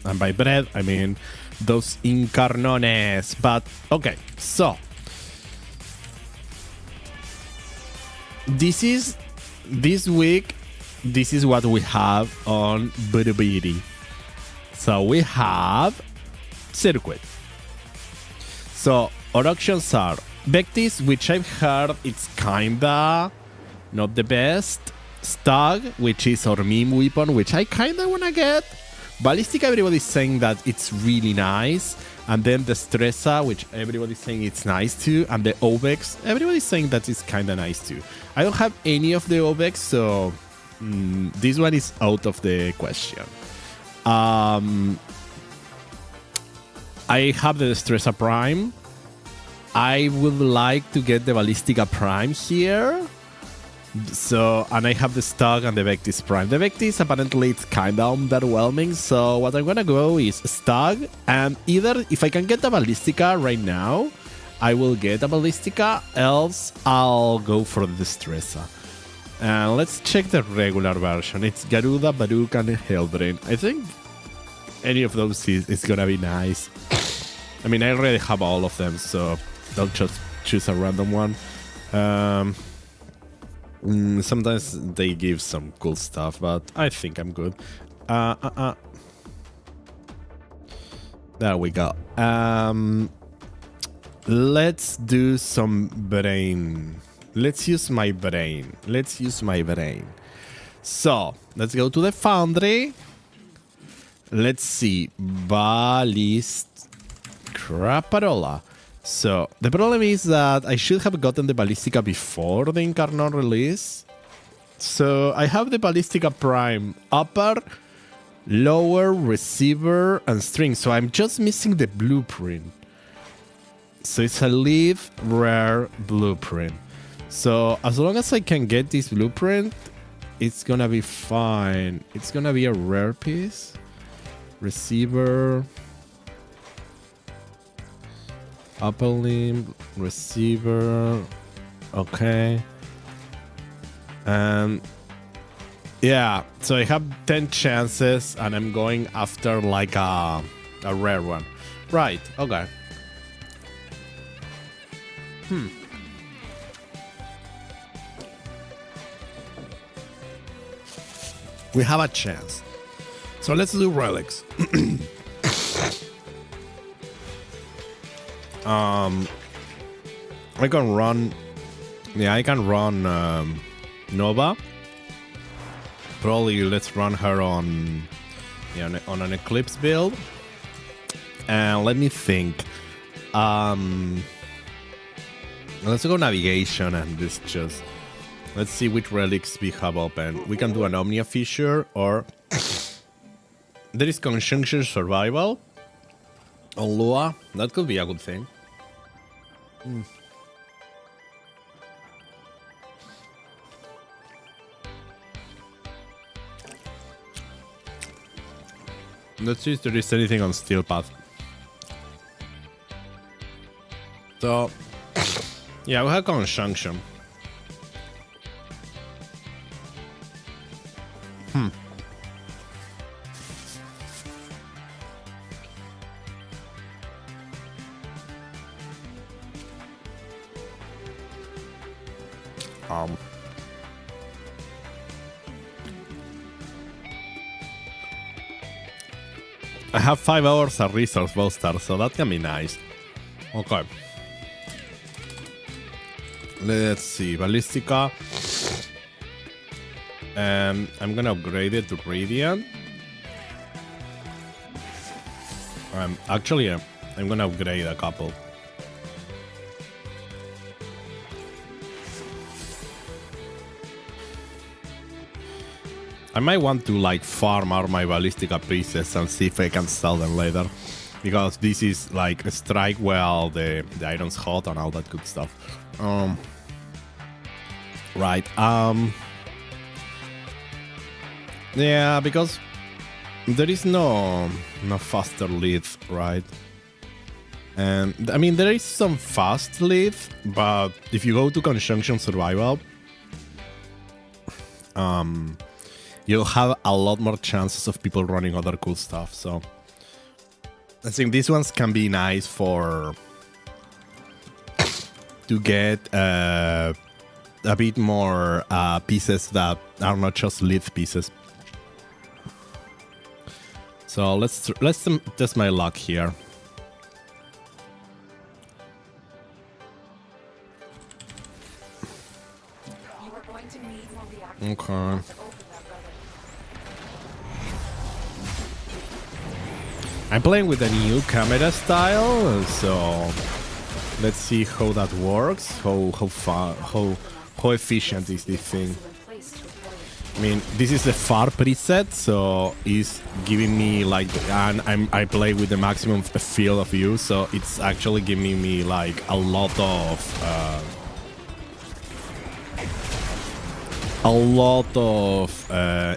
And by bread, I mean those incarnones. But okay, so this week. This is what we have on Biribiri. So we have Circuit. So our options are Vectis, which I've heard it's kinda not the best. Stag, which is our meme weapon, which I kinda wanna get. Ballistic, everybody's saying that it's really nice. And then the Stressa, which everybody's saying it's nice too. And the Obex, everybody's saying that it's kinda nice too. I don't have any of the Obex, so this one is out of the question. I have the Stressa Prime. I would like to get the Ballistica Prime here. So, and I have the Stag and the Vectis Prime. The Vectis, apparently, it's kind of underwhelming. So, what I'm going to go is Stag. And either, if I can get the Ballistica right now, I will get a Ballistica. Else, I'll go for the Stressa. And let's check the regular version. It's Garuda, Baruch, and Hellbrain. I think any of those is going to be nice. I mean, I already have all of them, so don't just choose a random one. Sometimes they give some cool stuff, but I think I'm good. There we go. Let's do some brain. Let's use my brain. So, let's go to the foundry. Let's see. Ballist Craparola. So, the problem is that I should have gotten the Ballistica before the Incarnon release. So, I have the Ballistica Prime upper, lower, receiver, and string. So, I'm just missing the blueprint. So, it's a leaf rare blueprint. So, as long as I can get this blueprint, it's gonna be fine. It's gonna be a rare piece. Receiver. Upper limb, receiver, okay. Yeah, so I have 10 chances and I'm going after like a rare one. Right, okay. We have a chance. So let's do relics. I can run. Yeah, I can run Nova. Probably let's run her on an Eclipse build. And let me think. Let's go navigation and this just. Let's see which relics we have open. We can do an Omnia Fissure or there is Conjunction Survival on Lua. That could be a good thing. Let's see if there is anything on Steel Path. So, yeah, we have Conjunction. I have 5 hours of resource booster, so that can be nice. Okay. Let's see, Ballistica. And I'm gonna upgrade it to Radiant. Actually, I'm gonna upgrade a couple. I might want to like farm out my Ballistica pieces and see if I can sell them later. Because this is like a strike while the iron's hot and all that good stuff. Right. Yeah, because there is no faster lead, right? And I mean, there is some fast lead, but if you go to Conjunction Survival, you'll have a lot more chances of people running other cool stuff. So I think these ones can be nice for to get a bit more pieces that are not just lead pieces. So let's test my luck here. Okay. I'm playing with a new camera style, so let's see how that works. How efficient is this thing? I mean, this is the far preset, so it's giving me like, and I play with the maximum field of view, so it's actually giving me like a lot of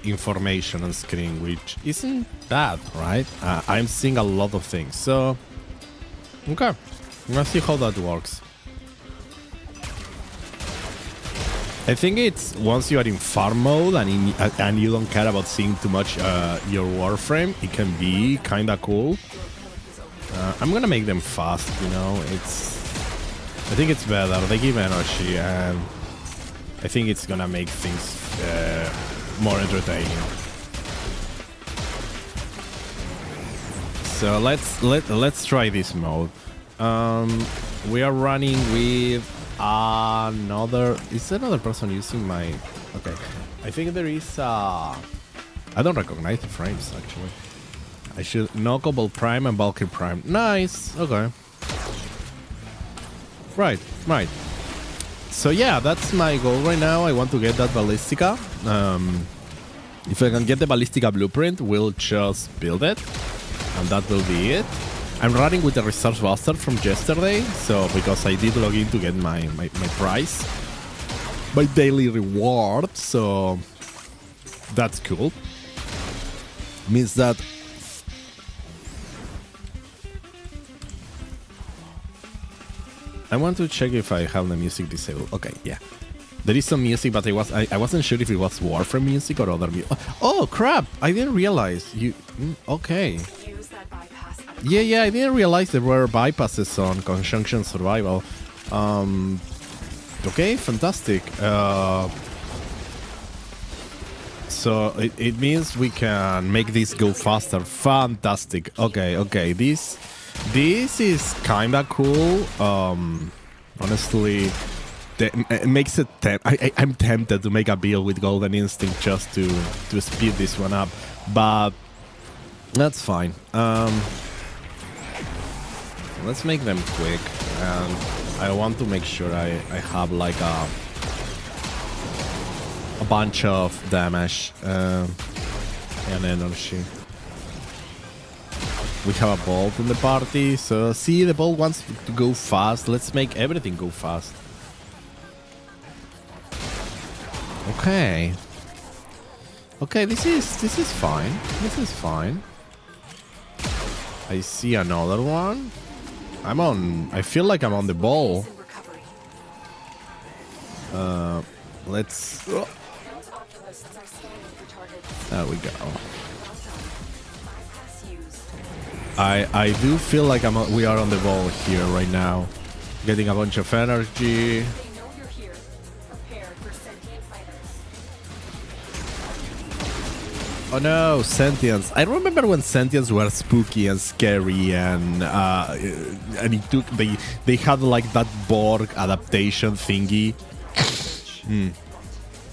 information on screen, which isn't bad, right? I'm seeing a lot of things, so okay, let's see how that works. I think it's once you are in farm mode and you don't care about seeing too much your Warframe, it can be kind of cool. I'm gonna make them fast, you know. I think it's better. They give energy, and I think it's gonna make things more entertaining. So let's try this mode. We are running with is another person using my... Okay, I think there is I don't recognize the frames actually. I should Knuckleball Prime and Valkyrie Prime. Nice. Okay. Right. So yeah, that's my goal right now. I want to get that Ballistica. If I can get the Ballistica blueprint, we'll just build it, and that will be it. I'm running with the Resource Buster from yesterday, so because I did log in to get my prize, my daily reward, so that's cool. Means that I want to check if I have the music disabled. Okay, yeah. There is some music, but I wasn't sure if it was Warframe music or other music. Oh crap! I didn't realize you. Okay. Yeah, I didn't realize there were bypasses on Conjunction Survival. Okay, fantastic. So it means we can make this go faster. Fantastic. Okay. This is kinda cool. Honestly, it makes it. I'm tempted to make a build with Golden Instinct just to speed this one up, but that's fine. Let's make them quick, and I want to make sure I have like a bunch of damage and energy. We have a Bolt in the party, so see, the Bolt wants to go fast. Let's make everything go fast. Okay, this is fine. This is fine. I see another one. I feel like I'm on the ball. Let's... Oh. There we go. I do feel like we are on the ball here right now. Getting a bunch of energy. Oh no, Sentience. I remember when Sentience were spooky and scary, and they had like that Borg adaptation thingy.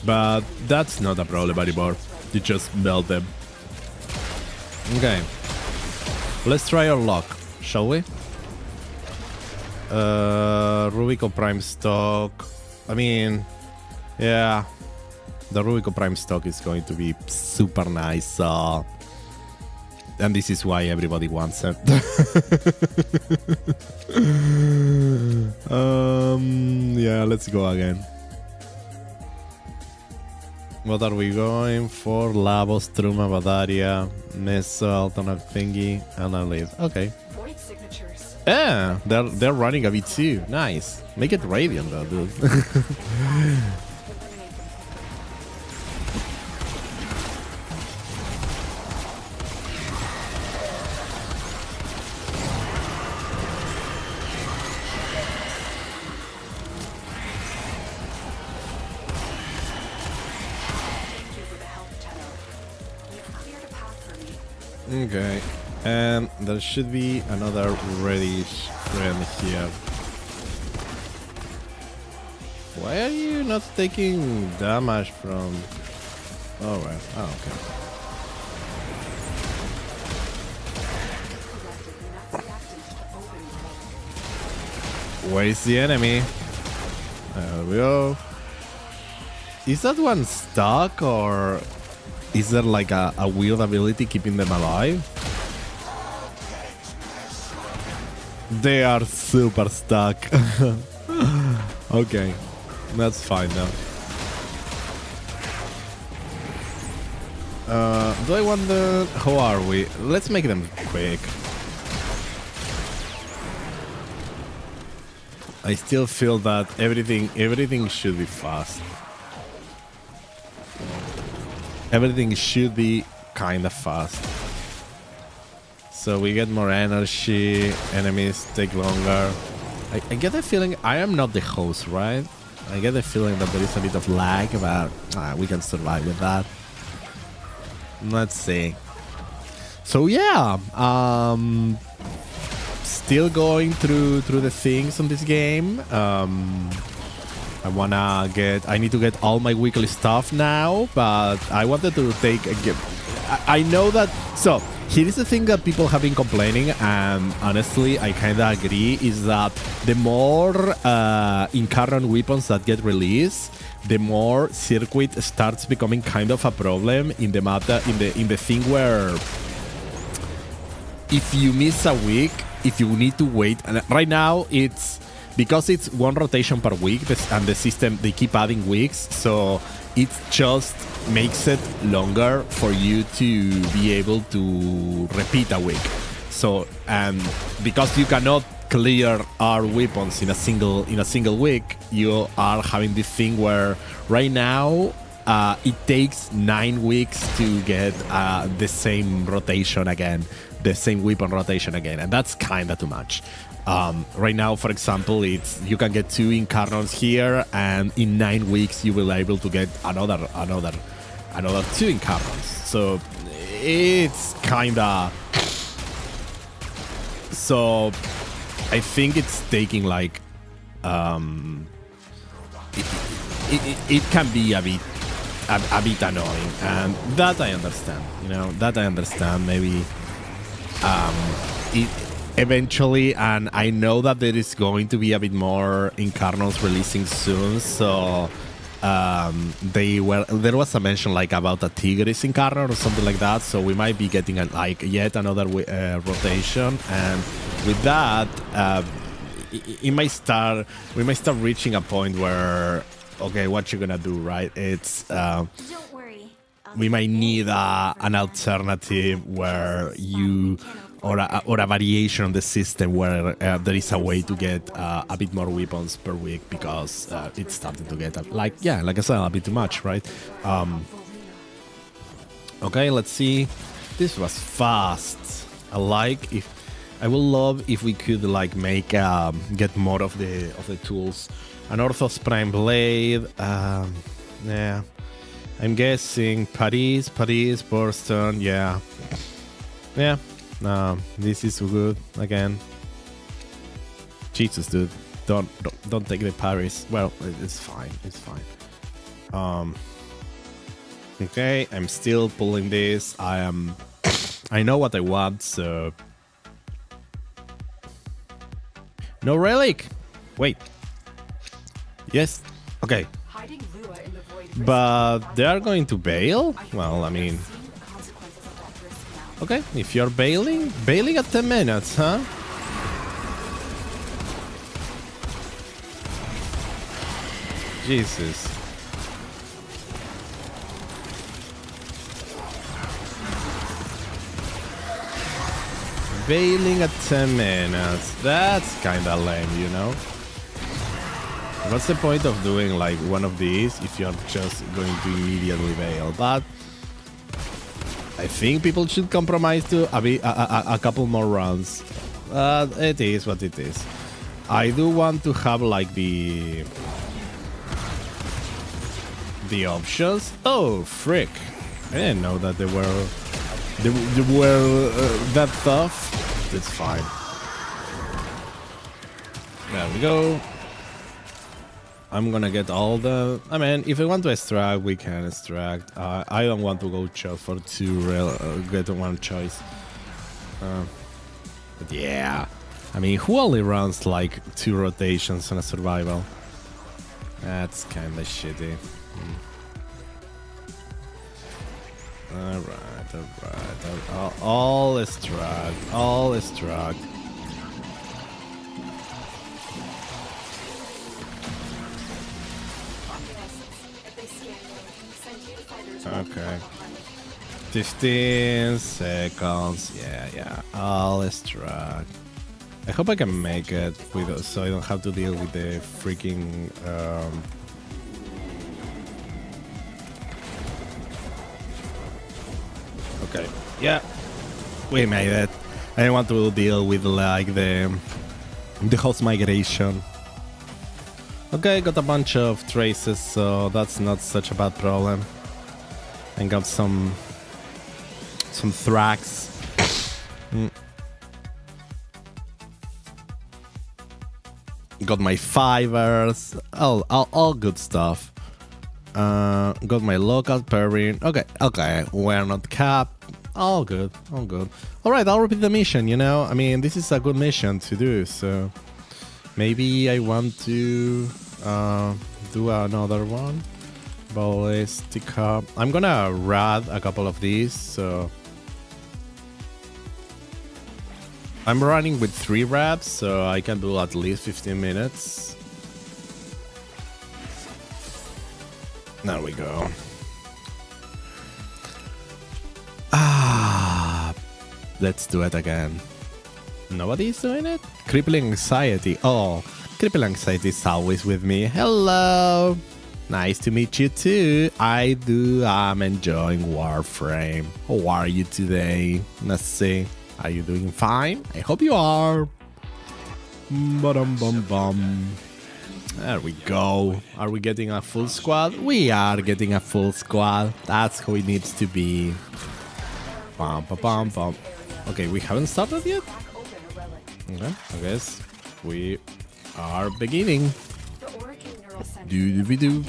But that's not a problem anymore. You just melt them. Okay. Let's try our luck, shall we? Rubico Prime stock. I mean, yeah. The Rubico Prime stock is going to be super nice, and this is why everybody wants it. Yeah, let's go again. What are we going for? Lavos, Truma, Badaria, Mesa, Alternate Thingy, and I leave. Okay. Yeah, they're running a bit too. Nice. Make it Radiant though, dude. Okay. And there should be another reddish friend here. Why are you not taking damage from... Oh, right. Oh, okay. Where is the enemy? There we go. Is that one stuck, or is there like a weird ability keeping them alive? They are super stuck. Okay, that's fine now. Do I want the... How are we? Let's make them quick. I still feel that everything should be fast. Everything should be kind of fast. So we get more energy, enemies take longer. I get the feeling I am not the host, right? I get the feeling that there is a bit of lag, but we can survive with that. Let's see. So yeah, still going through the things on this game. I need to get all my weekly stuff now, but I wanted to take a gift. I know that. So here is the thing that people have been complaining, and honestly, I kind of agree, is that the more Incarnon weapons that get released, the more circuit starts becoming kind of a problem in the matter, in the thing where if you miss a week, if you need to wait, and right now it's because it's one rotation per week, and the system, they keep adding weeks, so it just makes it longer for you to be able to repeat a week. So, and because you cannot clear our weapons in a single week, you are having this thing where right now it takes 9 weeks to get the same rotation again, the same weapon rotation again, and that's kind of too much. Right now, for example, it's you can get 2 Incarnons here, and in 9 weeks you will be able to get another 2 Incarnons. So it's kinda. So I think it's taking like it can be a bit annoying, and that I understand. You know, that I understand. Maybe it. Eventually, and I know that there is going to be a bit more Incarnos releasing soon, so there was a mention like about a Tigris Incarnon or something like that, so we might be getting like yet another rotation, and with that we might start reaching a point where, okay, what you gonna do, right? It's Don't worry. we might need an alternative where you or a variation of the system where there is a way to get a bit more weapons per week, because it's starting to get like I said, a bit too much, right? Okay, let's see. This was fast. I would love if we could like make get more of the tools. An Orthos Prime Blade. Yeah, I'm guessing Paris, Boston. Yeah. This is so good again. Jesus, dude, don't take the Paris. Well, it's fine. It's fine. Okay, I'm still pulling this. I know what I want, so no relic. Wait. Yes. Okay. But they are going to bail? Well, I mean, okay, if you're bailing at 10 minutes, huh? Jesus. Bailing at 10 minutes. That's kinda lame, you know? What's the point of doing like one of these if you're just going to immediately bail? But I think people should compromise to a couple more rounds. It is what it is. I do want to have like the options. Oh, frick. I didn't know that there were They were that tough. It's fine. There we go. I'm gonna get all the... I mean, if we want to extract, we can extract. I don't want to go choose for get one choice. But yeah. I mean, who only runs like 2 rotations on a survival? That's kinda shitty. Alright. All extract. Okay. 15 seconds. Yeah. I'll extract. I hope I can make it with, so I don't have to deal with the freaking Okay. Yeah. We made it. I don't want to deal with like the host migration. Okay, got a bunch of traces, so that's not such a bad problem. And got some Thrax. Got my fibers, all good stuff. Got my local pairing. Okay, we're not capped. All good. All right, I'll repeat the mission. You know, I mean, this is a good mission to do. So maybe I want to do another one. Ballistica. I'm gonna rad a couple of these. So I'm running with 3 rads, so I can do at least 15 minutes. There we go. Let's do it again. Nobody's doing it? Crippling anxiety. Oh, crippling anxiety is always with me. Hello. Nice to meet you too. I'm enjoying Warframe. How are you today? Let's see. Are you doing fine? I hope you are. Bum. There we go. Are we getting a full squad? We are getting a full squad. That's how it needs to be. Bum. Okay, we haven't started yet? Okay, I guess we are beginning. Do.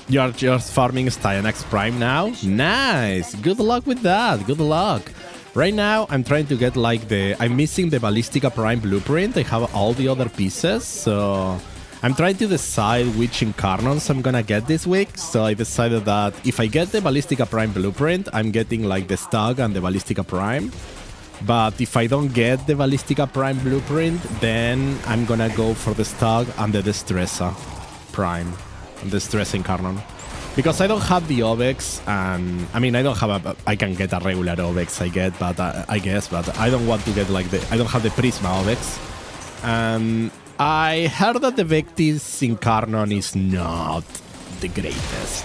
You are just farming Styanax Prime now? Nice! Good luck with that, good luck. Right now, I'm trying to get like I'm missing the Ballistica Prime blueprint. I have all the other pieces, so I'm trying to decide which Incarnons I'm gonna get this week. So I decided that if I get the Ballistica Prime blueprint, I'm getting like the Stug and the Ballistica Prime. But if I don't get the Ballistica Prime blueprint, then I'm gonna go for the Stug and the Destressa Prime. The Stress Incarnon. Because I don't have the Obex, and I mean, I don't have I can get a regular Obex, I guess, but I don't want to get like I don't have the Prisma Obex. And I heard that the Vectis Incarnon is not the greatest,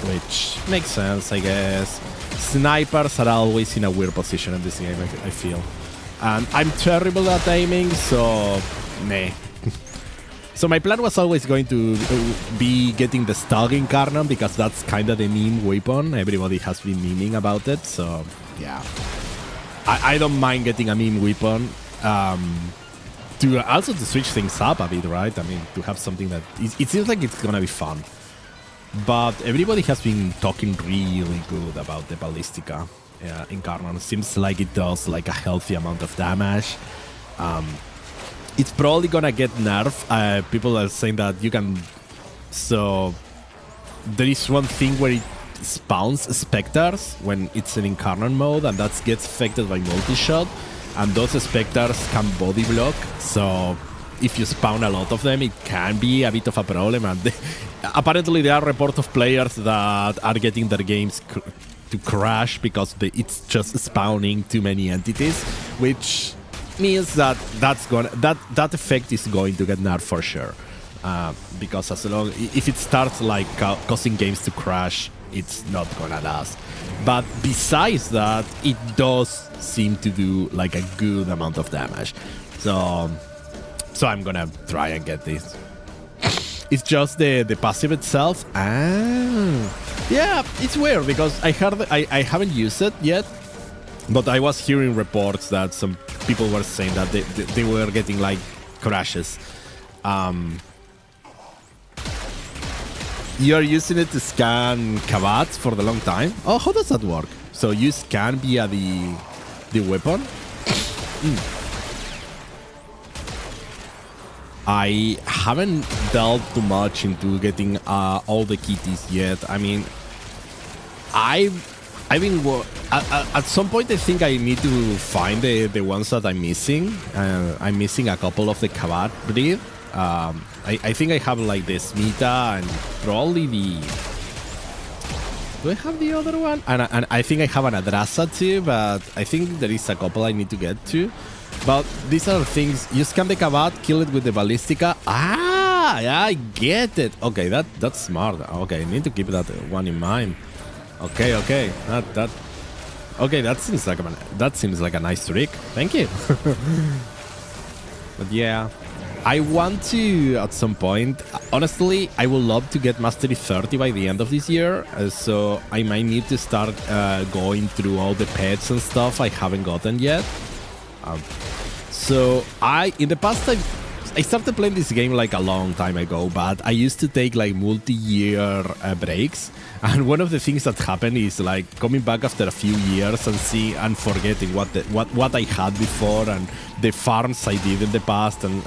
which makes sense, I guess. Snipers are always in a weird position in this game, I feel. And I'm terrible at aiming, so meh. So my plan was always going to be getting the Stug Incarnon because that's kind of the meme weapon. Everybody has been memeing about it, so yeah. I don't mind getting a meme weapon. To switch things up a bit, right? I mean, to have something that... It seems like it's gonna be fun. But everybody has been talking really good about the Ballistica Incarnon. Seems like it does like a healthy amount of damage. It's probably gonna get nerfed. People are saying that you can... So there is one thing where it spawns Spectres when it's in Incarnon mode, and that gets affected by multi-shot, and those Spectres can body block. So if you spawn a lot of them, it can be a bit of a problem. And apparently there are reports of players that are getting their games to crash because it's just spawning too many entities, which means that that effect is going to get nerfed for sure. Because if it starts like causing games to crash, it's not gonna last. But besides that, it does seem to do like a good amount of damage. So I'm gonna try and get this. It's just the passive itself. Yeah, it's weird because I haven't used it yet, but I was hearing reports that some people were saying that they were getting like crashes. You're using it to scan Kabats for the long time. Oh, how does that work? So you scan via the weapon. I haven't delved too much into getting all the kitties yet. I mean, I've been at some point I think I need to find the ones that I'm missing. I'm missing a couple of the Kabat breed. I think I have like the Smita and probably the... Do I have the other one? And I think I have an Adrasa too, but I think there is a couple I need to get to. But these are things. You scan the Kabat, kill it with the Ballistica. Yeah, I get it. Okay, that's smart. Okay, I need to keep that one in mind. Okay. Okay, that seems like a nice trick. Thank you. But yeah, I want to at some point. Honestly, I would love to get Mastery 30 by the end of this year. So I might need to start going through all the pets and stuff I haven't gotten yet. So in the past I started playing this game like a long time ago, but I used to take like multi-year breaks, and one of the things that happened is like coming back after a few years and forgetting what I had before and the farms I did in the past, and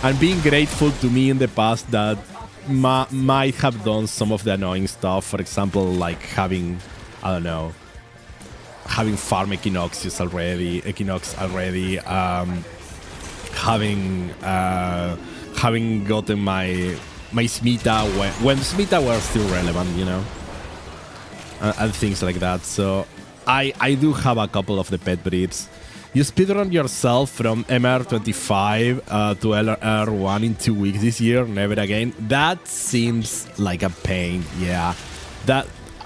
and being grateful to me in the past that might have done some of the annoying stuff. For example, like having, I don't know, having farm Equinox already, having gotten my Smita when Smita were still relevant, you know, and things like that. So I do have a couple of the pet breeds. You speedrun yourself from MR25 to LR1 in 2 weeks this year, never again. That seems like a pain, yeah.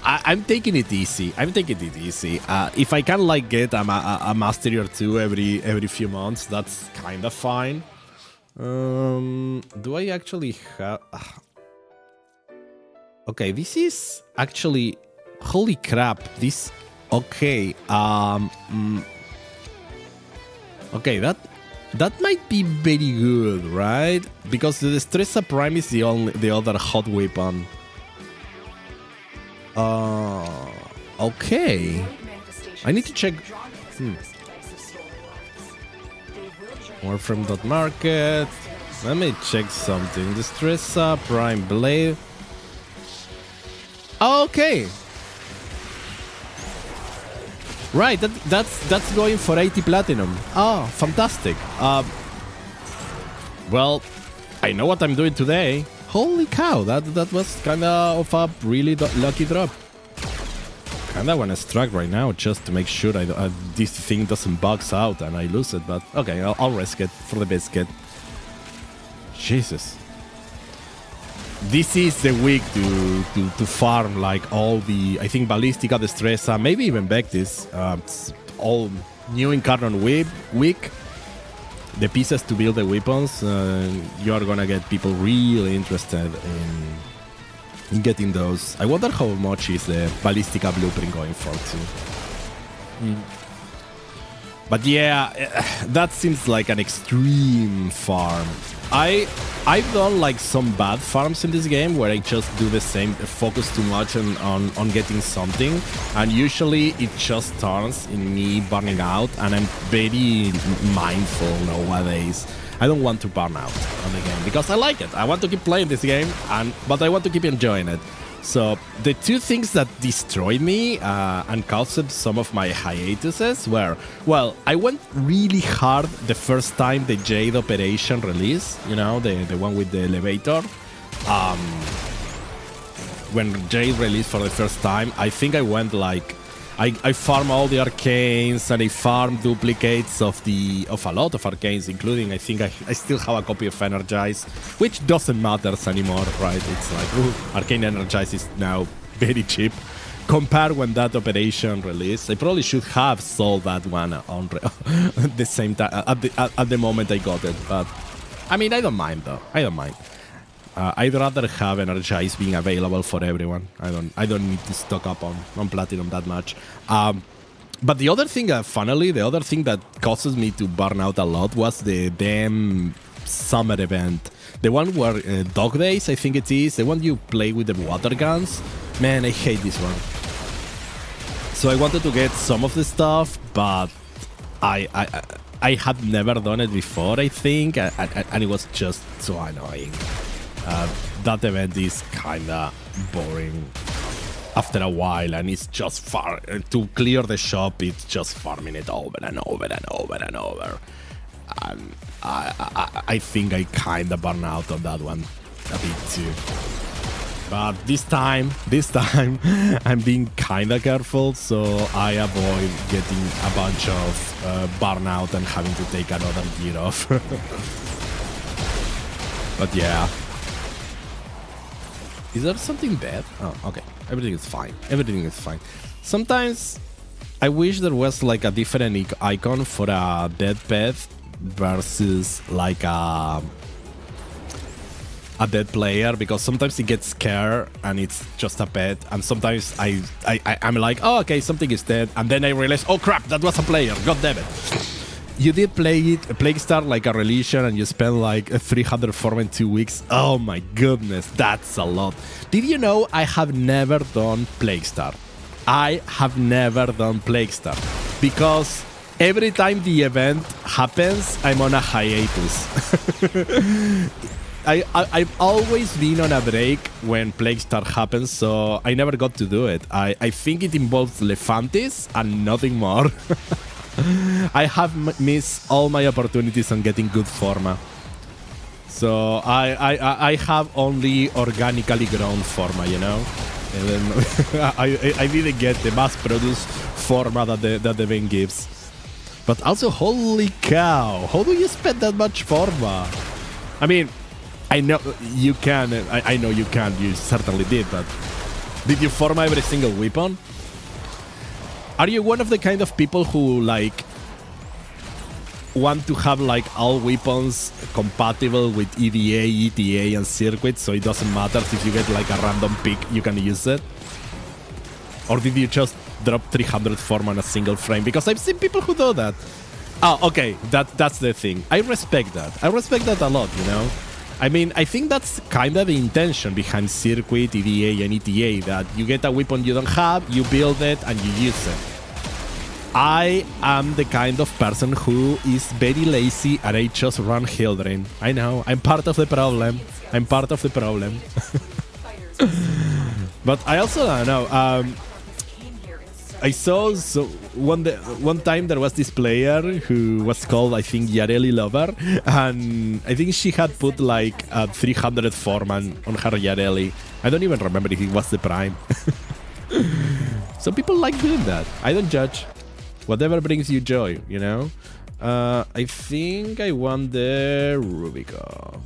I'm taking it easy. If I can like get a mastery or two every few months, that's kind of fine. Do I actually have... Okay, this is actually... Holy crap, this... Okay, okay, that might be very good, right? Because the Destressa Prime is the other hot weapon. Okay. I need to check. Warframe.market. Let me check something. Destressa Prime Blade. Okay. Right, that's going for 80 platinum. Oh, fantastic. Well, I know what I'm doing today. Holy cow, that was kind of a really lucky drop. Kinda wanna strike right now just to make sure this thing doesn't box out and I lose it, but okay, I'll risk it for the biscuit. Jesus. This is the week to farm like all the, I think, Ballistica, Destressa, maybe even Vectis. It's all new Incarnon week. The pieces to build the weapons, you are gonna get people really interested in getting those. I wonder how much is the Ballistica blueprint going for too. But yeah, that seems like an extreme farm. I've done like some bad farms in this game where I just do the same, focus too much on getting something, and usually it just turns in me burning out, and I'm very mindful nowadays. I don't want to burn out on the game because I like it. I want to keep playing this game, but I want to keep enjoying it. So the two things that destroyed me and caused some of my hiatuses were, well, I went really hard the first time the Jade Operation released, you know, the one with the elevator. When Jade released for the first time, I think I went like, I farmed all the arcanes and I farmed duplicates of a lot of arcanes, including, I think I still have a copy of Energize, which doesn't matter anymore, right? It's like, ooh, Arcane Energize is now very cheap compared when that operation released. I probably should have sold that one on the same time at the moment I got it, but I mean, I don't mind though. I don't mind. I'd rather have Energize being available for everyone. I don't need to stock up on Platinum that much. But the other thing, funnily, the other thing that causes me to burn out a lot was the damn summer event. The one where Dog Days, I think it is, the one you play with the water guns. Man, I hate this one. So I wanted to get some of the stuff, but I had never done it before, I think, and it was just so annoying. That event is kinda boring after a while, and it's just to clear the shop, it's just farming it over and over and over and over. And I think I kinda burn out on that one a bit too. But this time, I'm being kinda careful, so I avoid getting a bunch of burnout and having to take another gear off. But yeah. Is there something bad? Oh, okay. Everything is fine. Everything is fine. Sometimes I wish there was like a different icon for a dead pet versus like a dead player, because sometimes it gets scared and it's just a pet, and sometimes I'm like, oh, okay, something is dead, and then I realize, oh crap, that was a player, god damn it. You did play it, Plague Star like a religion, and you spent like 300 form in 2 weeks. Oh my goodness, that's a lot. Did you know I have never done Plague Star? I have never done Plague Star because every time the event happens, I'm on a hiatus. I've always been on a break when Plague Star happens, so I never got to do it. I think it involves Lefantis and nothing more. I have missed all my opportunities on getting good forma. So I have only organically grown forma, you know? And then I didn't get the mass-produced forma that the event gives. But also, holy cow, how do you spend that much forma? I mean, I know you can, I know you can, you certainly did, but did you forma every single weapon? Are you one of the kind of people who like want to have like all weapons compatible with EDA, ETA and circuit, so it doesn't matter if you get like a random pick, you can use it? Or did you just drop 300 form on a single frame? Because I've seen people who do that. Oh, okay, that's the thing. I respect that. I respect that a lot, you know? I mean, I think that's kind of the intention behind circuit, EDA, and ETA, that you get a weapon you don't have, you build it, and you use it. I am the kind of person who is very lazy, and I just run Hildren. I know, I'm part of the problem. I'm part of the problem. But I also don't know. I saw one time there was this player who was called, I think, Yareli Lover, and I think she had put like a 300 foreman on her Yareli. I don't even remember if it was the prime. So people like doing that. I don't judge. Whatever brings you joy, you know? I think I want the Rubico.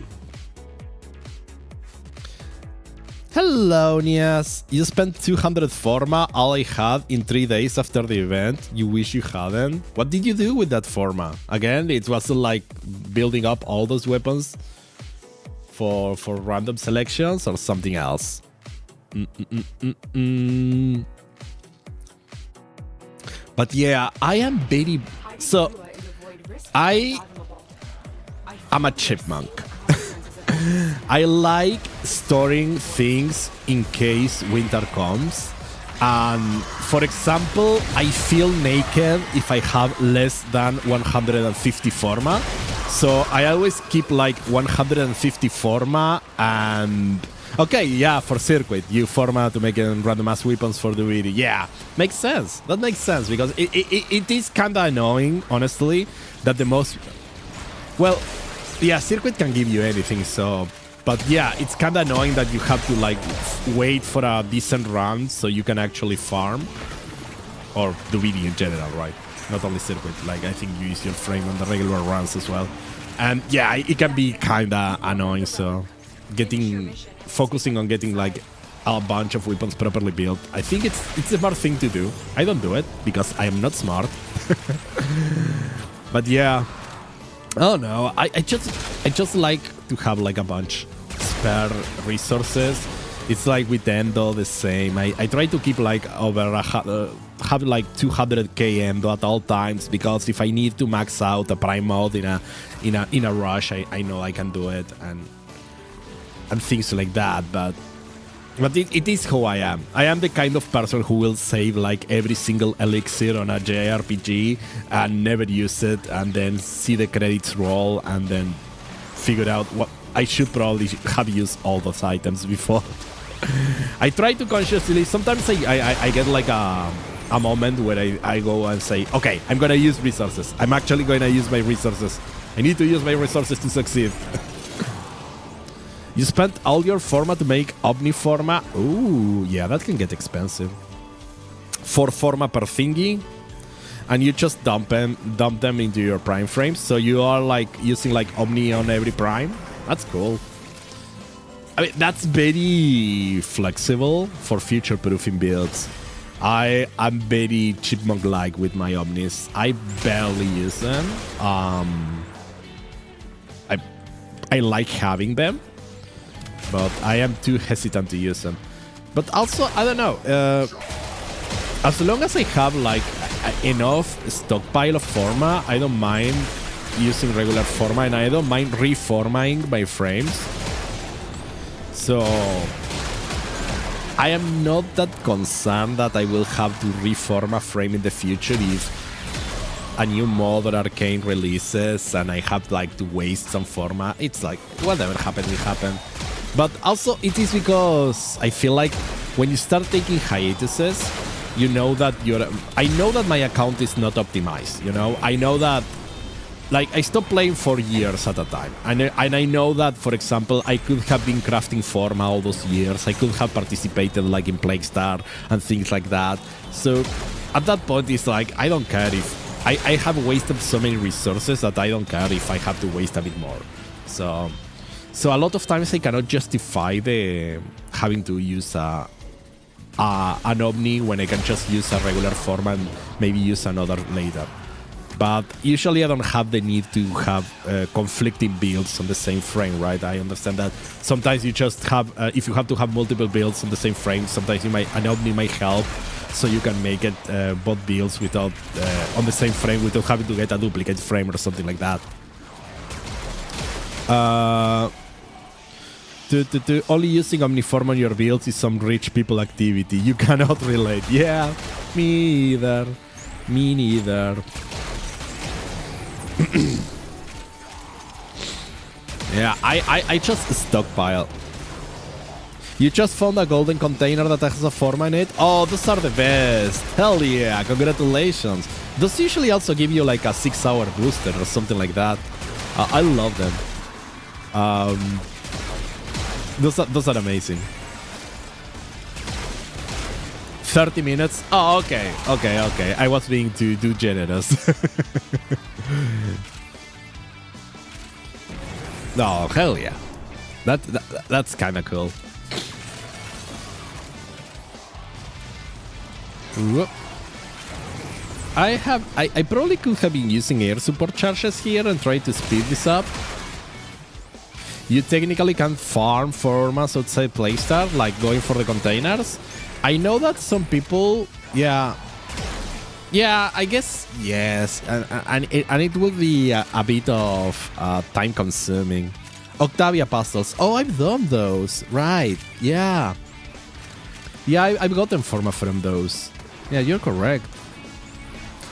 Hello, Nias. You spent 200 forma, all I had in 3 days after the event. You wish you hadn't. What did you do with that forma? Again, it wasn't like building up all those weapons for random selections or something else? But yeah, I am very... So, I am a chipmunk. I like storing things in case winter comes. And for example, I feel naked if I have less than 150 forma. So I always keep like 150 forma and... Okay, yeah, for circuit, you forma to make random ass weapons for the video. Yeah, makes sense. That makes sense because it is kind of annoying, honestly, that the most... Well... Yeah, circuit can give you anything, so... But yeah, it's kind of annoying that you have to, like, wait for a decent run so you can actually farm. Or the video in general, right? Not only circuit. Like, I think you use your frame on the regular runs as well. And yeah, it can be kind of annoying, so... Focusing on getting, like, a bunch of weapons properly built, I think it's a smart thing to do. I don't do it, because I am not smart. But yeah... Oh no, I just like to have like a bunch spare resources. It's like with Endo the same. I try to keep like have like 200k Endo at all times, because if I need to max out a prime mode in a rush, I know I can do it, and things like that. But it is who I am. I am the kind of person who will save like every single elixir on a JRPG and never use it, and then see the credits roll and then figure out what I should probably have used all those items before. I try to consciously. Sometimes I get like a moment where I go and say, okay, I'm gonna use resources. I'm actually gonna use my resources. I need to use my resources to succeed. You spent all your forma to make Omniforma. Ooh, yeah, that can get expensive. 4 forma per thingy, and you just dump them into your prime frames. So you are like using like Omni on every prime. That's cool. I mean, that's very flexible for future-proofing builds. I am very chipmunk-like with my Omnis. I barely use them. I like having them, but I am too hesitant to use them. But also, I don't know. As long as I have like enough stockpile of forma, I don't mind using regular forma, and I don't mind reforming my frames. So I am not that concerned that I will have to reform a frame in the future if a new mod or arcane releases and I have like to waste some forma. It's like whatever happened will happen. But also it is because I feel like when you start taking hiatuses, you know that I know that my account is not optimized, you know? I know that like I stopped playing for years at a time, and I know that, for example, I could have been crafting forma all those years. I could have participated like in Plague Star and things like that. So at that point, it's like I don't care if I have wasted so many resources that I don't care if I have to waste a bit more. So a lot of times I cannot justify the having to use an Omni when I can just use a regular forma and maybe use another later. But usually I don't have the need to have conflicting builds on the same frame, right? I understand that sometimes you just have, if you have to have multiple builds on the same frame, sometimes an Omni might help, so you can make it both builds without on the same frame without having to get a duplicate frame or something like that. Only using Omniform on your builds is some rich people activity. You cannot relate. Yeah, me either. Me neither. Yeah, I just stockpile. You just found a golden container that has a forma in it? Oh, those are the best. Hell yeah, congratulations. Those usually also give you like a 6-hour booster or something like that. I love them. Those are amazing. 30 minutes? Oh, okay. I was being too generous. No, hell yeah. That's kind of cool. Whoop. I probably could have been using air support charges here and try to speed this up. You technically can farm formas outside Playstart, like going for the containers. I know that some people, yeah, I guess yes, and it would be a bit of time consuming. Octavia pastels. Oh, I've done those, right? Yeah, I've gotten forma from those. Yeah, you're correct.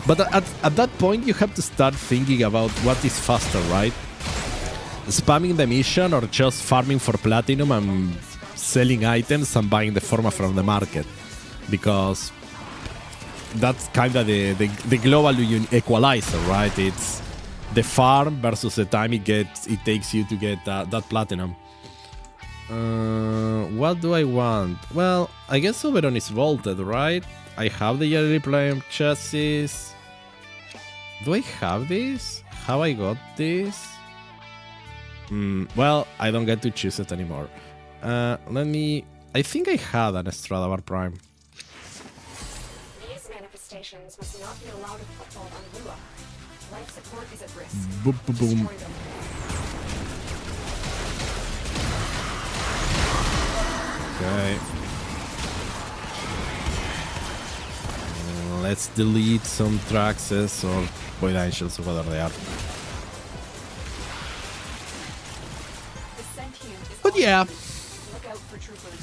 But at that point, you have to start thinking about what is faster, right? Spamming the mission or just farming for platinum and selling items and buying the forma from the market, because that's kind of the global equalizer, right? It's the farm versus the time it takes you to get that platinum. What do I want? Well, I guess Oberon is vaulted, right? I have the yearly prime chassis. Do I have this? Have I got this? Well, I don't get to choose it anymore. I think I had an Stradavar Prime. These manifestations must not be allowed a foothold on Lua. Life support is at risk. Boom, boom, boom. Okay. Let's delete some Traxes or Void Angels or whatever they are. The sentient is But yeah, look out for troopers.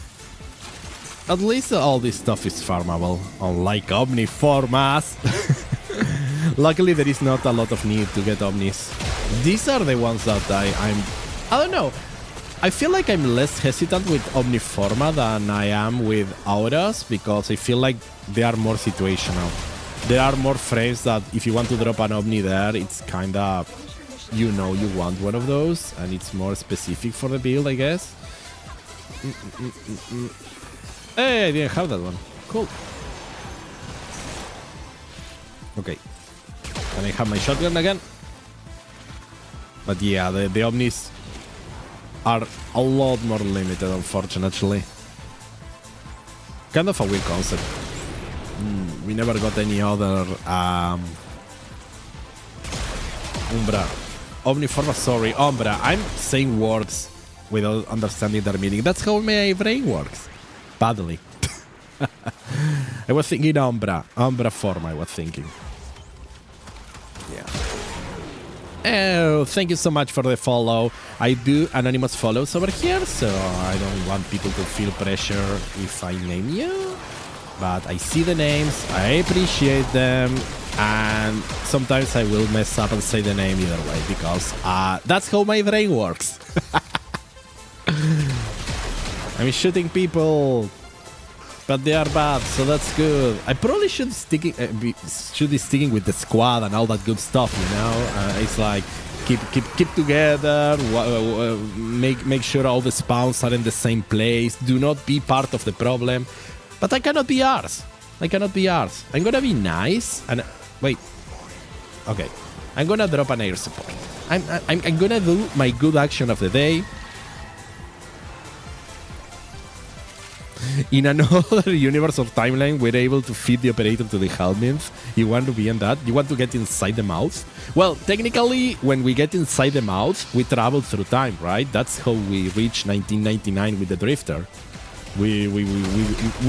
at least all this stuff is farmable, unlike Omniformas. Luckily, there is not a lot of need to get Omnis. These are the ones that I don't know. I feel like I'm less hesitant with Omniforma than I am with Auras because I feel like they are more situational. There are more frames that if you want to drop an Omni there, it's kind of, you know, you want one of those and it's more specific for the build, I guess. Hey, I didn't have that one. Cool. Okay. Can I have my shotgun again? But yeah, the Omnis are a lot more limited, unfortunately. Kind of a weird concept. We never got any other Umbra. Omniforma, sorry, Umbra. I'm saying words without understanding their meaning. That's how my brain works. Badly. I was thinking Umbra. Umbra form, I was thinking. Yeah. Oh, thank you so much for the follow. I do anonymous follows over here, so I don't want people to feel pressure if I name you. But I see the names, I appreciate them, and sometimes I will mess up and say the name either way, because that's how my brain works. I'm shooting people, but they are bad, so that's good. I probably should be sticking with the squad and all that good stuff, you know? It's like, keep together, make sure all the spawns are in the same place, do not be part of the problem. But I cannot be ours. I cannot be ours. I'm gonna be nice and... Wait. Okay. I'm gonna drop an air support. I'm gonna do my good action of the day. In another universe or timeline, we're able to feed the operator to the helminth. You want to be in that? You want to get inside the mouth? Well, technically, when we get inside the mouth, we travel through time, right? That's how we reach 1999 with the Drifter. We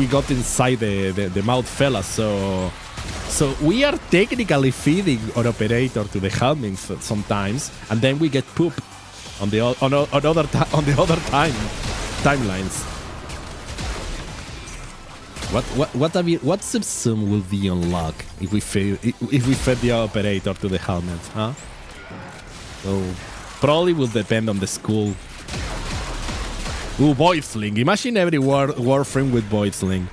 got inside the mouth fella, so we are technically feeding our operator to the helminth sometimes, and then we get poop on the other timelines. What subsum will be unlocked if we fed the operator to the helminth, huh? So probably will depend on the school. Ooh, Void Sling. Imagine every Warframe with Void Sling.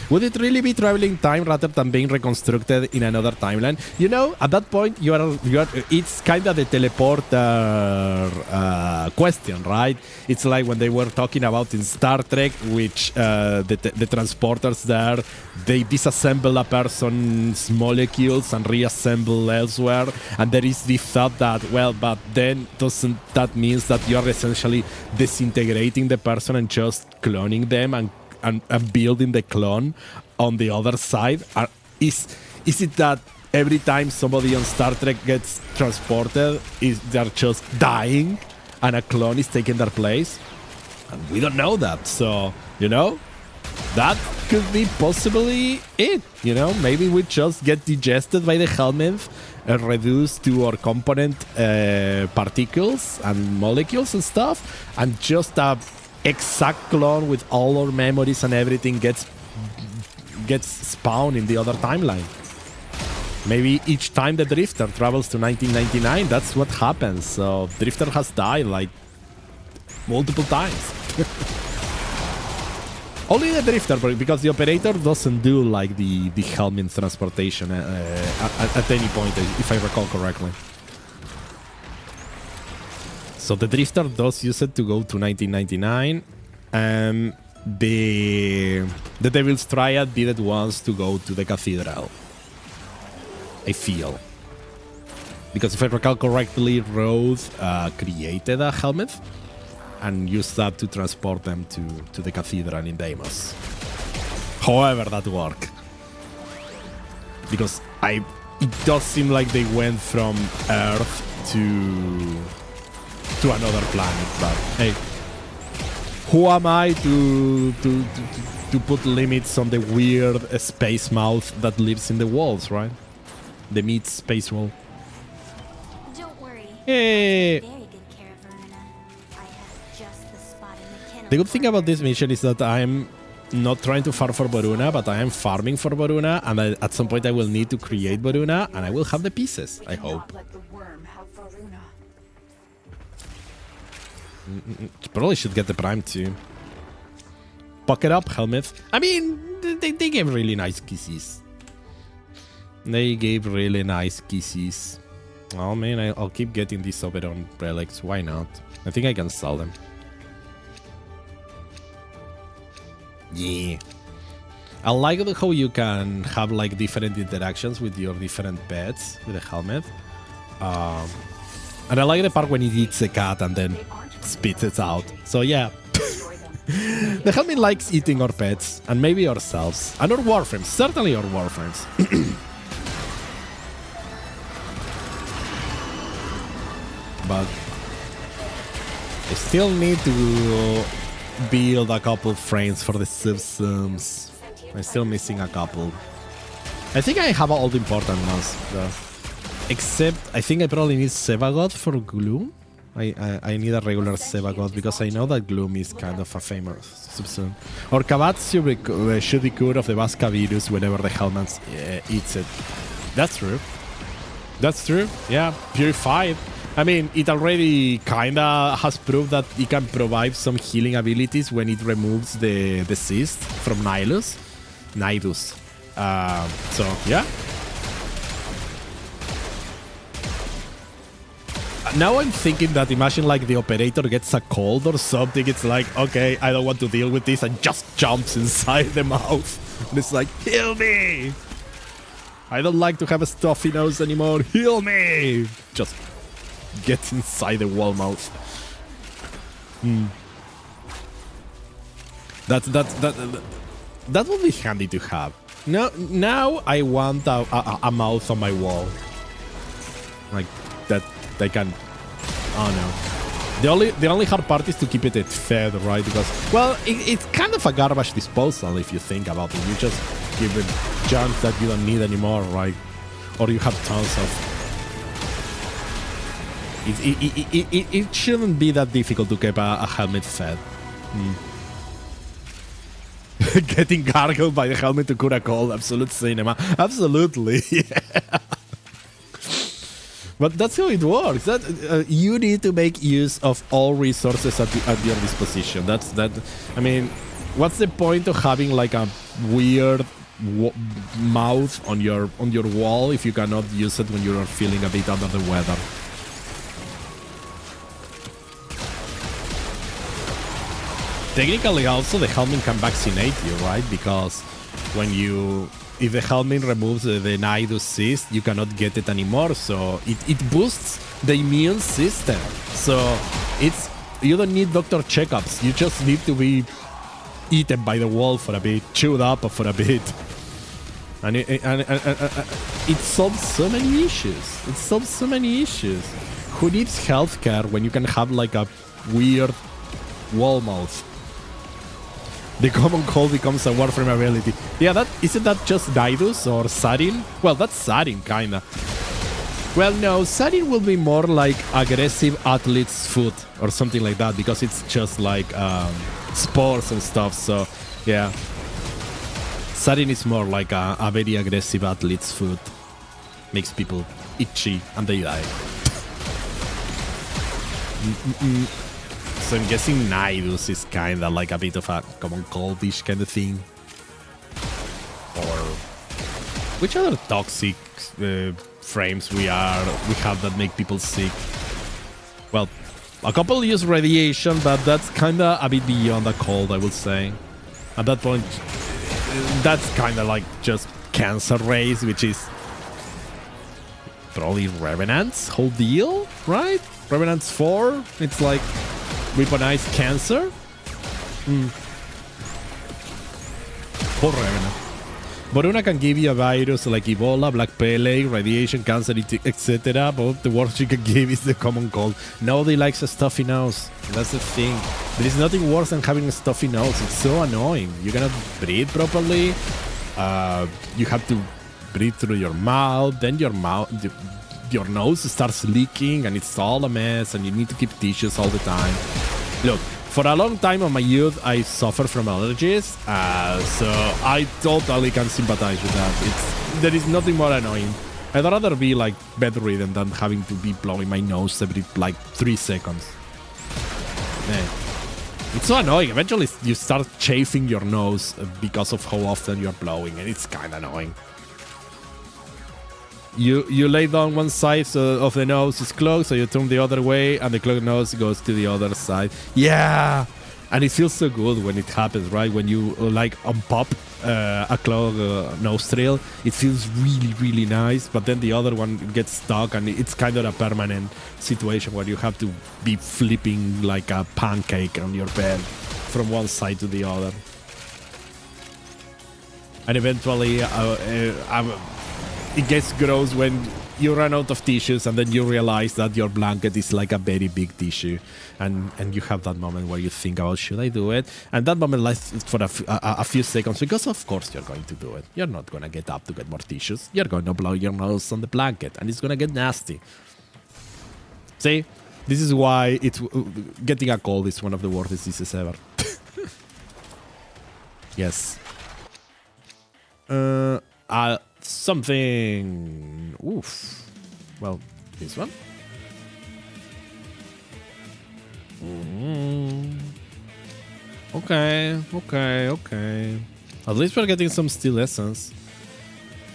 Would it really be traveling time rather than being reconstructed in another timeline? You know, at that point, you are. It's kind of the teleporter question, right? It's like when they were talking about in Star Trek, which the transporters there, they disassemble a person's molecules and reassemble elsewhere, and there is the thought that, well, but then doesn't that means that you are essentially disintegrating the person and just cloning them and building the clone on the other side? Is it that every time somebody on Star Trek gets transported, they're just dying and a clone is taking their place? And we don't know that, so, you know, that could be possibly it, you know? Maybe we just get digested by the helminth and reduced to our component particles and molecules and stuff, and just a exact clone with all our memories and everything gets spawned in the other timeline. Maybe each time the Drifter travels to 1999, that's what happens. So Drifter has died like multiple times. Only the Drifter, because the operator doesn't do like the helminth transportation at any point, if I recall correctly. So the Drifter does use it to go to 1999, and the Devil's Triad did it once to go to the Cathedral. I feel. Because if I recall correctly, Roth created a helmet and used that to transport them to the Cathedral in Deimos. However that worked. Because it does seem like they went from Earth to another planet, but hey, who am I to put limits on the weird space mouth that lives in the walls, right? The meat space wall. Don't worry. Hey. Very good care of Verona. I have just the spot in the kennel. The good thing about this mission is that I'm not trying to farm for Varuna, but I am farming for Varuna, and at some point I will need to create Varuna, and I will have the pieces, I hope. Let the worm have Varuna. Probably should get the prime too. Pocket up, helmet. I mean, they gave really nice kisses. They gave really nice kisses. Oh man, I'll keep getting these Oberon relics. Why not? I think I can sell them. Yeah. I like how you can have like different interactions with your different pets with the helmet. And I like the part when it eats a cat and then spits it out. So yeah. The helmet likes eating our pets and maybe ourselves. And our warframes. Certainly our warframes. But I still need to build a couple frames for the subsums. I'm still missing a couple. I think I have all the important ones though. Except I think I probably need Sevagod for Gloom. I need a regular Sevagod because I know that Gloom is kind of a famous subsum. Or Kabat should be cured of the Vasca virus whenever the helmet eats it. That's true. That's true. Yeah, purified. I mean, it already kinda has proved that it can provide some healing abilities when it removes the cyst from Nidus. So, yeah. Now I'm thinking that imagine like the operator gets a cold or something. It's like, okay, I don't want to deal with this, and just jumps inside the mouth. And it's like, heal me! I don't like to have a stuffy nose anymore. Heal me! Just get inside the wall mouth. That would be handy to have. Now I want a mouth on my wall. Like that they can. Oh no. The only hard part is to keep it fed, right? Because well, it's kind of a garbage disposal if you think about it. You just give it junk that you don't need anymore, right? Or you have tons of. It shouldn't be that difficult to keep a helmet fed. Getting gargled by the helmet to cure a cold. Absolute cinema. Absolutely. Yeah. But that's how it works. That you need to make use of all resources at your disposition. That's that. I mean, what's the point of having like a weird mouth on your wall if you cannot use it when you are feeling a bit under the weather? Technically, also the helmet can vaccinate you, right? Because if the helmet removes the Nidus cyst, you cannot get it anymore. So it boosts the immune system. So you don't need doctor checkups. You just need to be eaten by the wall for a bit, chewed up for a bit, and it solves so many issues. It solves so many issues. Who needs healthcare when you can have like a weird wall mouth? The common cold becomes a Warframe ability. Yeah, isn't that just Nidus or Sarin? Well, that's Sarin, kinda. Well, no, Sarin will be more like aggressive athlete's foot or something like that because it's just like spores and stuff. So, yeah. Sarin is more like a very aggressive athlete's foot. Makes people itchy and they die. So I'm guessing Nidus is kind of like a bit of a common coldish kind of thing. Or which other toxic frames we have that make people sick? Well, a couple use radiation, but that's kind of a bit beyond the cold, I would say. At that point, that's kind of like just cancer rays, which is probably Revenant's whole deal, right? Revenant's 4, it's like weaponized cancer. Poor Revenant. Boruna can give you a virus like Ebola, Black Plague, radiation, cancer, etc. But the worst you can give is the common cold. Nobody likes a stuffy nose. That's the thing. There is nothing worse than having a stuffy nose. It's so annoying. You cannot breathe properly. You have to breathe through your mouth. Then your nose starts leaking, and it's all a mess. And you need to keep tissues all the time. Look. For a long time of my youth, I suffered from allergies, so I totally can sympathize with that. There is nothing more annoying. I'd rather be like bedridden than having to be blowing my nose every like 3 seconds. Man, it's so annoying. Eventually, you start chafing your nose because of how often you're blowing, and it's kind of annoying. You lay down one side so of the nose is closed, so you turn the other way, and the closed nose goes to the other side. Yeah, and it feels so good when it happens, right? When you like unpop a closed nostril, it feels really, really nice. But then the other one gets stuck, and it's kind of a permanent situation where you have to be flipping like a pancake on your bed from one side to the other. And eventually, it gets gross when you run out of tissues, and then you realize that your blanket is like a very big tissue, and you have that moment where you think, oh, should I do it? And that moment lasts for a few seconds, because of course you're going to do it. You're not going to get up to get more tissues. You're going to blow your nose on the blanket, and it's going to get nasty. See? This is why getting a cold is one of the worst diseases ever. Yes. Something. Oof. Well, this one. Okay. At least we're getting some steel essence.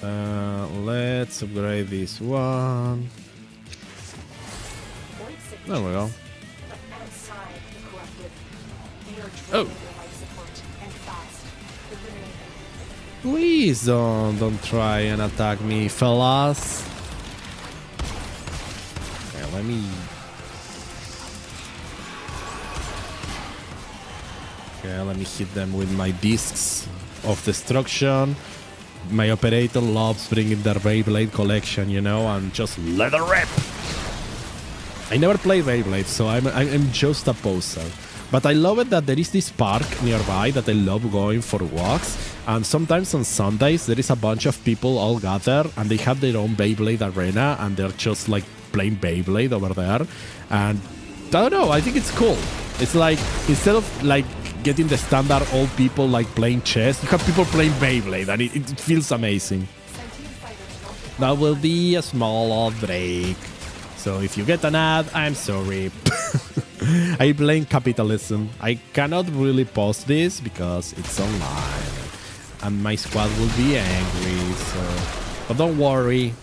Let's upgrade this one. There we go. Oh. Please don't try and attack me, fellas. Okay, let me... Okay, let me hit them with my discs of destruction. My operator loves bringing their Beyblade collection, you know, and just let it rip. I never played Beyblade, so I'm just a poser. But I love it that there is this park nearby that I love going for walks. And sometimes on Sundays, there is a bunch of people all gathered, and they have their own Beyblade arena, and they're just like playing Beyblade over there. And I don't know, I think it's cool. It's like, instead of like getting the standard old people like playing chess, you have people playing Beyblade, and it feels amazing. That will be a small break. So if you get an ad, I'm sorry. I blame capitalism. I cannot really post this because it's online, and my squad will be angry. So, but don't worry.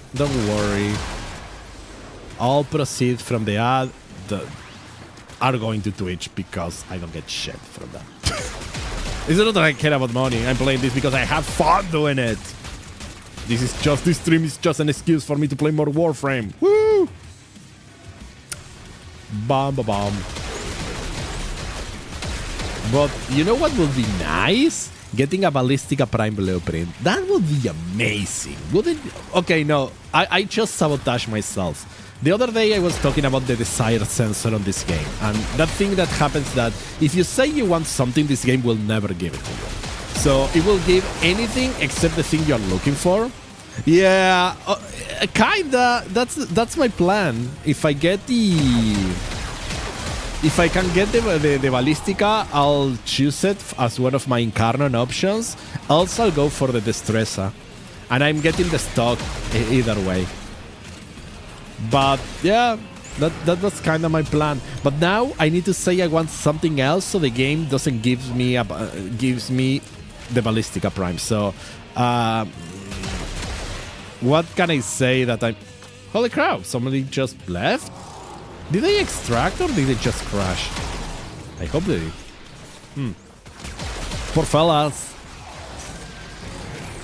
I'll proceed from the ad that are going to Twitch because I don't get shit from that. It's not that I care about money. I'm playing this because I have fun doing it. This stream is just an excuse for me to play more Warframe. Woo! Bam. But you know what would be nice? Getting a Ballistica Prime blueprint. That would be amazing. Wouldn't? Okay, no. I just sabotaged myself. The other day I was talking about the desire sensor on this game. And that thing that happens that if you say you want something, this game will never give it to you. So it will give anything except the thing you're looking for. Yeah, kinda. That's my plan. If I can get the Ballistica, I'll choose it as one of my Incarnon options. Else I'll go for the Destressa. And I'm getting the stock either way. But yeah, that was kind of my plan. But now I need to say I want something else, so the game doesn't gives me the Ballistica Prime. So what can I say that I'm... Holy crap, somebody just left? Did they extract or did they just crash? I hope they did. Poor fellas.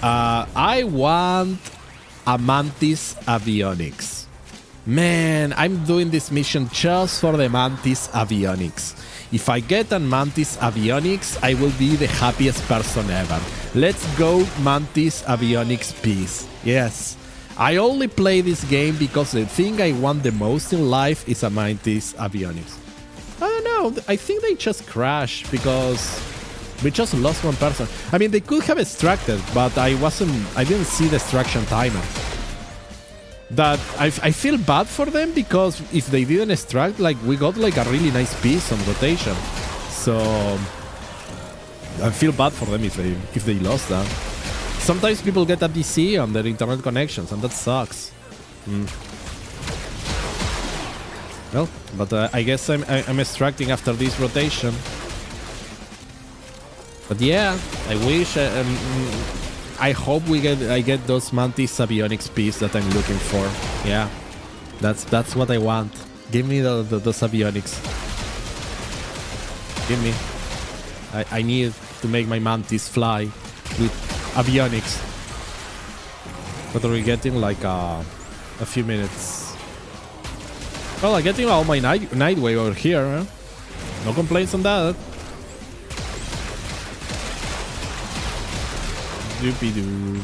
I want a Mantis Avionics. Man, I'm doing this mission just for the Mantis Avionics. If I get a Mantis Avionics, I will be the happiest person ever. Let's go Mantis Avionics piece. Yes. I only play this game because the thing I want the most in life is a Mantis Avionics. I don't know. I think they just crashed because we just lost one person. I mean, they could have extracted, but I didn't see the extraction timer. That I feel bad for them because if they didn't extract, like we got like a really nice piece on rotation. So I feel bad for them if they lost that. Sometimes people get a DC on their internet connections, and that sucks. Well, but I guess I'm extracting after this rotation. But yeah, I wish. I hope I get those Mantis Avionics piece that I'm looking for. Yeah, that's what I want. Give me those Avionics. Give me. I need to make my Mantis fly with Avionics. What are we getting? Like a few minutes. Well, I'm getting all my night wave over here. Huh? No complaints on that. Doopy-doo.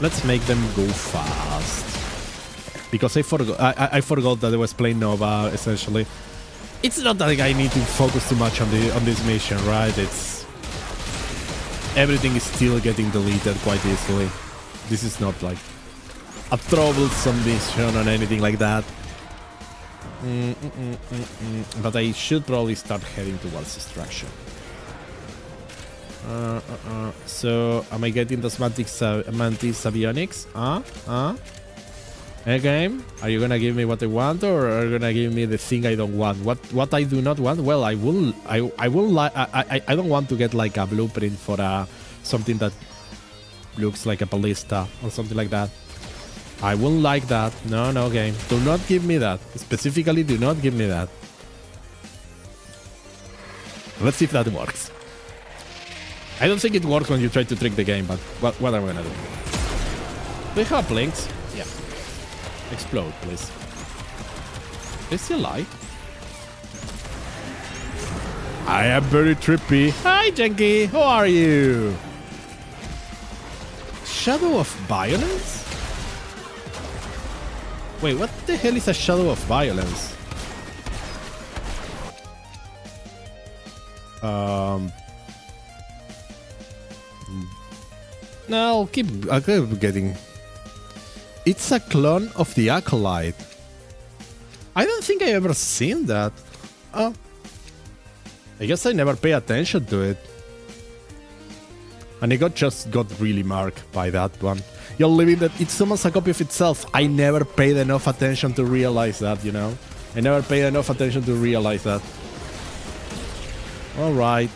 Let's make them go fast. Because I forgot that I was playing Nova, essentially. It's not that I need to focus too much on this mission, right? It's... Everything is still getting deleted quite easily. This is not like a troublesome mission or anything like that. But I should probably start heading towards destruction. So, am I getting those Mantis Avionics? Hey game, are you gonna give me what I want, or are you gonna give me the thing I don't want? What I do not want? Well, I don't want to get like a blueprint for something that looks like a ballista or something like that. I wouldn't like that. No game. Do not give me that. Specifically, do not give me that. Let's see if that works. I don't think it works when you try to trick the game, but what am I gonna do? Do they have blinks? Yeah. Explode, please. They still alive? I am very trippy. Hi, Janky. How are you? Shadow of Violence? Wait, what the hell is a Shadow of Violence? No, I'll keep getting... It's a clone of the Acolyte. I don't think I ever seen that. Oh. I guess I never pay attention to it. And it just got really marked by that one. You're living that it's almost a copy of itself. I never paid enough attention to realize that, you know? I never paid enough attention to realize that. Alright.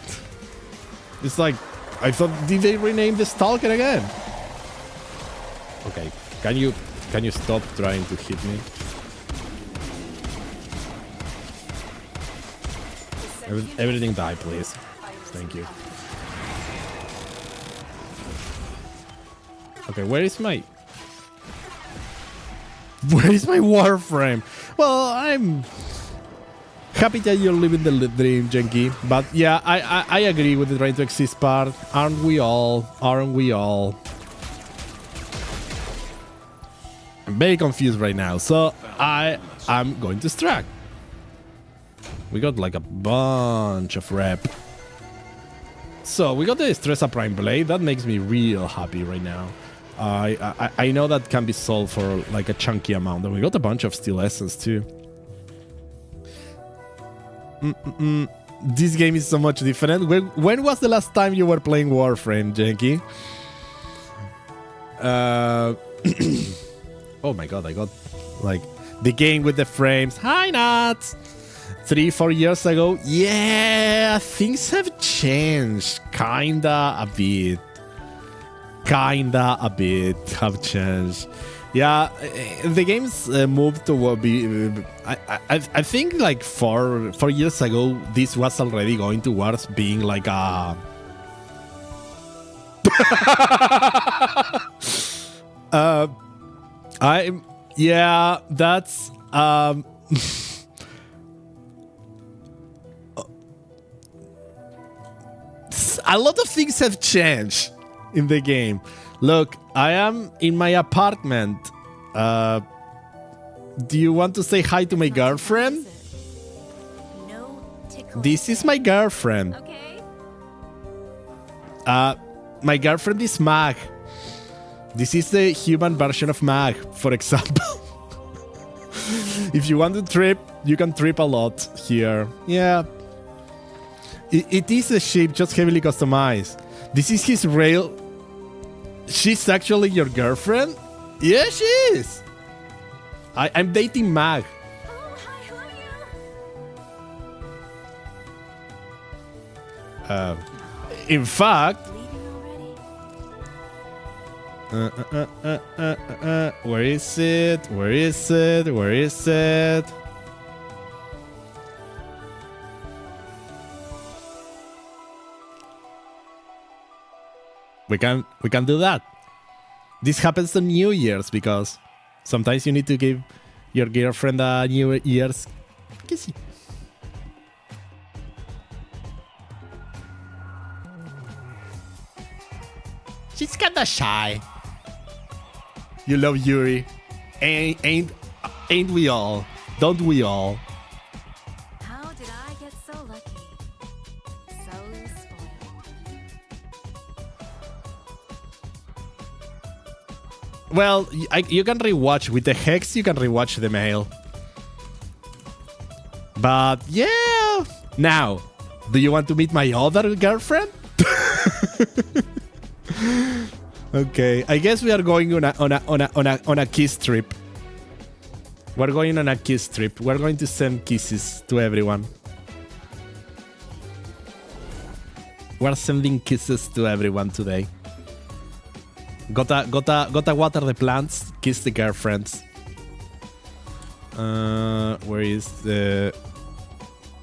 It's like... I thought, did they rename the Stalker again? Okay, can you stop trying to hit me? Everything die, please. Thank you. Okay, where is my Warframe? Well, I'm happy that you're living the dream, Janky. But yeah, I agree with the trying to exist part. Aren't we all? Aren't we all? I'm very confused right now. So I'm going to extract. We got like a bunch of rep. So we got the Stressa Prime Blade. That makes me real happy right now. I know that can be sold for like a chunky amount. And we got a bunch of Steel Essence too. This game is so much different. When was the last time you were playing Warframe, Janky? Oh my god, I got like the game with the frames. Hi, Nats! 3-4 years ago. Yeah, things have changed. Kinda a bit have changed. Yeah, the games moved to be. I think like 4 years ago, this was already going towards being like a. Yeah, that's a lot of things have changed in the game. Look, I am in my apartment. Do you want to say hi to my girlfriend? No tickle. This is my girlfriend. Okay. My girlfriend is Mag. This is the human version of Mag, for example. If you want to trip, you can trip a lot here. Yeah. It is a ship, just heavily customized. This is his rail. She's actually your girlfriend? Yeah, she is. I'm dating Mag. Oh, hi, who are you? In fact, Leaving already? where is it? Where is it? Where is it? We can do that. This happens on New Year's because sometimes you need to give your girlfriend a New Year's kissy. She's kinda shy. You love Yuri. Ain't we all? Don't we all? How did I get so lucky? So spoiled. Well, you can rewatch with the hex. You can rewatch the mail. But yeah. Now, do you want to meet my other girlfriend? Okay, I guess we are going on a kiss trip. We're going on a kiss trip. We're going to send kisses to everyone. We're sending kisses to everyone today. Gotta water the plants, kiss the girlfriends. Where is the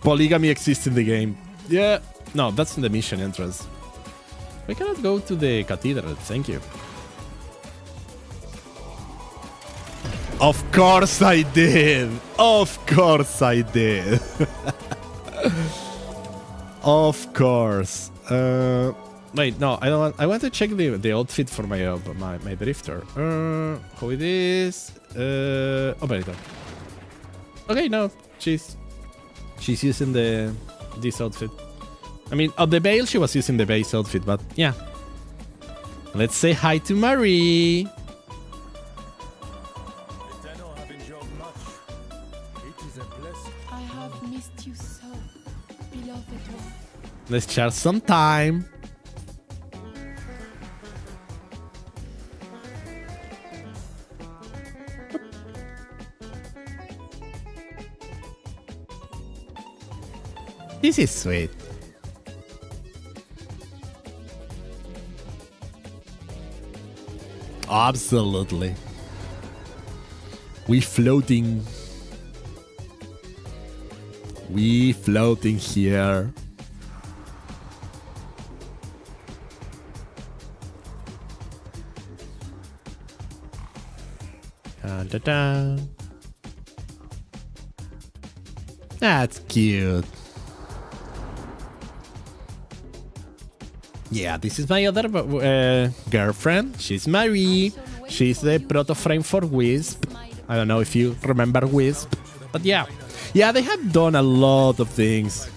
polygamy exists in the game? Yeah, no, that's in the mission entrance. We cannot go to the cathedral, thank you. Of course I did! Of course I did! Of course. Wait, no, I don't want. I want to check the outfit for my my drifter. How it is? Operator. Okay, no, she's using this outfit. I mean, on the Veil, she was using the base outfit, but yeah. Let's say hi to Marie. I have missed you so, beloved one. Let's share some time. This is sweet. Absolutely. We floating. We floating here. Dun, dun, dun. That's cute. Yeah, this is my other girlfriend. She's Marie. She's the proto frame for Wisp. I don't know if you remember Wisp, but yeah. Yeah, they have done a lot of things.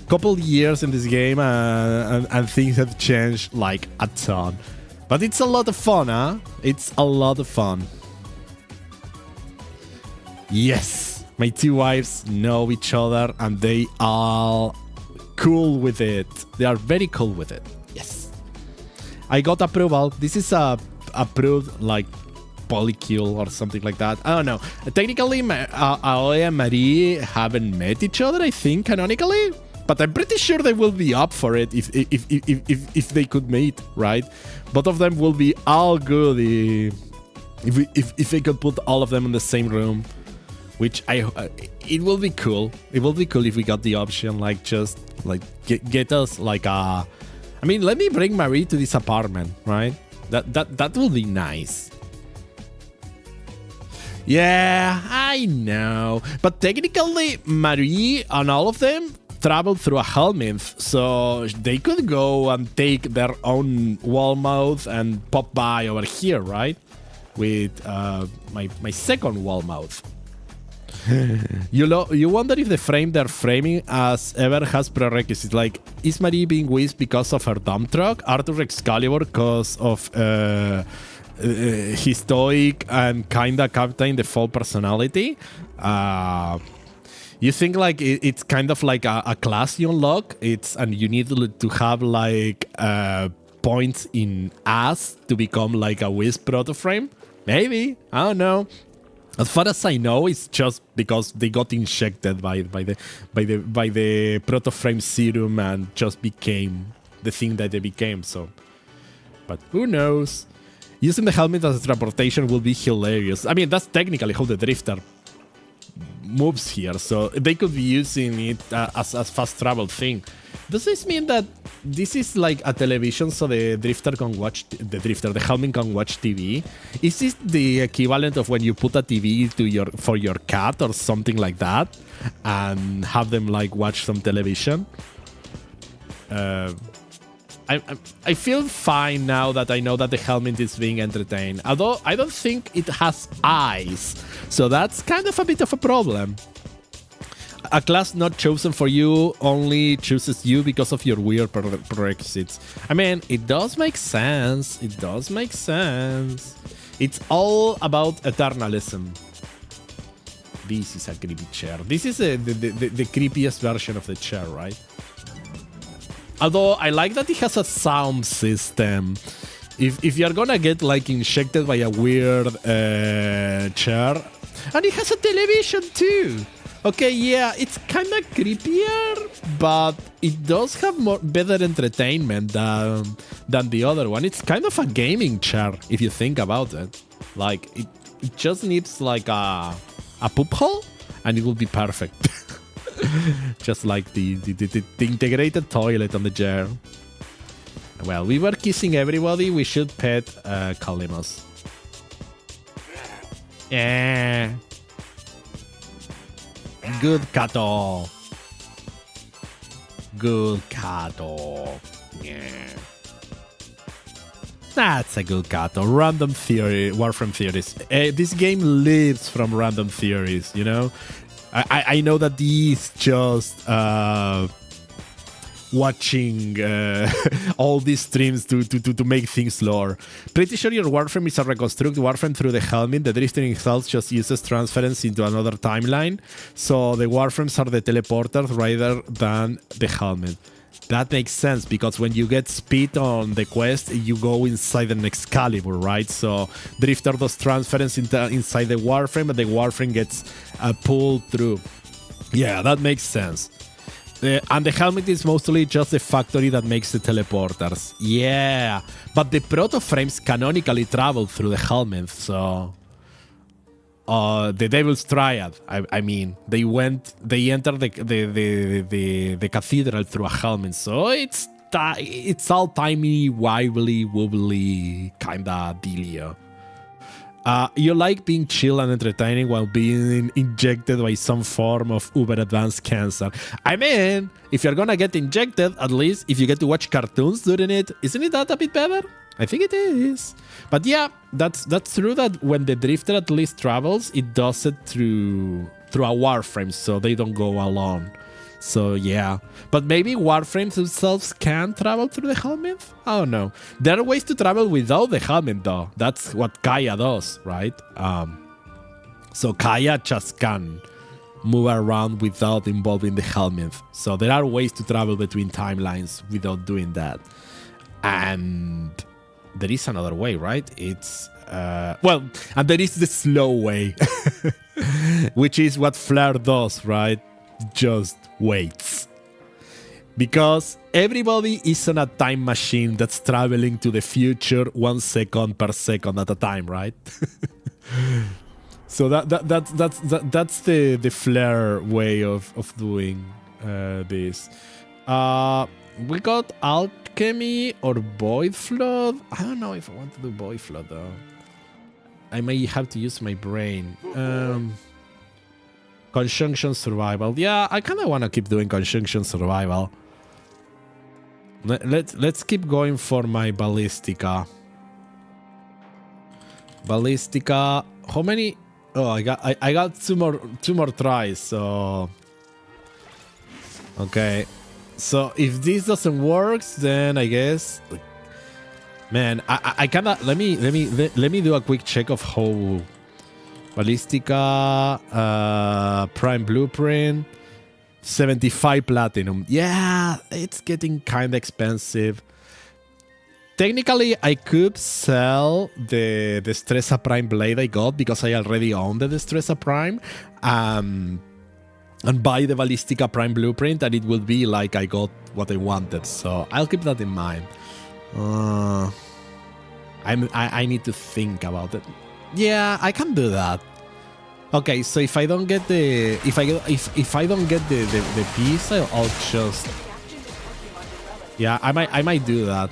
Couple years in this game and things have changed like a ton. But it's a lot of fun, huh? It's a lot of fun. Yes, my two wives know each other and they are cool with it. They are very cool with it. Yes. I got approval. This is approved like polycule or something like that. I don't know. Technically, Aoi and Marie haven't met each other, I think, canonically. But I'm pretty sure they will be up for it if they could meet, right? Both of them will be all good if they could put all of them in the same room. Which it will be cool. It will be cool if we got the option, like just like get us like a. I mean, let me bring Marie to this apartment, right? That will be nice. Yeah, I know. But technically, Marie and all of them traveled through a helmet, so they could go and take their own wall mouth and pop by over here, right? With my second wall mouth. You wonder if the frame they're framing as ever has prerequisites. Like, is Marie being whizzed because of her dump truck? Arthur Excalibur because of his stoic and kinda Captain Default personality? You think like it's kind of like a class you unlock? And you need to have like points in ass to become like a whiz proto frame? Maybe, I don't know. As far as I know, it's just because they got injected by the proto frame serum and just became the thing that they became. So, but who knows? Using the helmet as transportation will be hilarious. I mean, that's technically how the drifter moves here, so they could be using it as a fast travel thing. Does this mean that this is like a television, so the drifter can watch the helmet can watch TV? Is this the equivalent of when you put a TV for your cat or something like that, and have them like watch some television? I feel fine now that I know that the helmet is being entertained. Although I don't think it has eyes, so that's kind of a bit of a problem. A class not chosen for you only chooses you because of your weird prerequisites. I mean, it does make sense. It does make sense. It's all about eternalism. This is a creepy chair. This is the creepiest version of the chair, right? Although I like that it has a sound system. If you're gonna get like injected by a weird chair, and it has a television too. Okay, yeah, it's kind of creepier, but it does have better entertainment than the other one. It's kind of a gaming chair if you think about it. Like it just needs like a poop hole, and it will be perfect. Just like the integrated toilet on the chair. Well, we were kissing everybody. We should pet Kalimos. Yeah. Good Kato. Good Kato. Yeah. That's a good Kato. Random theory, Warframe theories. This game lives from random theories, you know? I know that these just watching all these streams to make things lore. Pretty sure your Warframe is a reconstruct Warframe through the helmet. The drifter itself just uses transference into another timeline. So the Warframes are the teleporters rather than the helmet. That makes sense because when you get speed on the quest, you go inside an Excalibur, right? So Drifter does transference inside the Warframe, and the Warframe gets pulled through. Yeah, that makes sense. And the helmet is mostly just the factory that makes the teleporters. Yeah, but the proto-frames canonically travel through the helmet, so... the Devil's Triad, I mean, they entered the cathedral through a helmet, so it's all timey, wibbly, wobbly kinda dealio. You like being chill and entertaining while being injected by some form of uber advanced cancer. I mean, if you're gonna get injected, at least if you get to watch cartoons during it, isn't it that a bit better? I think it is. But yeah, that's true that when the drifter at least travels, it does it through a Warframe, so they don't go alone. So yeah. But maybe Warframes themselves can travel through the helmet? I don't know. There are ways to travel without the helmet though. That's what Kaya does, right? So Kaya just can move around without involving the helmet. So there are ways to travel between timelines without doing that. And there is another way, right? It's and there is the slow way, which is what Flare does, right? Just waits. Because everybody is on a time machine that's traveling to the future 1 second per second at a time, right? So that's the Flare way of doing this. We got Alchemy or Void Flood. I don't know if I want to do Void Flood though. I may have to use my brain. Conjunction survival. Yeah, I kind of want to keep doing conjunction survival. Let's keep going for my ballistica. Ballistica. How many? Oh, I got two more tries. So okay. So if this doesn't work, then I guess, man, I kinda let me do a quick check of how ballistica, prime blueprint, 75 platinum. Yeah, it's getting kind of expensive. Technically, I could sell the Destreza Prime blade I got because I already own the Destreza Prime, and buy the Ballistica Prime blueprint, and it would be like I got what I wanted. So I'll keep that in mind. I need to think about it. Yeah, I can do that. Okay, so if I don't get the if I don't get the piece, I'll just, yeah, I might do that.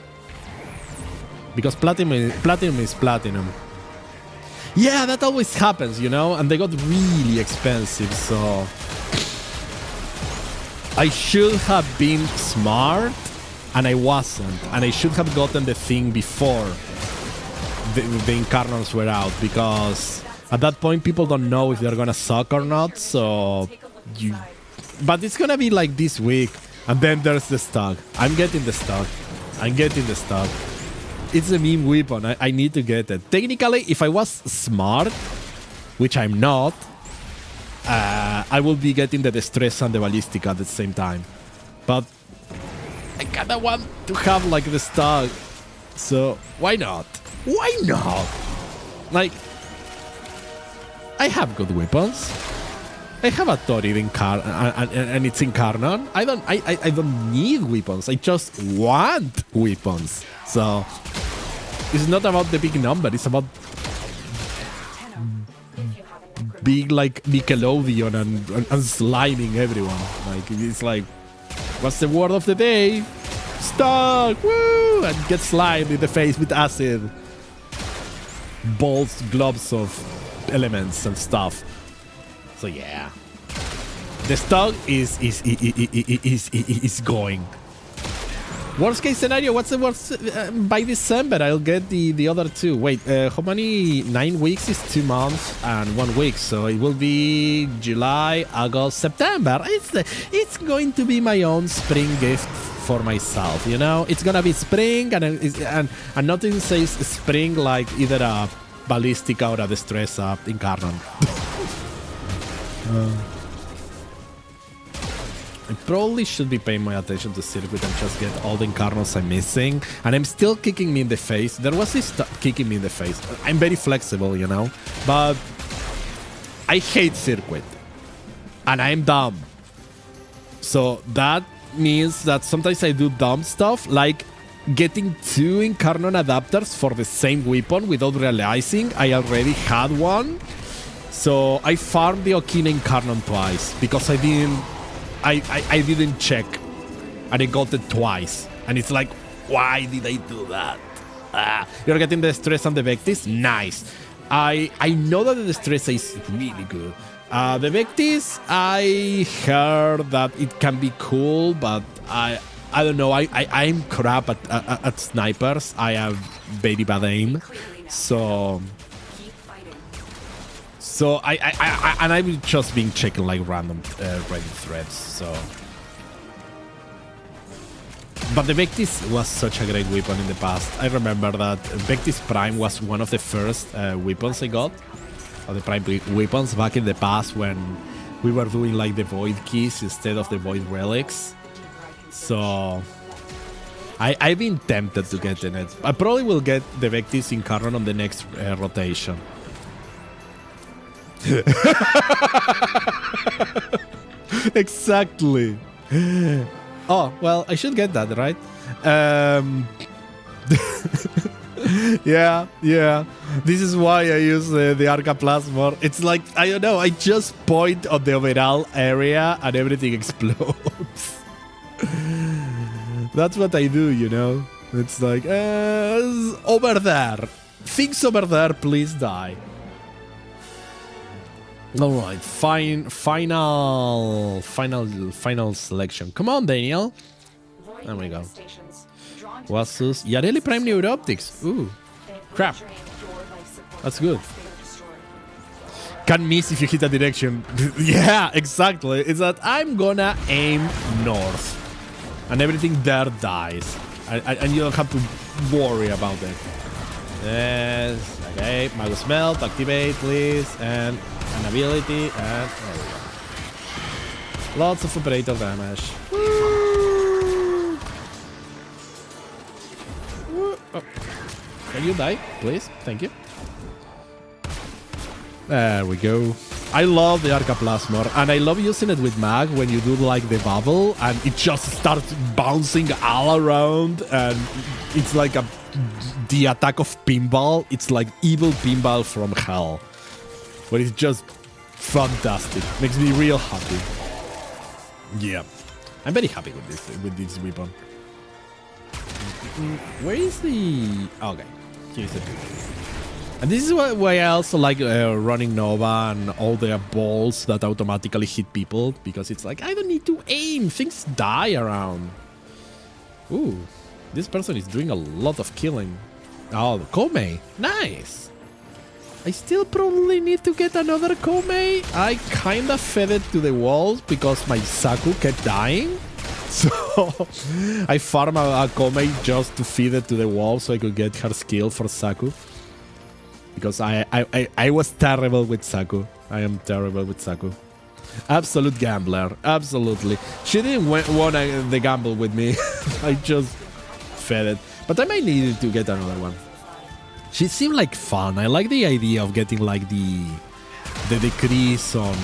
Because platinum is platinum. Yeah, that always happens, you know? And they got really expensive, so I should have been smart, and I wasn't. And I should have gotten the thing before the Incarnons were out, because at that point, people don't know if they're gonna suck or not, so but it's gonna be like this week, and then there's the stock. I'm getting the stock. It's a meme weapon. I need to get it. Technically, if I was smart, which I'm not, I will be getting the Destreza and the Ballistica at the same time. But I kinda want to have like the stock. So why not? Why not? Like, I have good weapons. I have a Torrid and it's Incarnon. I don't need weapons. I just want weapons. So it's not about the big number. It's about big, like Nickelodeon and sliming everyone. Like, it's like, what's the word of the day? Stuck, woo, and get slimed in the face with acid. Balls, globs of elements and stuff. So yeah, the stock is going. Worst case scenario, what's the worst? By December, I'll get the other two. Wait, how many? 9 weeks is 2 months and 1 week, so it will be July, August, September. It's going to be my own spring gift for myself. You know, it's gonna be spring, and nothing says spring like either a Ballistica or a Destreza Incarnon. I probably should be paying my attention to circuit and just get all the Incarnos I'm missing. And I'm still kicking me in the face. There was this kicking me in the face. I'm very flexible, you know? But I hate circuit. And I'm dumb. So that means that sometimes I do dumb stuff, like getting 2 Incarnon adapters for the same weapon without realizing I already had one. So I farmed the Okina Incarnon twice because I didn't check, and I got it twice, and it's like, why did I do that? You're getting the Destreza and the Vectis? Nice. I know that the Destreza is really good. The Vectis, I heard that it can be cool, but I don't know. I'm crap at snipers. I have very bad aim, so I've just been checking like random Reddit threads. So, but the Vectis was such a great weapon in the past. I remember that Vectis Prime was one of the first weapons I got, or the Prime weapons back in the past when we were doing like the Void keys instead of the Void relics. So I've been tempted to get in it. I probably will get the Vectis Incarnon on the next rotation. Exactly. Oh, well, I should get that, right? Yeah. This is why I use the Arca Plasma. It's like, I don't know, I just point on the overall area and everything explodes. That's what I do, you know? It's like, over there. Things over there, please die. All right, final selection. Come on, Daniel. There we go. Wasus Yareli Prime Neuroptics. Ooh, crap. That's good. Can miss if you hit a direction. Yeah, exactly. It's that I'm gonna aim north, and everything there dies, and you don't have to worry about it. Yes. Okay. Magus Melt. Activate, please, and an ability, and there we go. Lots of operator damage. Woo! Woo! Oh. Can you die, please? Thank you. There we go. I love the Arca Plasmor, and I love using it with Mag when you do like the bubble, and it just starts bouncing all around, and it's like the attack of pinball. It's like evil pinball from hell. But it's just fantastic. Makes me real happy. Yeah, I'm very happy with this weapon. Where is the? Okay, here's the. And this is why I also like running Nova and all the balls that automatically hit people, because it's like I don't need to aim. Things die around. Ooh, this person is doing a lot of killing. Oh, Komei, nice. I still probably need to get another Komei. I kind of fed it to the walls because my Saku kept dying. So I farmed a Komei just to feed it to the wall so I could get her skill for Saku. Because I was terrible with Saku. I am terrible with Saku. Absolute gambler. Absolutely. She didn't want the gamble with me. I just fed it. But I might need to get another one. She seemed like fun. I like the idea of getting like the decrease on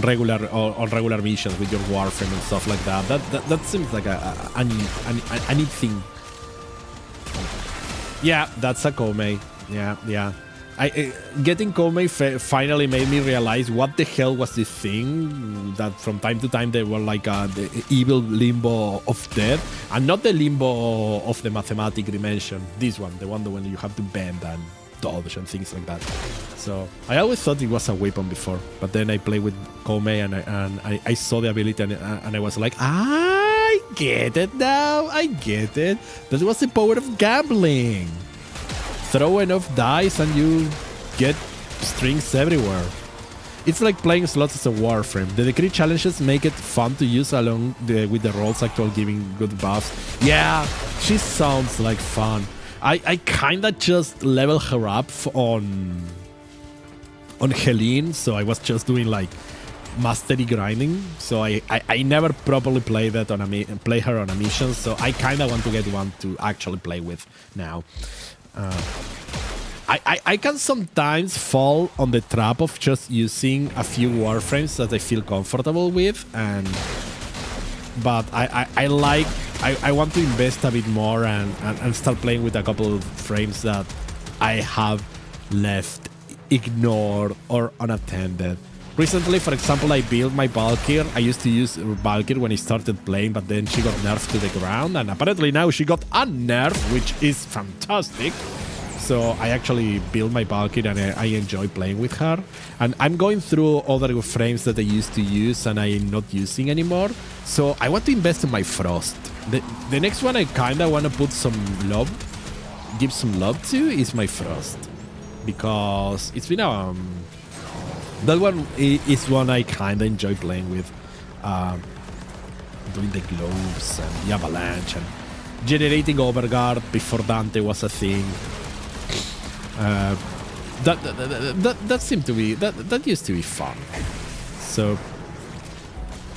regular missions with your Warframe and stuff like that. That seems like a neat thing. Yeah, that's a Komei. Yeah. Getting Komei finally made me realize what the hell was this thing that from time to time they were like the evil limbo of death, and not the limbo of the mathematic dimension. This one, the one when you have to bend and dodge and things like that. So I always thought it was a weapon before, but then I played with Komei and I saw the ability and I was like, I get it now. I get it. That was the power of gambling. Throw enough dice and you get strings everywhere. It's like playing slots as a Warframe. The decree challenges make it fun to use along with the rolls actual giving good buffs. Yeah, she sounds like fun. I kinda just leveled her up on Helene, so I was just doing like mastery grinding. So I never properly played that play her on a mission. So I kinda want to get one to actually play with now. I can sometimes fall on the trap of just using a few Warframes that I feel comfortable with, but I want to invest a bit more and start playing with a couple of frames that I have left ignored or unattended. Recently, for example, I built my Valkyr. I used to use Valkyr when I started playing, but then she got nerfed to the ground, and apparently now she got unnerfed, which is fantastic. So I actually built my Valkyr and I enjoy playing with her. And I'm going through other frames that I used to use and I'm not using anymore. So I want to invest in my Frost. The next one I kind of want to put some love, give some love to is my Frost. Because it's been that one is one I kind of enjoy playing with. Doing the globes and the avalanche and generating Overguard before Dante was a thing. That seemed to be that used to be fun. So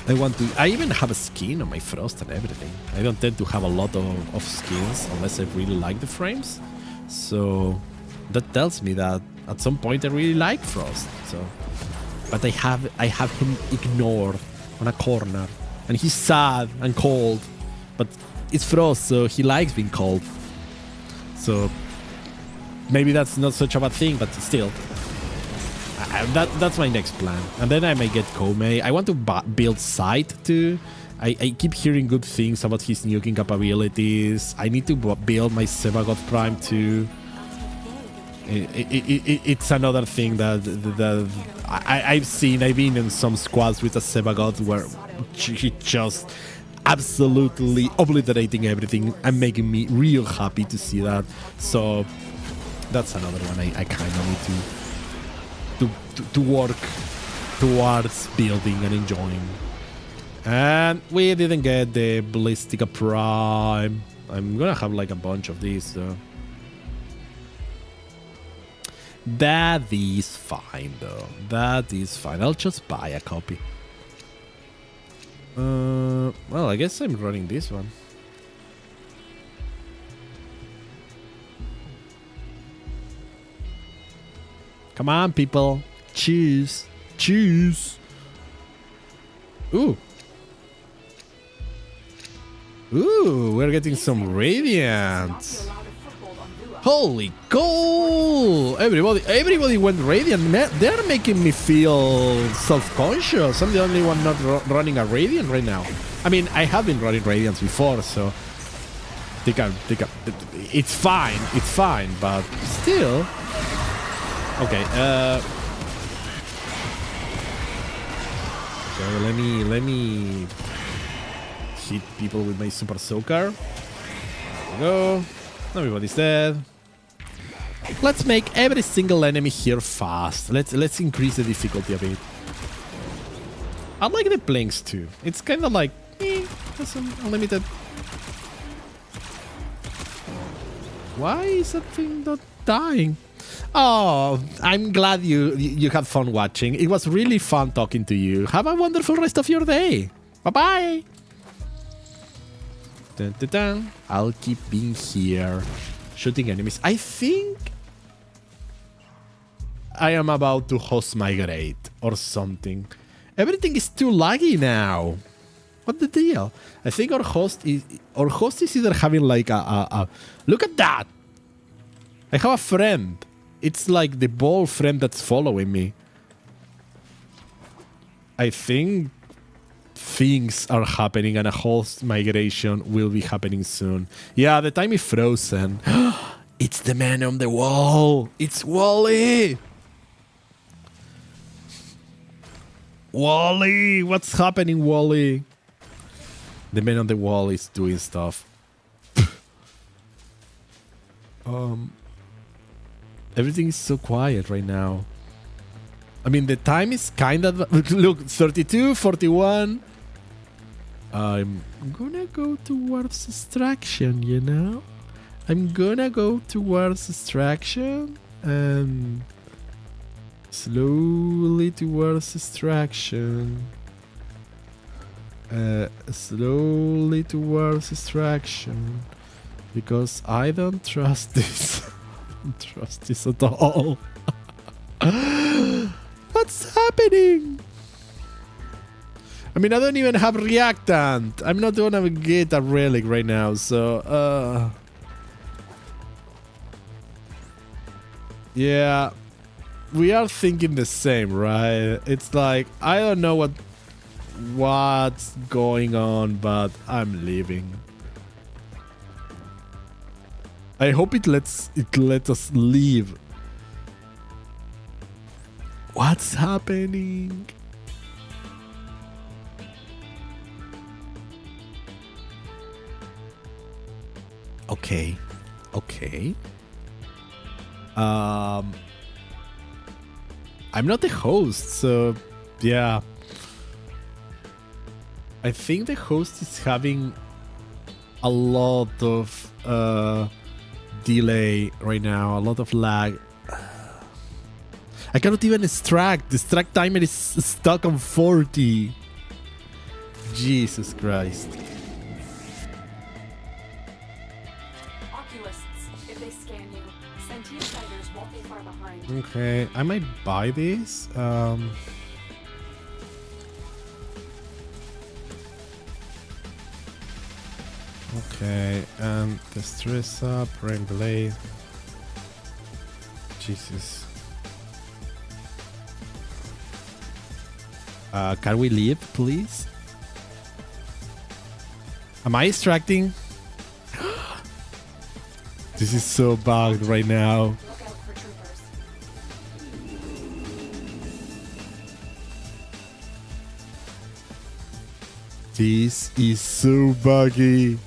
I even have a skin on my Frost and everything. I don't tend to have a lot of skins unless I really like the frames. So that tells me that at some point I really like Frost. So, but I have him ignored on a corner, and he's sad and cold. But it's Frost, so he likes being cold. So maybe that's not such a bad thing, but still. That's my next plan. And then I may get Komei. I want to build Sight too. I keep hearing good things about his nuking capabilities. I need to build my Sevagoth Prime too. It's another thing that I've seen. I've been in some squads with a Sebagot where he just absolutely obliterating everything and making me real happy to see that. So that's another one I kind of need to work towards building and enjoying. And we didn't get the Ballistica Prime. I'm gonna have like a bunch of these, so that is fine though. That is fine. I'll just buy a copy. Well, I guess I'm running this one. Come on, people. Choose. Choose. Ooh. Ooh, we're getting some Radiant. Holy cool! Everybody went Radiant. They're making me feel self-conscious. I'm the only one not running a Radiant right now. I mean, I have been running Radiants before, so it's fine, but still. Okay, okay, let me hit people with my Super Soaker. There we go. Everybody's dead. Let's make every single enemy here fast. Let's increase the difficulty a bit. I like the blinks too. It's kind of like that's unlimited. Why is that thing not dying? Oh, I'm glad you had fun watching. It was really fun talking to you. Have a wonderful rest of your day. Bye bye. Dun, dun, dun. I'll keep being here, shooting enemies. I think I am about to host migrate or something. Everything is too laggy now. What the deal? I think our host is either having like a look at that. I have a friend. It's like the ball friend that's following me. I think things are happening and a host migration will be happening soon. Yeah, the time is frozen. It's the man on the wall. It's Wally. Wally, what's happening, Wally? The man on the wall is doing stuff. Everything is so quiet right now. I mean, the time is kind of... Look, 32, 41. I'm gonna go towards distraction, you know? I'm gonna go towards distraction and slowly towards distraction. Slowly towards distraction. Because I don't trust this. I don't trust this at all. What's happening? I mean, I don't even have reactant. I'm not gonna get a relic right now, so yeah, we are thinking the same, right? It's like I don't know what's going on, but I'm leaving. I hope it lets us leave. What's happening? Okay. Okay. I'm not the host, so yeah. I think the host is having a lot of delay right now, a lot of lag. I cannot even extract. The extract timer is stuck on 40. Jesus Christ. Oculists, if they scan you, sentient fighters won't be far behind. Okay, I might buy this. Okay, and the stress up, rain blade. Jesus. Can we leave, please? Am I extracting? This is so bugged right now. Look out for troopers. This is so buggy.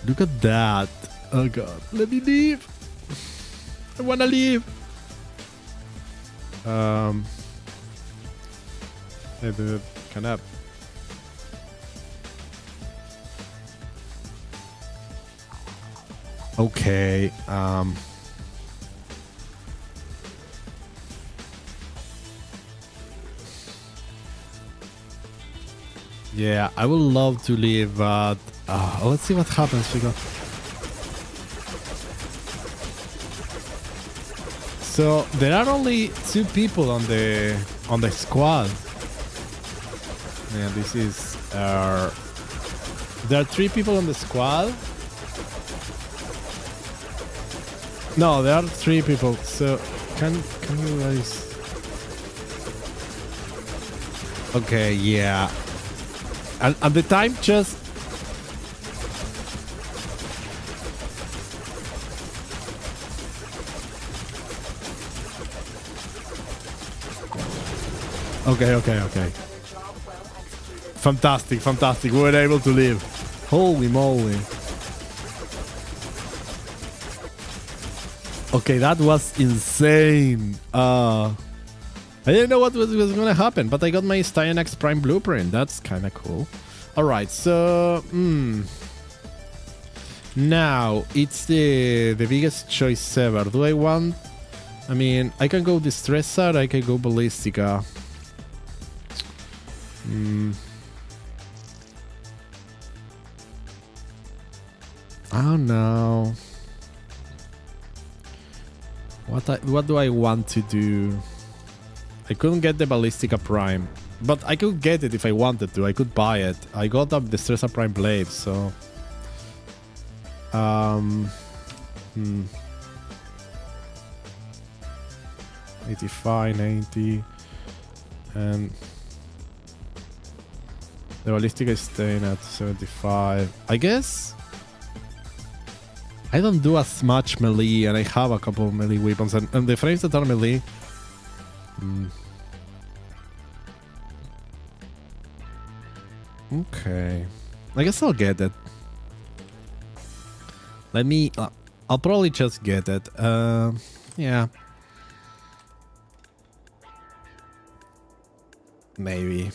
Look at that. Oh god. Let me leave. I wanna leave. Hey dude, can I? Okay. Yeah, I would love to leave, but let's see what happens. We go. So there are only 2 people on the squad. Yeah, this is there are 3 people on the squad. No, there are 3 people. So can you guys? Okay, yeah. And at the time, just okay. Fantastic. We were able to leave. Holy moly. Okay, that was insane. I didn't know what was gonna happen, but I got my Styanax Prime blueprint. That's kind of cool. All right, so now it's the biggest choice ever. Do I want? I mean, I can go Distressor. I can go Ballistica. I don't know. What do I want to do? I couldn't get the Ballistica Prime, but I could get it if I wanted to. I could buy it. I got up the Distressor Prime Blade, so 85, 90, and the Ballistica is staying at 75. I guess I don't do as much melee, and I have a couple of melee weapons, and the frames that are melee. Okay, I guess I'll get it. Let me. I'll probably just get it. Yeah. Maybe.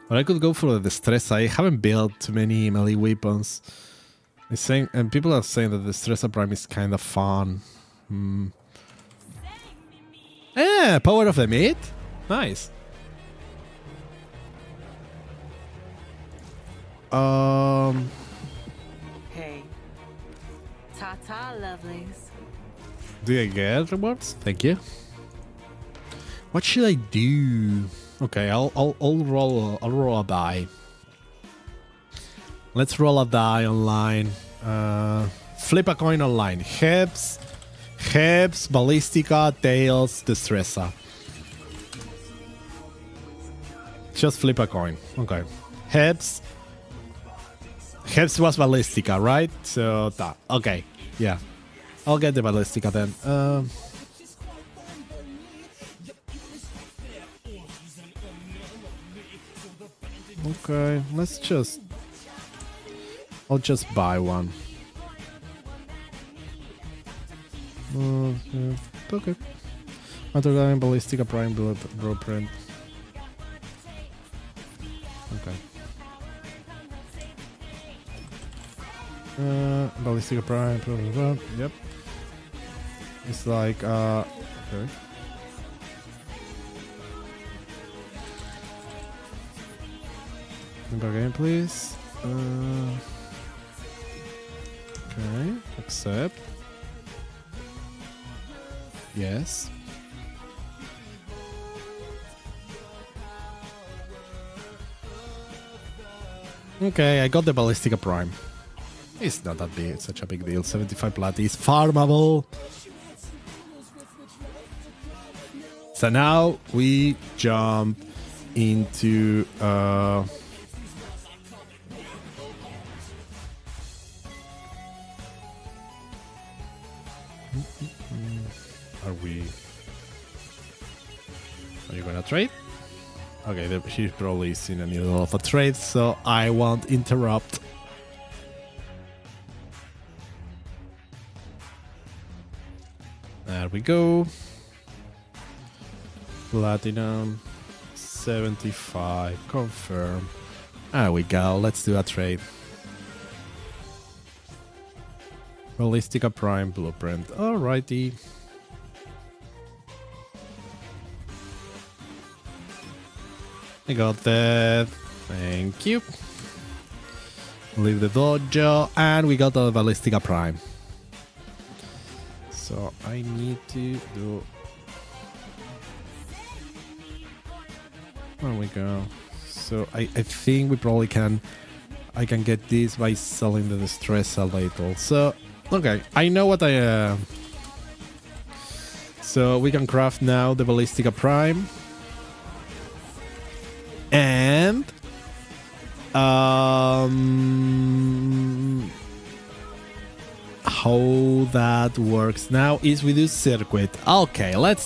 Or I could go for the Distress. I haven't built too many melee weapons. It's saying, and people are saying that the Distressor Prime is kind of fun. Yeah, Power of the Meat. Nice. Hey. Ta-ta, lovelies. Do I get rewards? Thank you. What should I do? Okay, I'll roll a die. Let's roll a die online. Flip a coin online. Heads, Ballistica, Tails, Distressa. Just flip a coin. Okay. Heads was Ballistica, right? So, okay. Yeah. I'll get the Ballistica then. Okay, let's just... I'll just buy one. Okay. Underground Ballistica Prime Blueprint. Okay. Ballistica Prime, blah, blah, blah. Yep. It's like, okay. Number game, please. Okay, accept. Yes. Okay, I got the Ballistica Prime. It's not that big, it's such a big deal. 75 plat is farmable. So now we jump into trade? Okay, she's probably in the middle of a trade, so I won't interrupt. There we go. Platinum 75. Confirm. There we go. Let's do a trade. Ballistica Prime Blueprint. Alrighty. I got that. Thank you. Leave the dojo. And we got the Ballistica Prime. So I need to do... There we go. So I think we probably can... I can get this by selling the distress a little. So, okay. I know what I... So we can craft now the Ballistica Prime. And... how that works now is we do circuit. Okay, let's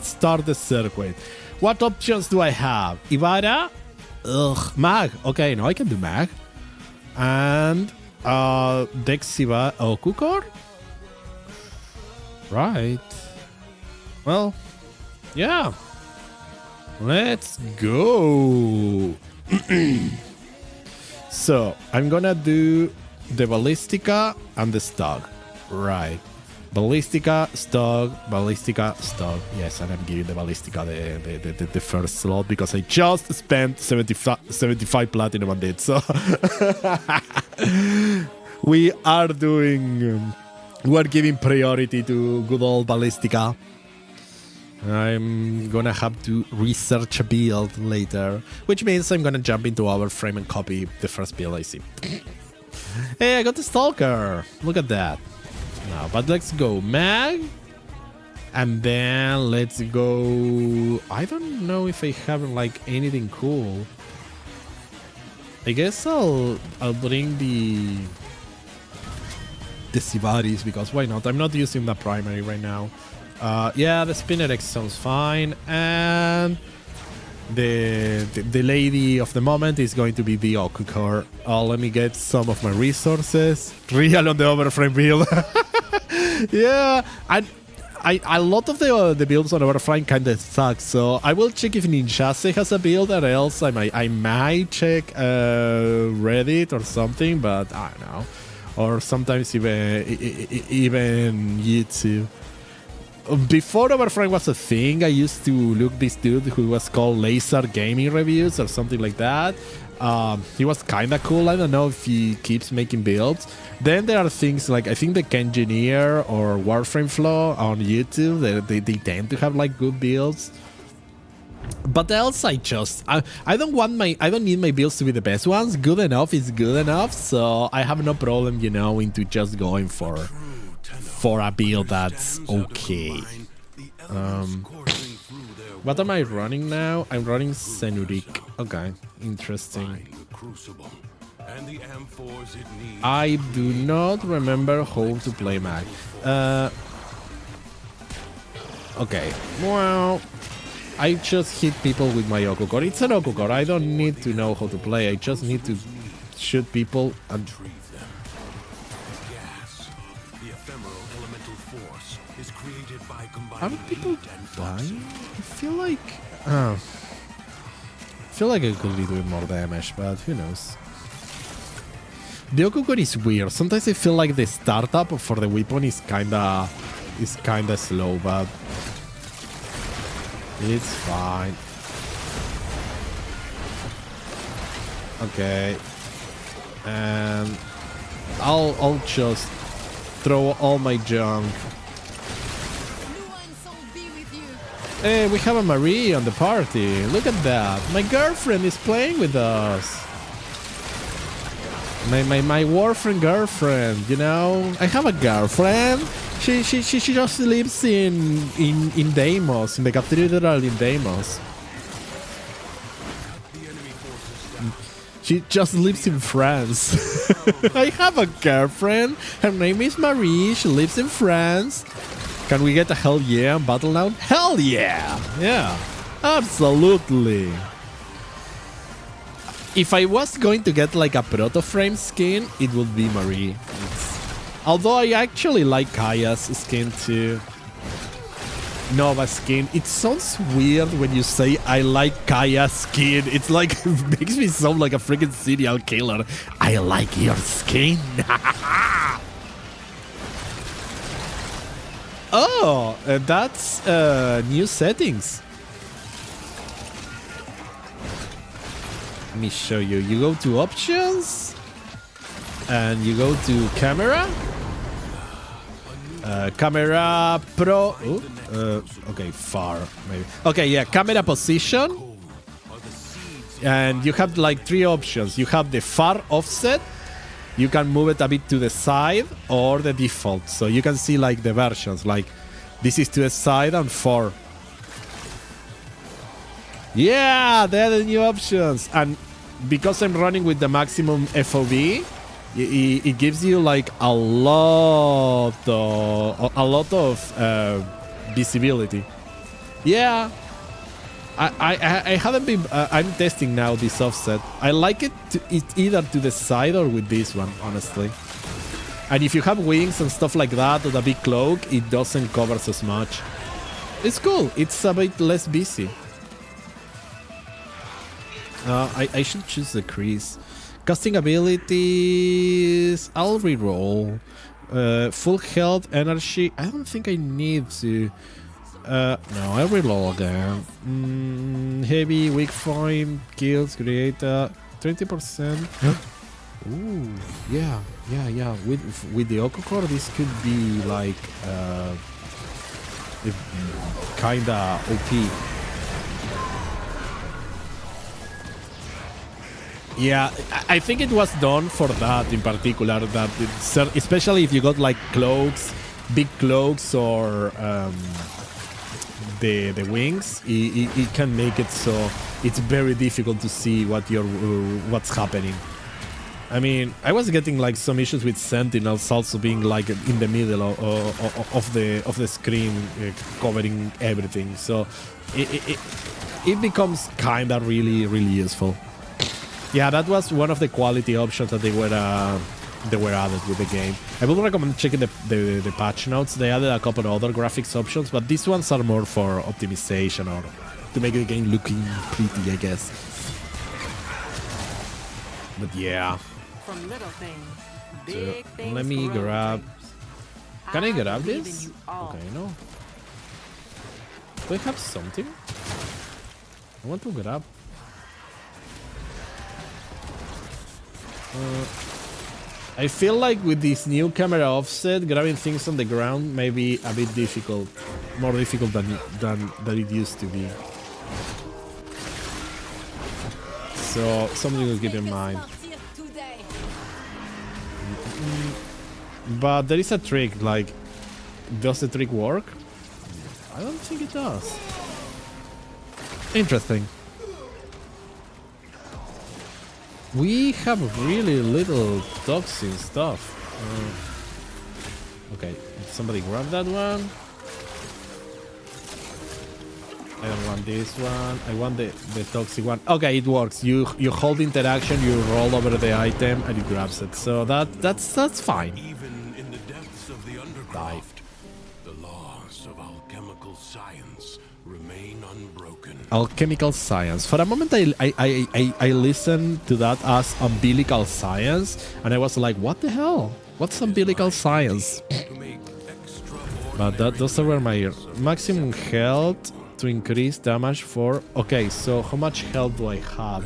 start the circuit. What options do I have? Ivara? Ugh, mag. Okay, no, I can do mag. And Dexiva Okukor? Right. Well, yeah. Let's go. So, I'm gonna do the Ballistica and the Stog. Right. Ballistica, Stog, Ballistica, Stog. Yes, and I'm giving the Ballistica the first slot because I just spent 75 platinum on it. So we are doing... we're giving priority to good old Ballistica. I'm gonna have to research a build later, which means I'm gonna jump into Warframe and copy the first build I see. Hey, I got the Stalker! Look at that. No, but let's go Mag. And then let's go... I don't know if I have like anything cool. I guess I'll bring the Sivaris because why not? I'm not using the primary right now. Yeah, the Spinner X sounds fine. And the lady of the moment is going to be the Okukor. Let me get some of my resources. Real on the Overframe build. Yeah, a lot of the builds on Overframe kind of suck, so I will check if Ninjase has a build, or else I might check Reddit or something, but I don't know. Or sometimes even YouTube. Before Overframe was a thing, I used to look this dude who was called Laser Gaming Reviews or something like that. He was kind of cool. I don't know if he keeps making builds. Then there are things like, I think the Kengineer or Warframe Flow on YouTube. They tend to have like good builds. But else I don't need my builds to be the best ones. Good enough is good enough. So I have no problem, you know, into just going for a build that's okay. What am I running now? I'm running Senurik. Okay, interesting. I do not remember how to play Mag. Okay, well, I just hit people with my Okukor. It's an Okukor. I don't need to know how to play. I just need to shoot people and... Are people dying? I feel like I could be doing more damage, but who knows. The Okukor is weird. Sometimes I feel like the startup for the weapon is kinda slow, but it's fine. Okay. And I'll just throw all my junk. Hey, we have a Marie on the party. Look at that. My girlfriend is playing with us. My Warframe girlfriend, you know. I have a girlfriend. She just lives in Deimos, in the cathedral in Deimos. She just lives in France. I have a girlfriend. Her name is Marie. She lives in France. Can we get a hell yeah on Battle now? Hell yeah! Yeah. Absolutely. If I was going to get like a proto frame skin, it would be Marie. Although I actually like Kaya's skin too. Nova skin. It sounds weird when you say I like Kaya's skin. It's like it makes me sound like a freaking serial killer. I like your skin. Oh, that's new settings. Let me show you. You go to options and you go to camera. Camera pro. Okay, far maybe. Okay, yeah, camera position. And you have like 3 options. You have the far offset. You can move it a bit to the side or the default. So you can see like the versions. Like this is to the side and far. Yeah, they're the new options. And because I'm running with the maximum FOV, it gives you like a lot of visibility. Yeah, I haven't been. I'm testing now this offset. I like it either to the side or with this one, honestly. And if you have wings and stuff like that or a big cloak, it doesn't cover as much. It's cool. It's a bit less busy. I should choose the crease. Casting abilities. I'll reroll. Full health, energy. I don't think I need to. No, I'll reroll again. Heavy, weak frame, kills, creator, 20%. Ooh, yeah. With the Okokor, this could be like kinda OP. Yeah, I think it was done for that in particular. That especially if you got like cloaks, big cloaks, or the wings, it can make it so it's very difficult to see what's happening. I mean, I was getting like some issues with sentinels also being like in the middle of the screen, covering everything. So it becomes kinda really useful. Yeah, that was one of the quality options that they were added with the game. I would recommend checking the patch notes. They added a couple of other graphics options, but these ones are more for optimization or to make the game looking pretty, I guess. But yeah. From little things, So, big things let me grow grab. dreams. Can I grab believe in this? you all. Okay, no. Do I have something? I want to grab. I feel like with this new camera offset, grabbing things on the ground may be a bit difficult. More difficult than it used to be. So, something to keep in mind. But there is a trick, like, does the trick work? I don't think it does. Interesting. We have really little toxin stuff. Okay, somebody grab that one. I don't want this one. I want the toxic one. Okay, it works. You hold interaction, you roll over the item, and it grabs it. So that's fine. Even in the depths of the underground, the laws of alchemical science remain unbroken. Alchemical science. For a moment, I listened to that as umbilical science, and I was like, what the hell? What's umbilical science? But those were my maximum health to increase damage for... Okay, so how much health do I have?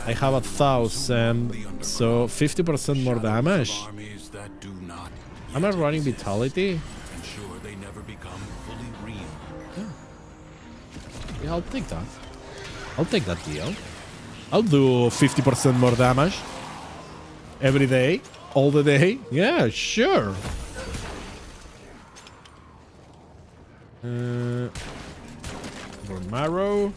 I have 1,000, so 50% more damage. Am I running vitality? Yeah, I'll take that. I'll take that deal. I'll do 50% more damage. Every day. All the day. Yeah, sure. Bone marrow.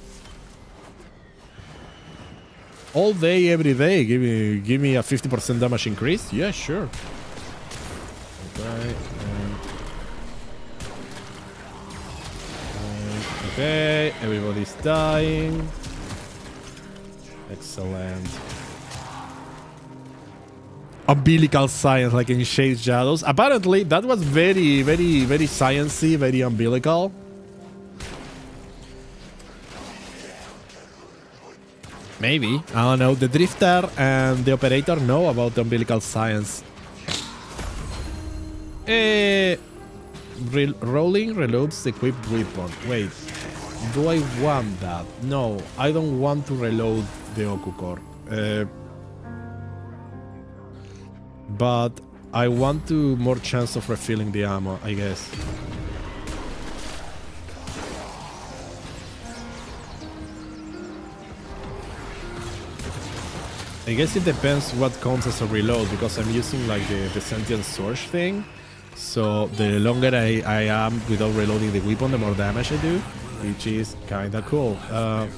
All day, every day. Give me a 50% damage increase. Yeah, sure. Okay. Okay, everybody's dying. Excellent. Umbilical science, like in Shade Shadows. Apparently, that was very, very, very sciencey, very umbilical. Maybe. I don't know. The Drifter and the Operator know about the umbilical science. Rolling reloads the equipped weapon. Wait. Do I want that? No, I don't want to reload the Okucore. But I want to more chance of refilling the ammo, I guess. I guess it depends what counts as a reload, because I'm using like the sentient source thing. So the longer I am without reloading the weapon, the more damage I do, which is kinda cool. Okay.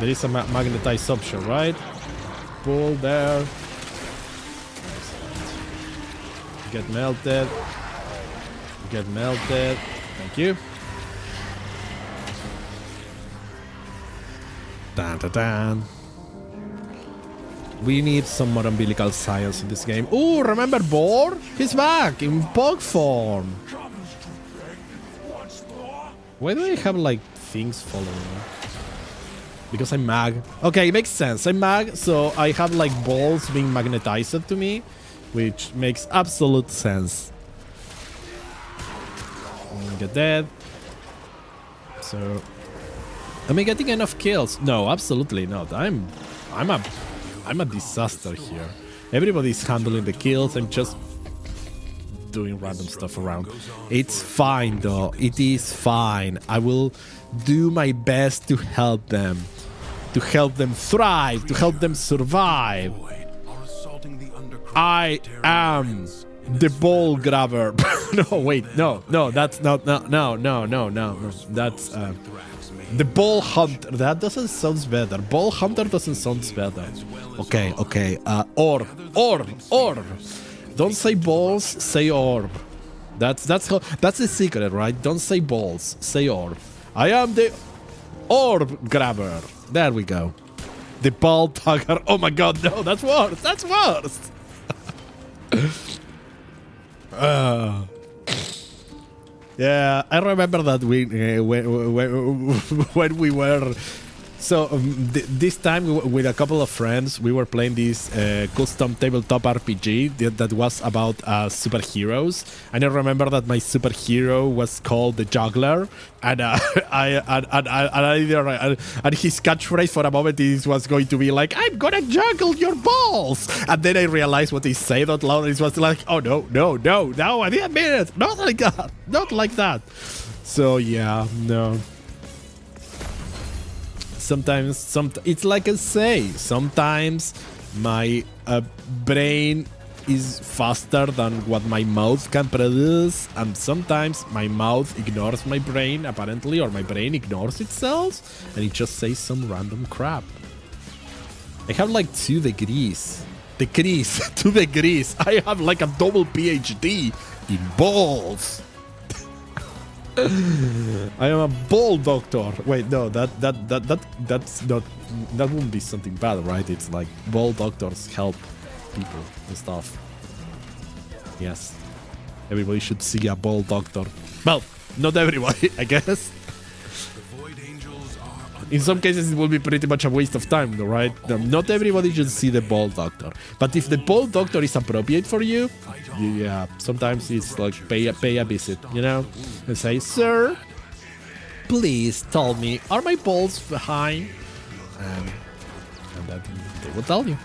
There is a magnetized option, right? Pull there. Get melted. Get melted. Thank you. Dun, dun, dun. We need some more umbilical science in this game. Ooh, remember Boar? He's back in Pog form. Why do I have like things following me? Because I'm mag. Okay, it makes sense. I'm mag, so I have like balls being magnetized to me, which makes absolute sense. Get dead. So, am I getting enough kills? No, absolutely not. I'm a disaster here. Everybody's handling the kills. I'm just doing random stuff around. It's fine though. It is fine. I will do my best to help them. To help them thrive. To help them survive. I am the ball grabber. No, wait. No, that's not. No. That's the ball hunter. That doesn't sound better. Ball hunter doesn't sound better. Okay. Orb. Don't say balls, say orb. That's the secret, right? Don't say balls, say orb. I am the orb grabber. There we go. The ball tugger. Oh my god, no, that's worse. That's worse. Yeah, I remember that when we were. So this time with a couple of friends, we were playing this custom tabletop RPG that was about superheroes, and I remember that my superhero was called the Juggler, and and his catchphrase for a moment was going to be like, "I'm gonna juggle your balls," and then I realized what he said out loud. It was like, "Oh no! I didn't mean it. Not like that. Not like that." So yeah, no. Sometimes, it's like I say, sometimes my brain is faster than what my mouth can produce, and sometimes my mouth ignores my brain, apparently, or my brain ignores itself, and it just says some random crap. I have like 2 degrees. 2 degrees. I have like a double PhD in balls. I am a ball doctor. Wait, no, that's not. That wouldn't be something bad, right? It's like ball doctors help people and stuff. Yes, everybody should see a ball doctor. Well, not everybody, I guess. In some cases, it will be pretty much a waste of time, though, right? Not everybody should see the ball doctor. But if the ball doctor is appropriate for you, yeah, sometimes it's like pay a visit, you know? And say, "Sir, please tell me, are my balls behind?" And that they will tell you.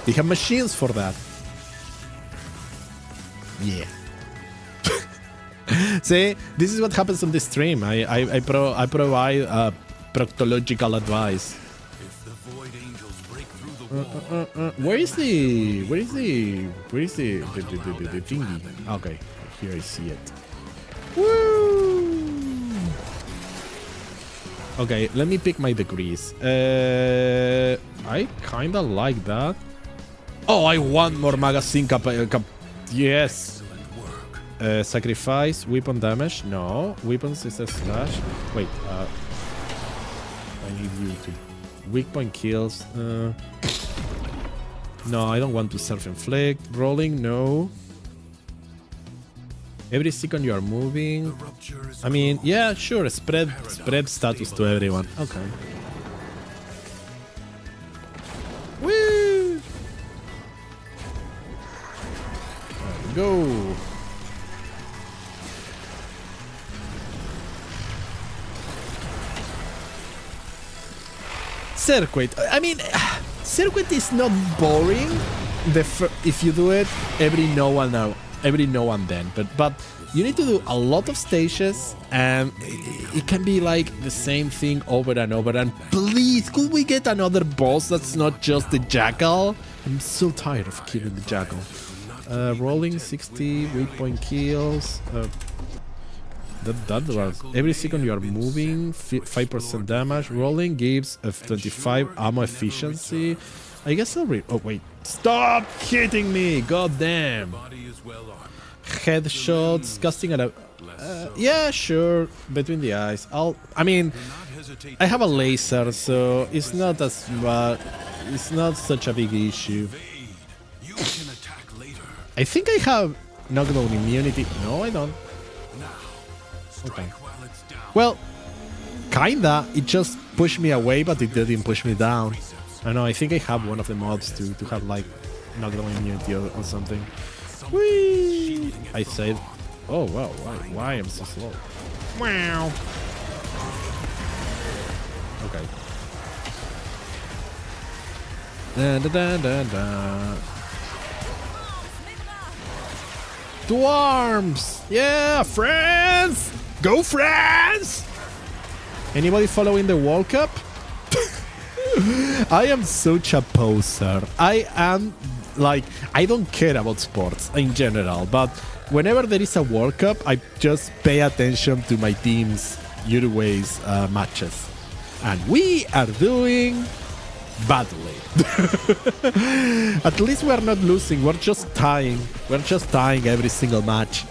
They have machines for that. Yeah. See, this is what happens on the stream. I provide proctological advice. Where is the thingy? Okay, here I see it. Woo! Okay, let me pick my degrees. I kinda like that. Oh, I want more magazine yes. Sacrifice, weapon damage. No. Weapons is a slash. Wait, I need you to... Weak point kills. No, I don't want to self-inflict. Rolling, no. Every second you are moving. I mean, yeah, sure. Spread status to everyone. Okay. Woo! There we go. Circuit. I mean, circuit is not boring if you do it every now and then. But you need to do a lot of stages, and it can be like the same thing over and over. And please, could we get another boss that's not just the jackal? I'm so tired of killing the jackal. Rolling 60, weak point kills. That was every second you are moving, 5% damage. Rolling gives a 25 ammo efficiency. I guess I'll oh wait, stop hitting me! God damn! Headshots, casting at a yeah, sure, between the eyes. I mean, I have a laser, so it's not as it's not such a big issue. I think I have knockdown immunity. No, I don't. Okay. Well, kinda. It just pushed me away, but it didn't push me down. I know. I think I have one of the mods to have like knockdown immunity or something. Whee! I saved. Oh wow! Why am I so slow? Wow. Okay. Da da da da da. To arms! Yeah, France! Go France! Anybody following the World Cup? I am such a poser. I am like, I don't care about sports in general, but whenever there is a World Cup, I just pay attention to my team's Uruguay's matches. And we are doing badly. At least we are not losing, we're just tying. We're just tying every single match.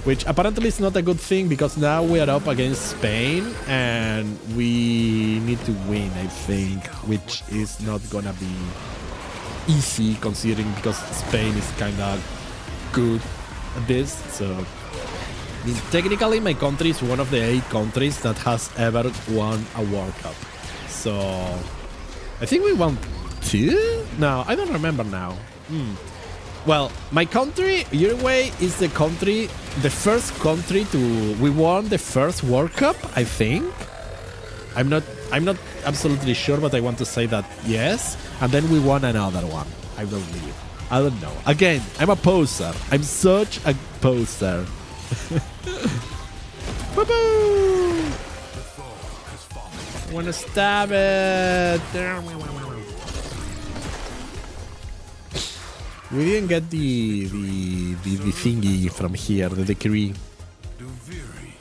Which apparently is not a good thing, because now we are up against Spain and we need to win, I think, which is not gonna be easy considering because Spain is kinda good at this. So I mean, technically my country is one of the 8 countries that has ever won a World Cup. So I think we won 2? No, I don't remember now. Well, my country, Uruguay, is the first country we won the first World Cup, I think. I'm not absolutely sure, but I want to say that yes. And then we won another one, I believe. I don't know. Again, I'm a poser. I'm such a poser. Woo-hoo! I wanna stab it. We didn't get the thingy from here, the decree. Dubiri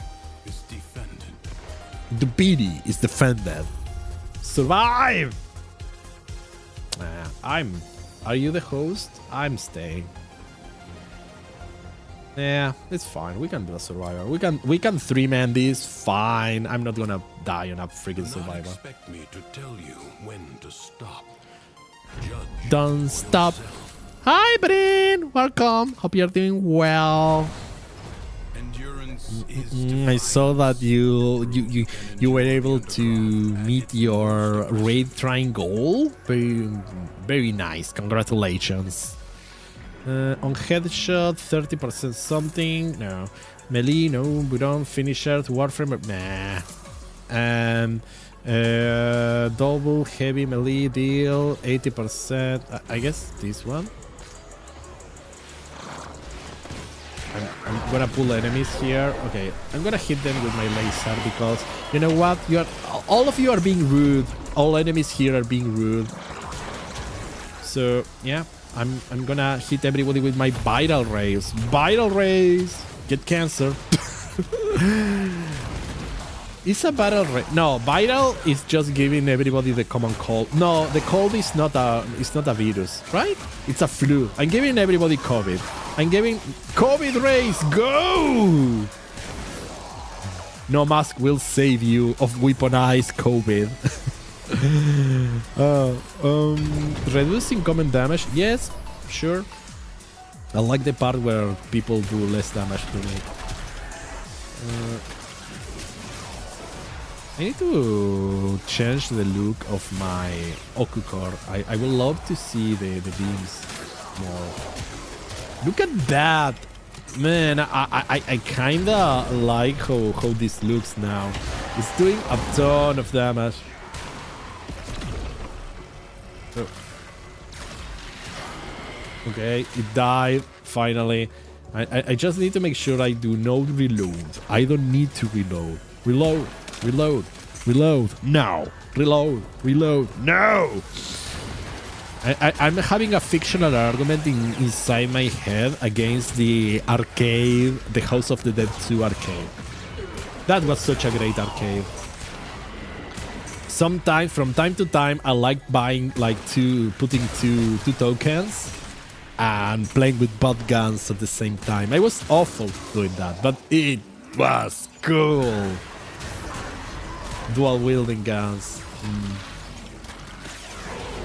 is defended. Survive! Are you the host? I'm staying. Yeah, it's fine. We can do a survivor. We can 3-man this. Fine. I'm not gonna die on a freaking survivor. Expect me to tell you when to stop. Don't stop. Hi, Brin! Welcome. Hope you're doing well. I saw that you were able to meet your raid trying goal. Very nice. Congratulations. On headshot, 30% something. No. Melee, no. Buron, finishers, Warframe, nah. Double heavy melee deal, 80%. I guess this one. I'm gonna pull enemies here. Okay, I'm gonna hit them with my laser because you know what? All of you are being rude. All enemies here are being rude. So yeah, I'm gonna hit everybody with my vital rays. Vital rays. Get cancer. It's a battle rate. No, viral is just giving everybody the common cold. No, the cold is not a virus, right? It's a flu. I'm giving everybody COVID. I'm giving COVID race. Go! No mask will save you of weaponized COVID. Reducing common damage. Yes, sure. I like the part where people do less damage to me. I need to change the look of my Okucore. I would love to see the beams more. Look at that! Man, I kinda like how this looks now. It's doing a ton of damage. Oh. Okay, it died, finally. I just need to make sure I do not reload. I don't need to reload. Reload. Reload. Reload. No. Reload. Reload. No! I'm having a fictional argument inside my head against the arcade, the House of the Dead 2 arcade. That was such a great arcade. Sometimes, from time to time, I like buying, like, putting two tokens and playing with both guns at the same time. I was awful doing that, but it was cool. Dual wielding guns.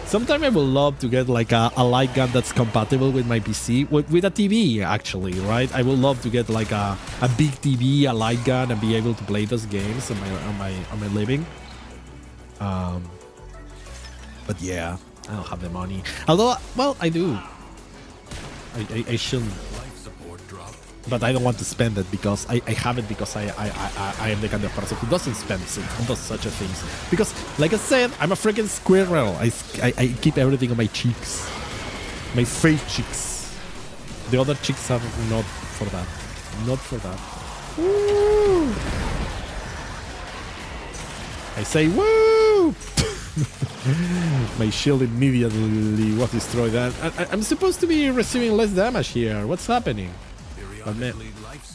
Sometimes I would love to get like a light gun that's compatible with my PC, with a TV actually, right? I would love to get like a big TV, a light gun, and be able to play those games on my living. But yeah, I don't have the money. Although, well, I do. I shouldn't. But I don't want to spend it because I have it because I am the kind of person who doesn't spend on those such a things. Because, like I said, I'm a freaking squirrel. I keep everything on my cheeks. My face cheeks. The other cheeks are not for that. Not for that. Woo! I say woo! My shield immediately was destroyed. I'm supposed to be receiving less damage here. What's happening? But man,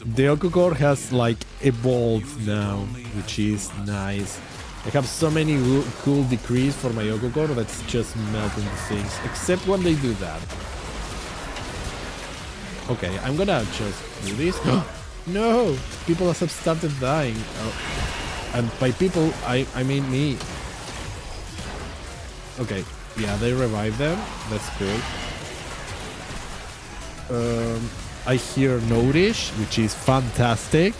the Okucore has like evolved now, which is nice. I have so many cool decrees for my Okucore that's just melting the things, except when they do that. Okay, I'm gonna just do this. No! People have started dying. Oh. And by people, I mean me. Okay, yeah, they revived them. That's cool. I hear Notish, which is fantastic.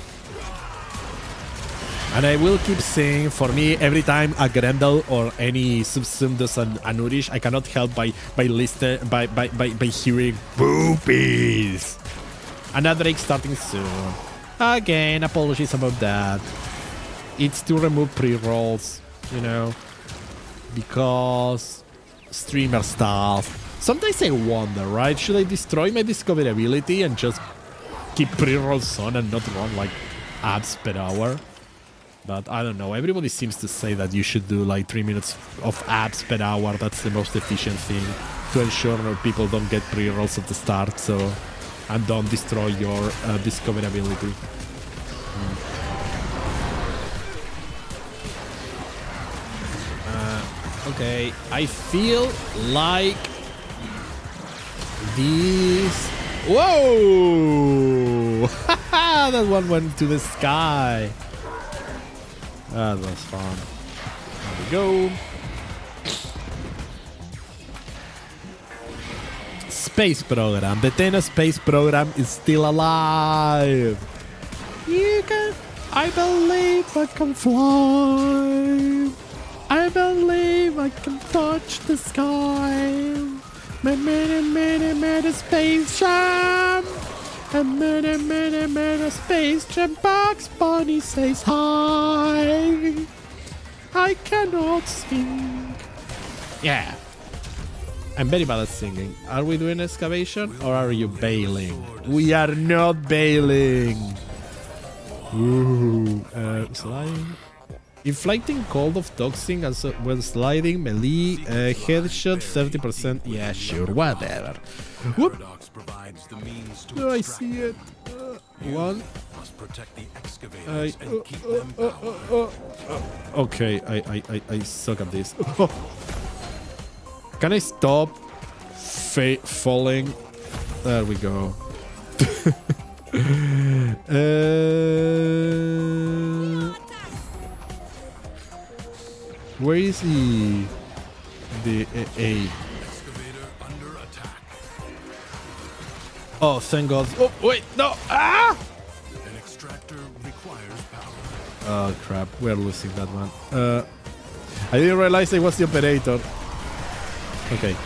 And I will keep saying, for me, every time a Grendel or any Subsum does an Notish, I cannot help by hearing boopies. Another Drake starting soon. Again, apologies about that. It's to remove pre-rolls, you know, because streamer stuff. Sometimes I wonder, right? Should I destroy my discoverability and just keep pre-rolls on and not run like abs per hour? But I don't know. Everybody seems to say that you should do like 3 minutes of abs per hour. That's the most efficient thing to ensure that people don't get pre-rolls at the start, so and don't destroy your discoverability. Okay, I feel like this. Whoa! That one went to the sky. That was fun. There we go. Space program. The Tena space program is still alive. You can. I believe I can fly. I believe I can touch the sky. Many space jam. And many space jam. Bugs Bunny says hi. I cannot sing. Yeah. I'm very bad at singing. Are we doing excavation or are you bailing? We are not bailing. Ooh. Sliding. Inflicting cold of toxin as when sliding, melee, headshot 30%. Yeah, sure, whatever. Whoop. No, I see it. One. must protect the excavators and keep them powered. Okay, I suck at this. Can I stop falling? There we go. Where is he? The A. Excavator under attack. Oh, thank God. Oh, wait, no. Ah! An extractor requires power. Oh, crap. We're losing that one. I didn't realize I was the operator. Okay.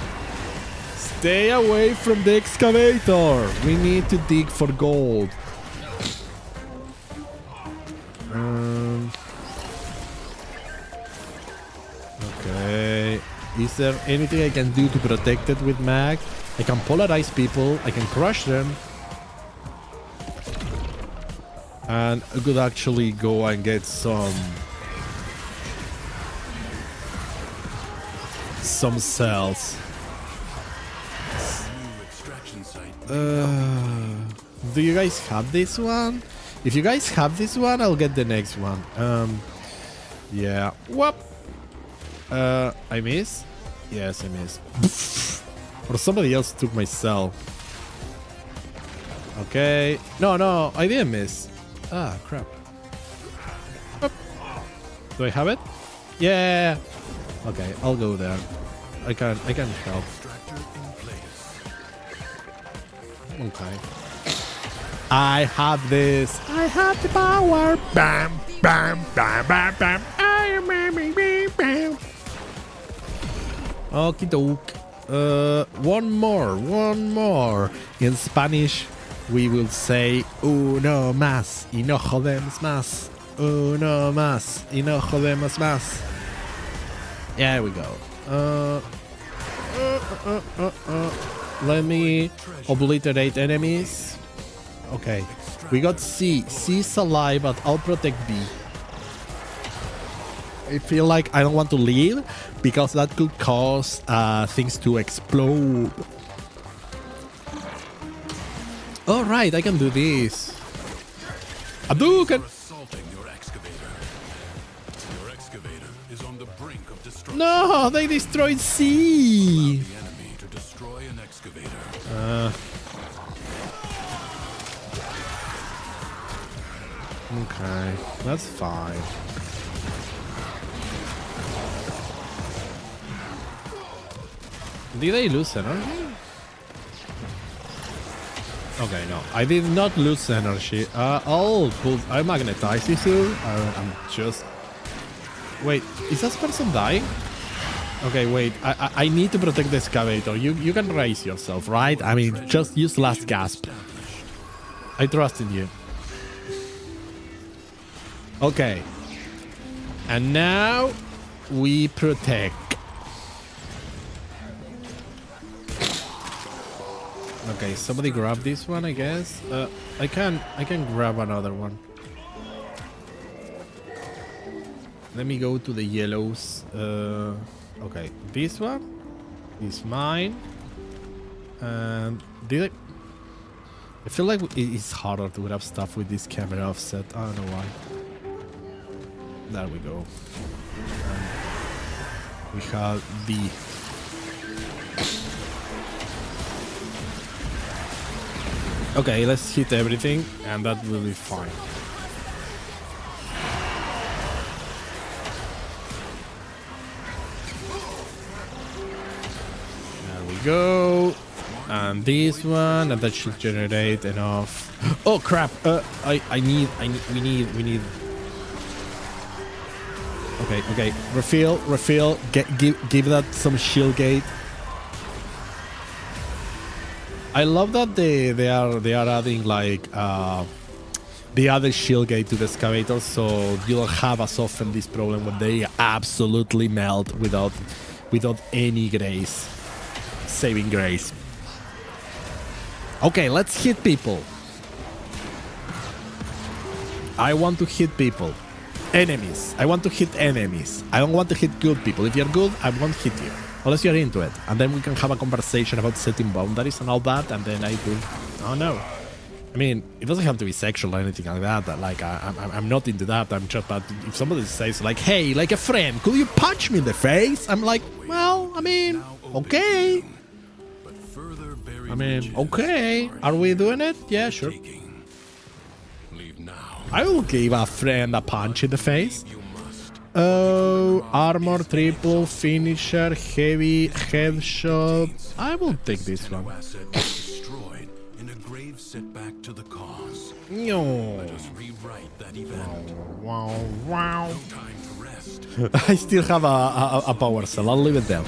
Stay away from the excavator. We need to dig for gold. Okay. Is there anything I can do to protect it with mag? I can polarize people. I can crush them. And I could actually go and get some cells. New extraction site. Do you guys have this one? If you guys have this one, I'll get the next one. Yeah. Whoop. I miss? Yes, I miss. Or somebody else took my cell. Okay. No, I didn't miss. Ah, crap. Whoop. Do I have it? Yeah. Okay, I'll go there. I can help. Extractor in place. Okay. I have this. I have the power. Bam, bam, bam, bam, bam. Bam. Okie doke. One more. In Spanish, we will say uno más y no jodemos más. Uno más y no jodemos más. There we go. Let me obliterate enemies. Okay, we got C. C is alive, but I'll protect B. I feel like I don't want to leave because that could cause things to explode. All right, I can do this. Hadouken! Assaulting your excavator. Your excavator is on the brink of destruction. No, they destroyed C. The enemy to destroy an excavator. Okay, that's fine. Did I lose energy? Okay, no, I did not lose energy. I'll magnetize this here. I'm just... Wait, is this person dying? Okay, wait, I need to protect the excavator. You can raise yourself, right? I mean, just use last gasp. I trust in you. Okay. And now we protect. Okay, somebody grab this one, I guess. I can grab another one. Let me go to the yellows. Okay, this one is mine. And did I feel like it's harder to grab stuff with this camera offset. I don't know why. There we go. And we have B. Okay, let's hit everything, and that will be fine. There we go. And this one, and that should generate enough. Oh crap! We need. Okay. Refill. Give that some shield gate. I love that they are adding like the other shield gate to the excavators, so you don't have as often this problem when they absolutely melt without any grace, saving grace. Okay, let's hit people. I want to hit people. Enemies. I want to hit enemies. I don't want to hit good people. If you're good, I won't hit you. Unless you're into it. And then we can have a conversation about setting boundaries and all that, and then I will... Oh no. I mean, it doesn't have to be sexual or anything like that. Like, I'm not into that. I'm just, but if somebody says like, hey, like a friend, could you punch me in the face? I'm like, well, I mean, okay. But further buried I mean, riches okay. are Are we doing it? Yeah, sure. taking. Leave now. I will give a friend a punch in the face. You must. Oh, armor triple, finisher, heavy, headshot. I will take this one. No asset was destroyed in a grave setback to the cause. No. Let us rewrite that event. Wow, wow. Time to rest. I still have a power cell. I'll leave it there.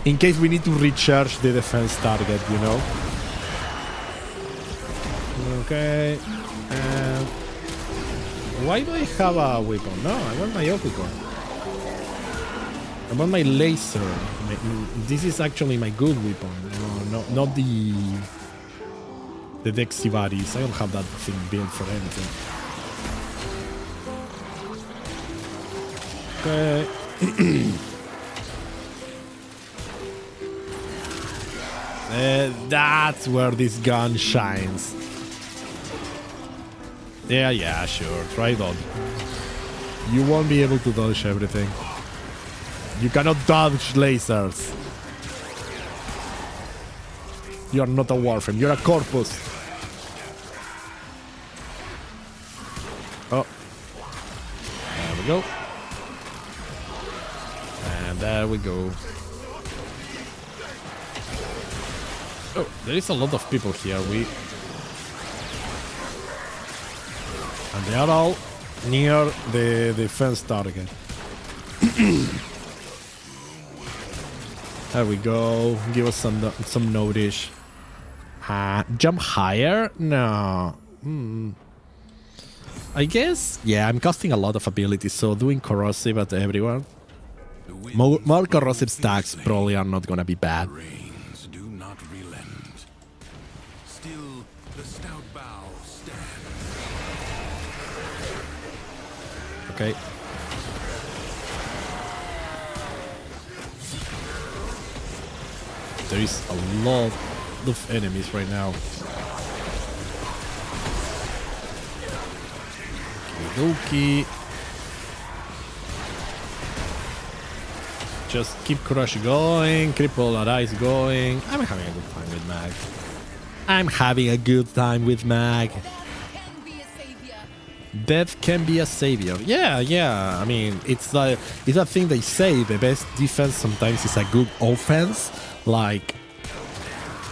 In case we need to recharge the defense target, you know. Okay. And why do I have a weapon? No, I want my weapon. I want my laser. This is actually my good weapon. No, not the Dexivaris. I don't have that thing built for anything. Okay. That's where this gun shines. Yeah, sure. Try it on. You won't be able to dodge everything. You cannot dodge lasers. You're not a Warframe. You're a corpus. Oh. There we go. And there we go. Oh, there is a lot of people here. And they are all near the defense target. There we go. Give us some notice. Jump higher? No. I guess, yeah, I'm casting a lot of abilities, so doing corrosive at everyone. More corrosive stacks probably are not gonna be bad. Rains do not relent. Still, the stout bow stands. Okay. There is a lot of enemies right now. Okie. Just keep crush going, cripple that ice going. I'm having a good time with Mag. I'm having a good time with Mag. Can be a savior. Death can be a savior. Yeah. I mean, it's a thing they say. The best defense sometimes is a good offense. Like,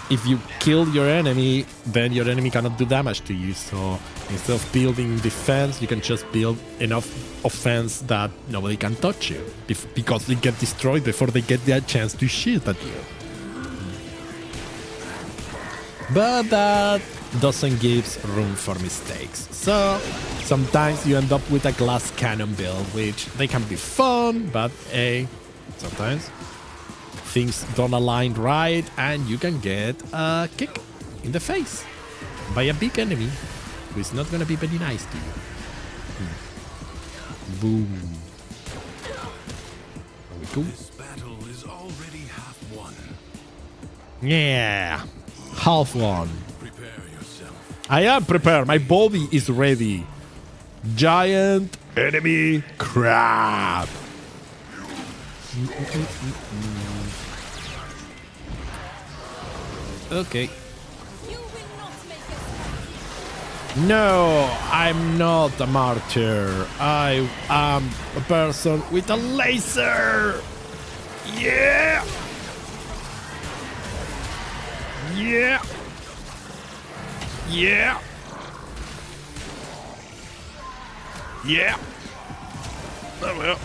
if you kill your enemy, then your enemy cannot do damage to you. So instead of building defense, you can just build enough offense that nobody can touch you, because they get destroyed before they get the chance to shoot at you. But that doesn't give room for mistakes. So sometimes you end up with a glass cannon build, which they can be fun, but sometimes things don't align right and you can get a kick in the face by a big enemy who is not gonna be very nice to you. Boom. There we go. This battle is already half won. Yeah. Half one. Prepare yourself. I am prepared. My body is ready. Giant enemy crab. Okay. You will not make us. No, I'm not a martyr. I am a person with a laser. Yeah. Yeah. Yeah. Yeah. Oh, well.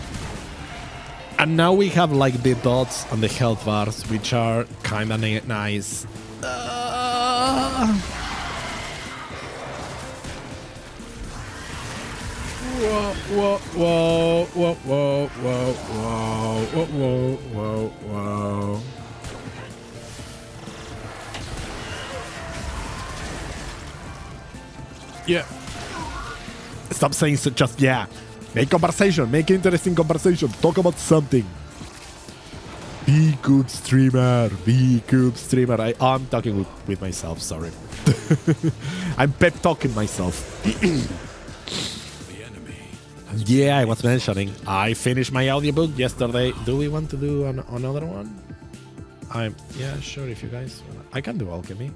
And now we have like the dots on the health bars, which are kind of nice. Whoa, whoa, whoa, whoa, whoa, whoa, whoa, whoa, whoa, whoa. Yeah. Stop saying so, just yeah. Make conversation. Make interesting conversation. Talk about something. Be good streamer. Be good streamer. I'm talking with myself. Sorry. I'm pep talking myself. Yeah, I was mentioning. I finished my audiobook yesterday. Do we want to do another one? Yeah, sure. If you guys wanna. I can do alchemy.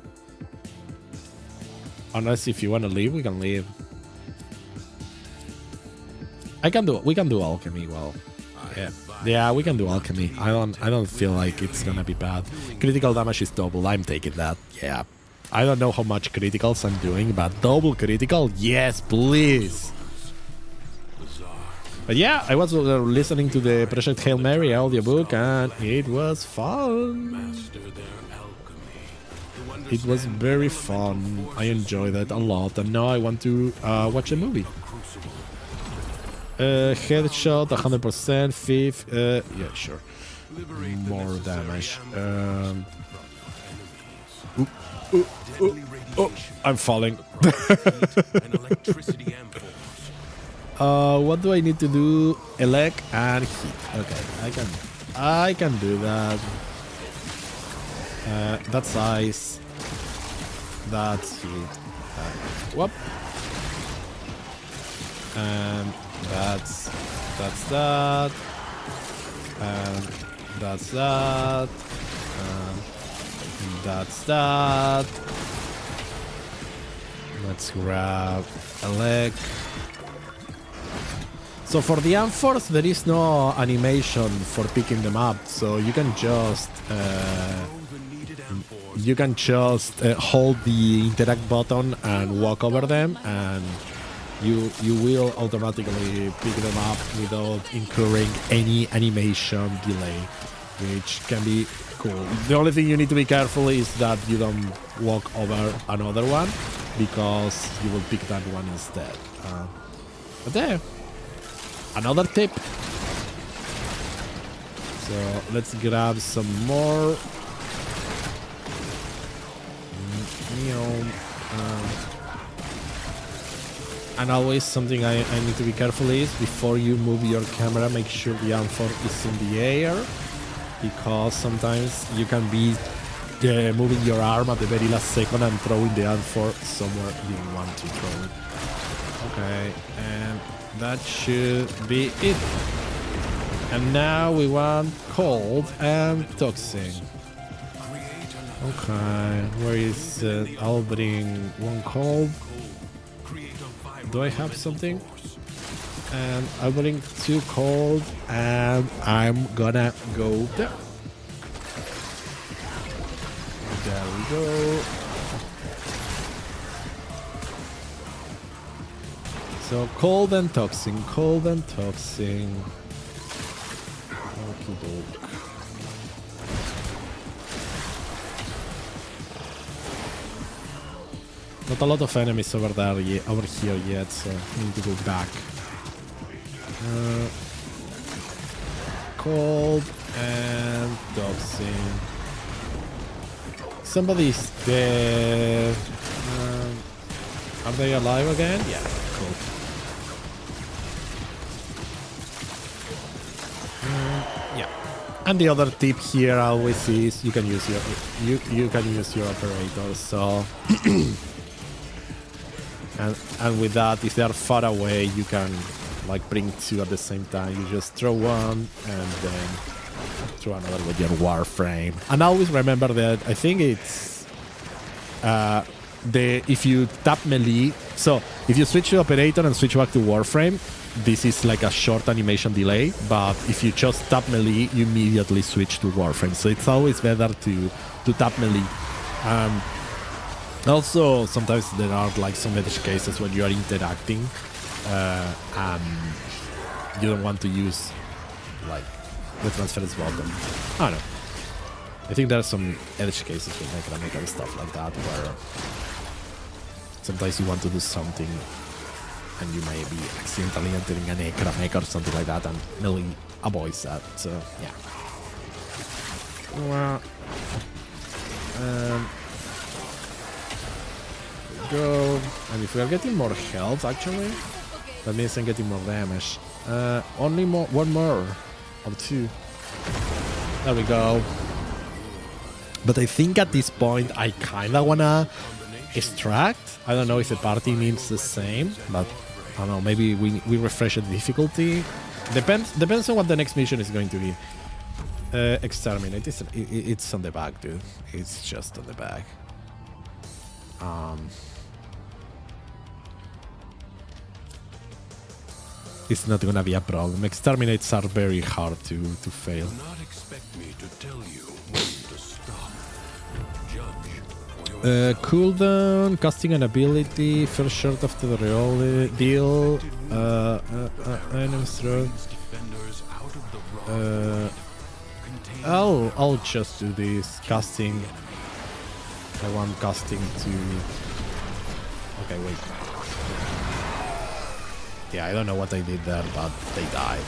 Unless if you want to leave, we can leave. We can do alchemy. Well, yeah, we can do alchemy. I don't feel like it's gonna be bad. Critical damage is double. I'm taking that. Yeah, I don't know how much criticals I'm doing, but double critical, yes, please. But yeah, I was listening to the Project Hail Mary audiobook, and it was fun. It was very fun. I enjoyed it a lot, and now I want to watch a movie. Headshot, 100%, fifth. Yeah, sure. More damage. I'm falling. What do I need to do? Elect and hit. Okay, I can do that. That's ice. That's hit. Whoop. And that's that. And that's that. And that's that. Let's grab a leg. So for the Amphors, there is no animation for picking them up, so you can just hold the interact button and walk over them, and you will automatically pick them up without incurring any animation delay, which can be cool. The only thing you need to be careful is that you don't walk over another one, because you will pick that one instead. But there. Another tip. So let's grab some more. And always something I need to be careful is before you move your camera, make sure the amphor is in the air, because sometimes you can be moving your arm at the very last second and throwing the amphor somewhere you didn't want to throw it. Okay, and that should be it. And now we want cold and toxic. Okay, where is it? I'll bring one cold. Do I have something? And I'll bring two cold, and I'm gonna go there. There we go. So cold and toxin, cold and toxin. Okey-doke. Not a lot of enemies over there, over here yet, so I need to go back. Cold and toxin. Somebody's dead. Are they alive again? Yeah, cool. Yeah. And the other tip here always is you can use your operator. So and with that, if they are far away, you can like bring two at the same time. You just throw one and then throw another with your Warframe. And always remember that I think it's if you tap melee. So if you switch to operator and switch back to Warframe, this is like a short animation delay, but if you just tap melee, you immediately switch to Warframe. So it's always better to tap melee. Also, sometimes there are like some edge cases when you are interacting and you don't want to use like the transference button. I don't know. I think there are some edge cases with Necramech and stuff like that where sometimes you want to do something and you may be accidentally entering a Necramech or something like that, and melee avoids that. So yeah. Go. And if we are getting more health, actually, that means I'm getting more damage. Only one more or two. There we go. But I think at this point I kinda wanna extract. I don't know if the party means the same, but I don't know, maybe we refresh the difficulty. Depends on what the next mission is going to be. Exterminate. It's on the back, dude. It's just on the back. It's not gonna be a problem. Exterminates are very hard to fail. Do not expect me to tell you when to stop. Judge for your Cooldown, casting an ability, first shot after the real deal, enemy throw. defenders out of the wrong. I'll just do this casting. I want casting to. Okay, wait. Yeah, I don't know what I did there, but they died.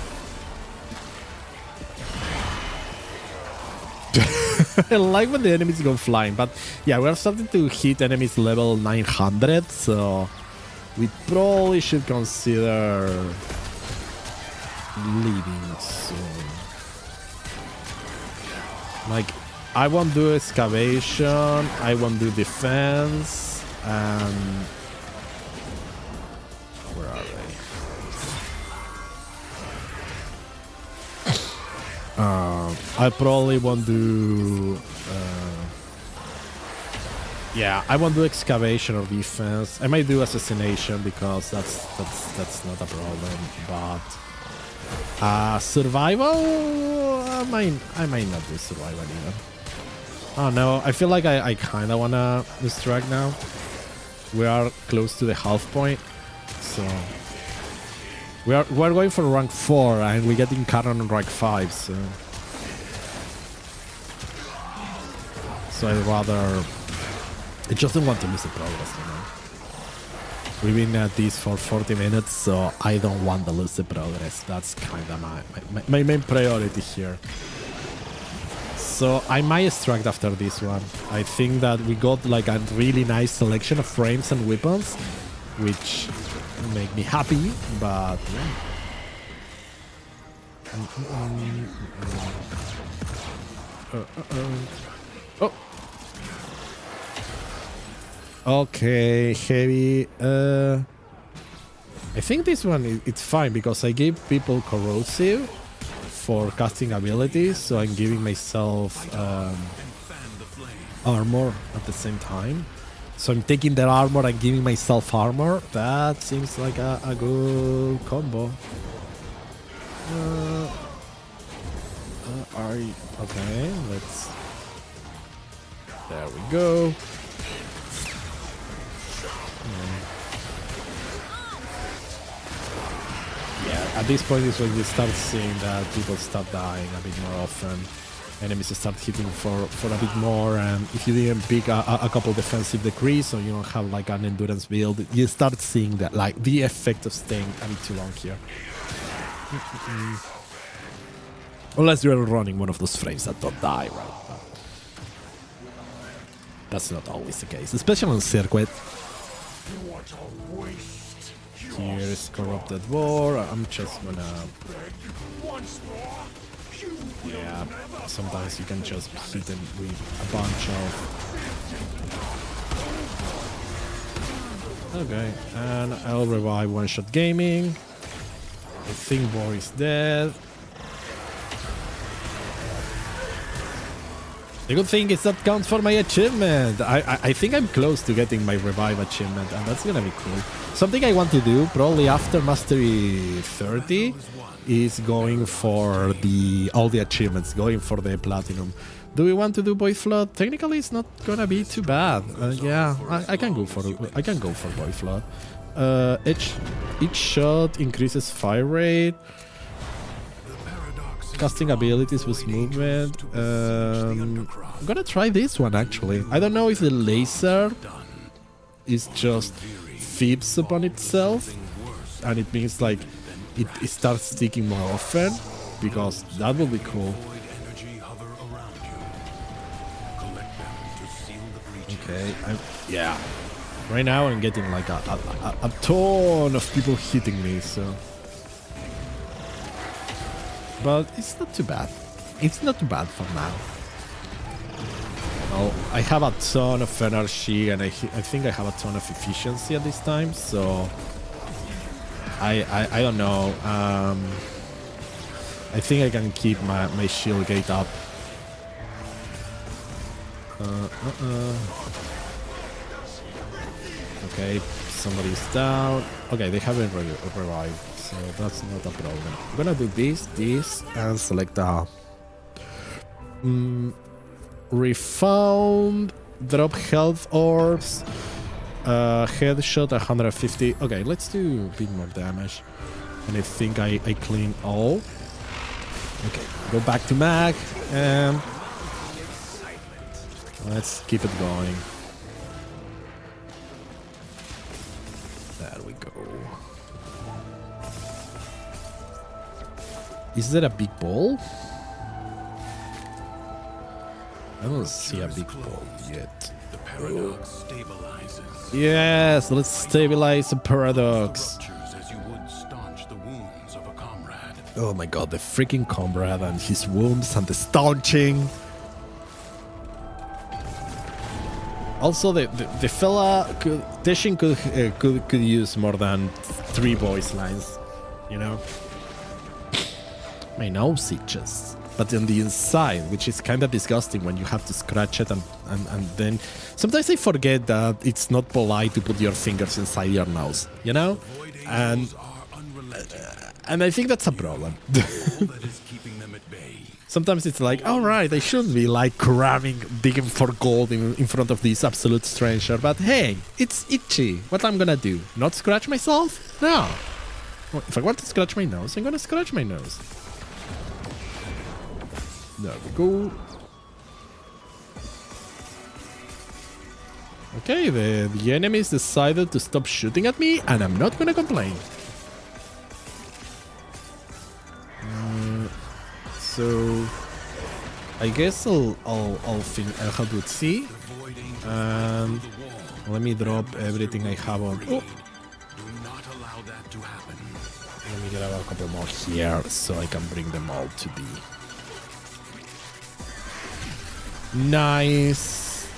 I like when the enemies go flying, but yeah, we're starting to hit enemies level 900, so we probably should consider leaving soon. Like, I won't do excavation, I won't do defense, and where are they? I probably won't do. Yeah, I won't do excavation or defense. I might do assassination because that's not a problem. But survival, I might not do survival either. Oh no, I feel like I kind of wanna distract now. We are close to the half point, so. We're going for rank 4 and we're getting cannon on rank 5, so I'd rather. I just don't want to lose the progress, you know. We've been at this for 40 minutes, so I don't want to lose the progress. That's kind of my main priority here. So I might extract after this one. I think that we got like a really nice selection of frames and weapons, which make me happy, but yeah. Oh. Okay, heavy. I think this one it's fine because I gave people corrosive for casting abilities, so I'm giving myself armor at the same time. So I'm taking their armor and giving myself armor. That seems like a good combo. Okay, let's. There we go. Yeah, at this point is when you start seeing that people start dying a bit more often. Enemies start hitting for a bit more, and if you didn't pick a couple defensive decrees or you don't have like an endurance build, you start seeing that like the effect of staying a bit too long here. Unless you're running one of those frames that don't die, right? But that's not always the case, especially on circuit. Here's corrupted war. I'm just gonna. Yeah, sometimes you can just hit them with a bunch of. Okay, and I'll revive One Shot Gaming. I think War is dead. The good thing is that counts for my achievement. I think I'm close to getting my revive achievement, and that's gonna be cool. Something I want to do probably after Mastery 30 is going for all the achievements, going for the platinum. Do we want to do Boy Flood? Technically, it's not gonna be too bad. Yeah, I can go for Boy Flood. Each shot increases fire rate. Casting abilities with movement. I'm gonna try this one actually. I don't know if the laser is just feeds upon itself, and it means like it starts sticking more often, because that would be cool. Okay, yeah. Right now I'm getting like a ton of people hitting me, so. But it's not too bad. it's not too bad for now. Oh, I have a ton of energy, and I think I have a ton of efficiency at this time, so I don't know. I think I can keep my shield gate up. Okay, somebody's down. Okay, they haven't revived, so that's not a problem. I'm gonna do this, and select the refound, drop health orbs, headshot 150. Okay, let's do a bit more damage. And I think I clean all. Okay, go back to mag, and let's keep it going. There we go. Is there a big ball? I don't see a big ball yet. The paradox stabilizes. Yes, let's stabilize the paradox. Ruptures as you would staunch the wounds of a comrade. Oh my god, the freaking comrade and his wounds and the staunching. Also, the fella Teshin could use more than 3 voice lines, you know. My nose itches, but on the inside, which is kind of disgusting when you have to scratch it, and then sometimes I forget that it's not polite to put your fingers inside your nose, you know, and I think that's a problem. Sometimes it's like, all right, I shouldn't be like cramming, digging for gold in front of this absolute stranger. But hey, it's itchy. What I'm gonna do? Not scratch myself? No. Well, if I want to scratch my nose, I'm gonna scratch my nose. There we go. Okay, the enemies decided to stop shooting at me, and I'm not gonna complain. So I guess I'll have to see. Let me drop everything I have on. Oh. Let me grab a couple more here so I can bring them all to the nice.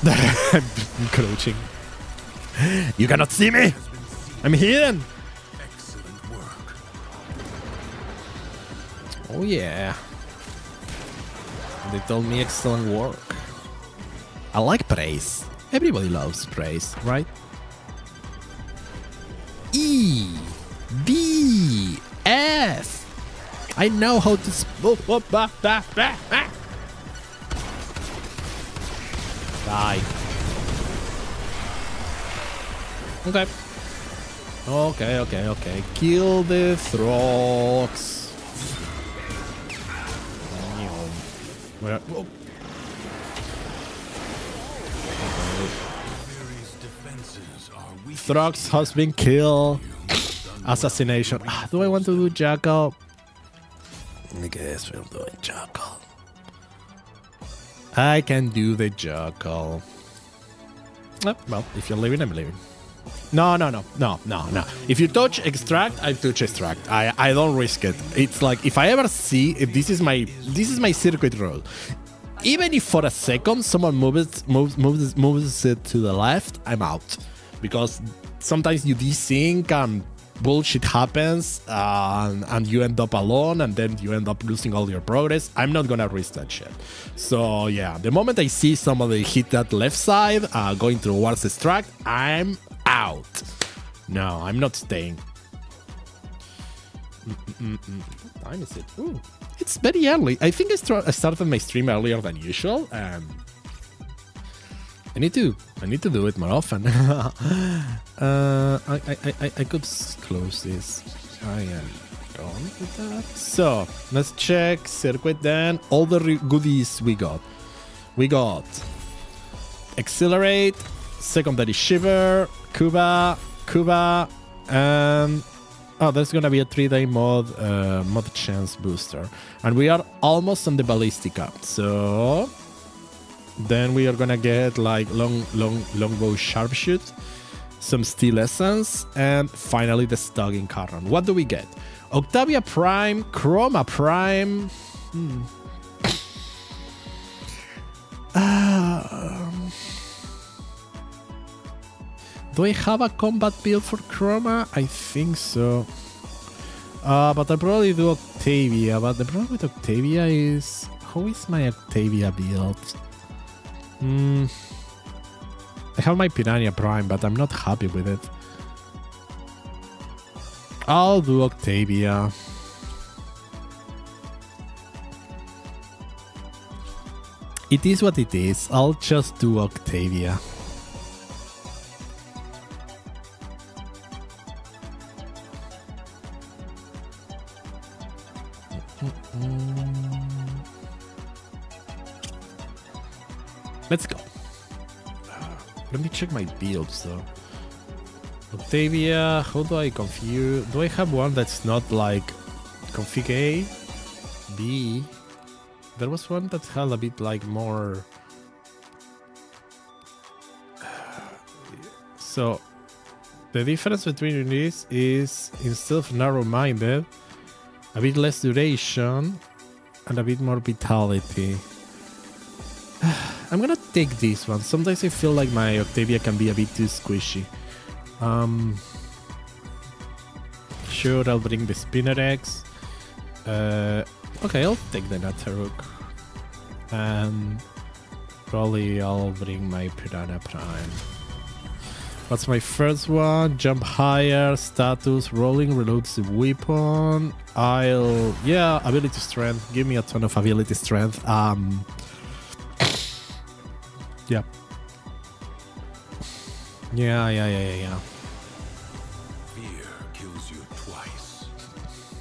I'm encroaching. You cannot see me. I'm hidden. Oh yeah. They told me excellent work. I like praise. Everybody loves praise, right? E D F. I know how to Die. Okay. Okay. Kill the Throgs. Where? Whoa. Throgs has been killed. Assassination. Do I want to do Jackal? I guess we'll do a Jackal. I can do the Jackal. Well, if you're leaving, I'm leaving. No. If you touch extract, I touch extract. I don't risk it. It's like if I ever see if this is my circuit roll. Even if for a second someone moves it to the left, I'm out. Because sometimes you desync and bullshit happens and you end up alone and then you end up losing all your progress. I'm not gonna risk that shit. So yeah, the moment I see somebody hit that left side going towards extract, I'm out. No, I'm not staying. What time is it? Ooh, it's very early. I think I started my stream earlier than usual. I need to do it more often. I could close this. I am done with that. So let's check circuit then. All the goodies we got. We got Accelerate, Secondary Shiver, Cuba, and there's gonna be a 3-day mod chance booster, and we are almost on the Ballistica. So then we are gonna get like longbow sharpshoot. some Steel Essence, and finally the Stogging Carron. What do we get? Octavia Prime, Chroma Prime. Do I have a combat build for Chroma? I think so. But I'll probably do Octavia. But the problem with Octavia is... How is my Octavia build? I have my Piranha Prime, but I'm not happy with it. I'll do Octavia. It is what it is. I'll just do Octavia. Let's go. Let me check my builds though. Octavia, how do I configure? Do I have one that's not like config A? B? There was one that had a bit like more... So, the difference between these is instead of narrow-minded, a bit less duration and a bit more vitality. I'm gonna take this one. Sometimes I feel like my Octavia can be a bit too squishy. Sure, I'll bring the Spinner X. Okay, I'll take the Nataruk. And probably I'll bring my Piranha Prime. What's my first one? Jump higher, status, rolling, reloads the weapon. Yeah, ability strength. Give me a ton of ability strength. Yeah. Yeah. Fear kills you twice.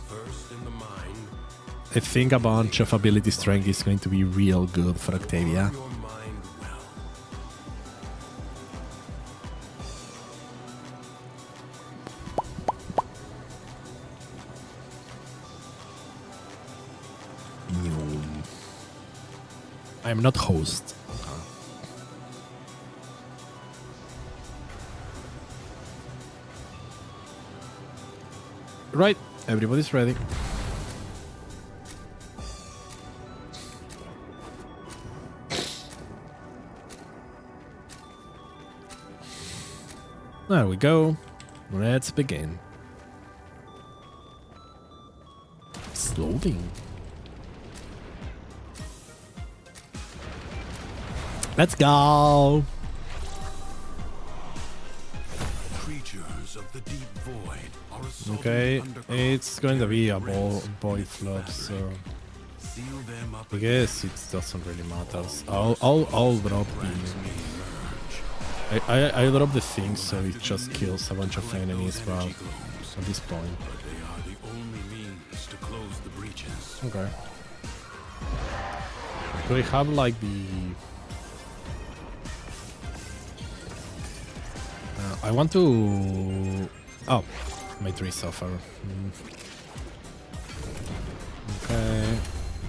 First in the mind. I think a bunch of ability strength is going to be real good for Octavia. Your mind well. I'm not host. Right, everybody's ready. There we go. Let's begin. Slowly. Let's go. Creatures of the deep void are assaulting Okay, the underground. it's going to be a boy flop, so Seal them up I guess it doesn't really matter. I'll drop the I drop the thing so it just kills a bunch of enemies, but at this point. But they are the only means to close the breaches. Okay. Do we have like the... I want to... Oh, my tree suffer. Okay,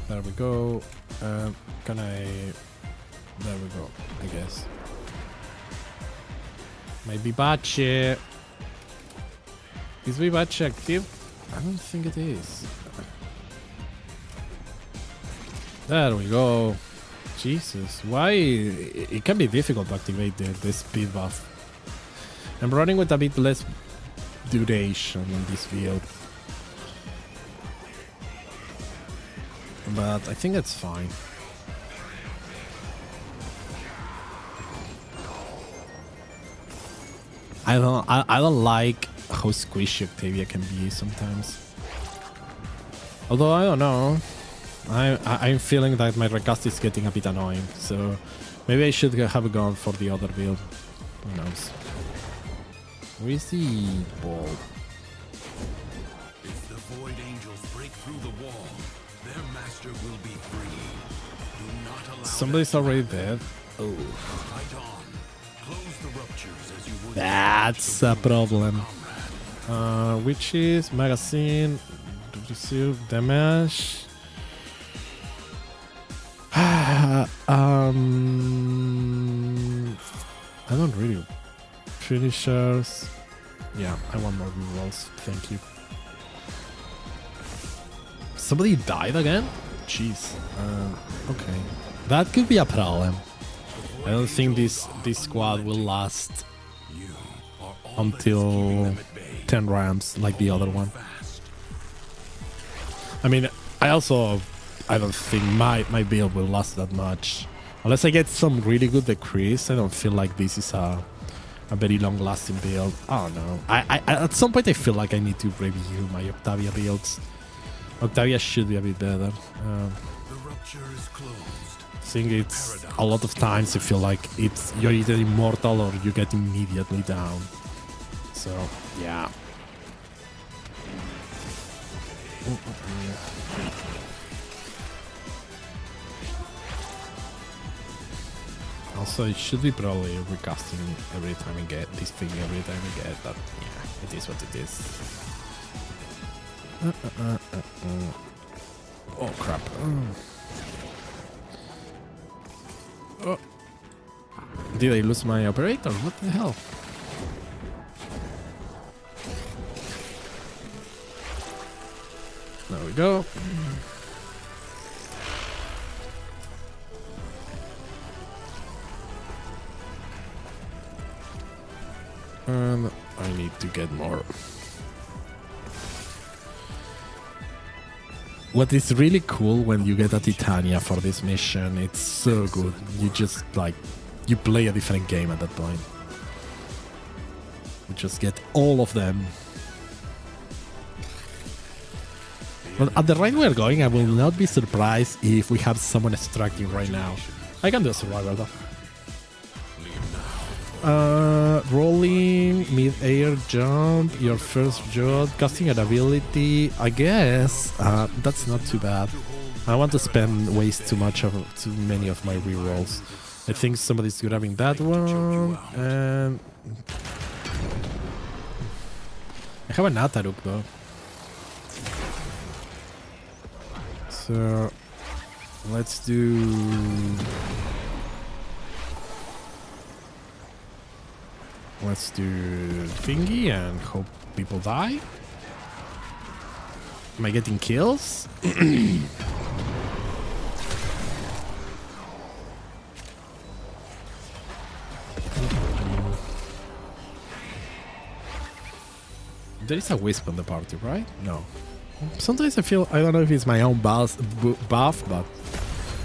there we go. Can I... There we go, I guess. My Vivace. Is Vivace active? I don't think it is. There we go. Jesus, why? It can be difficult to activate the speed buff. I'm running with a bit less duration on this build. But I think that's fine. I don't like how squishy Octavia can be sometimes. Although I don't know. I'm feeling that my recast is getting a bit annoying, so maybe I should have gone for the other build. Who knows? Where's the ball? If the Void Angels break through the wall, their master will be free. Do not allow Somebody's already dead. Oh, Fight on. Close the ruptures as you would. that's a problem. Which is magazine, receive damage. I don't really Finishers. Yeah, I want more rerolls. Thank you. Somebody died again? Jeez. Okay. That could be a problem. I don't think this squad will last until 10 rounds like the other one. I mean, I don't think my build will last that much. Unless I get some really good decrease, I don't feel like this is a very long-lasting build. I don't know. I at some point I feel like I need to review my Octavia builds. Octavia should be a bit better. The rupture is closed. I think it's a lot of times I feel like you're either immortal or you get immediately down. So yeah. Also, it should be probably recasting every time I get this thing, but yeah, it is what it is. Oh crap. Oh. Did I lose my operator? What the hell? There we go. And I need to get more. What is really cool when you get a Titania for this mission, it's so good. You just like, you play a different game at that point. You just get all of them. But at the rate we're going, I will not be surprised if we have someone extracting right now. I can do a survivor though. Rolling, mid-air jump, your first job, casting an ability. I guess that's not too bad. I want to spend waste too many of my rerolls. I think somebody's grabbing that one, and I have an Ataruk though. So let's do. Let's do thingy and hope people die. Am I getting kills? There is a wisp on the party, right? No. Sometimes I feel, I don't know if it's my own buff, but I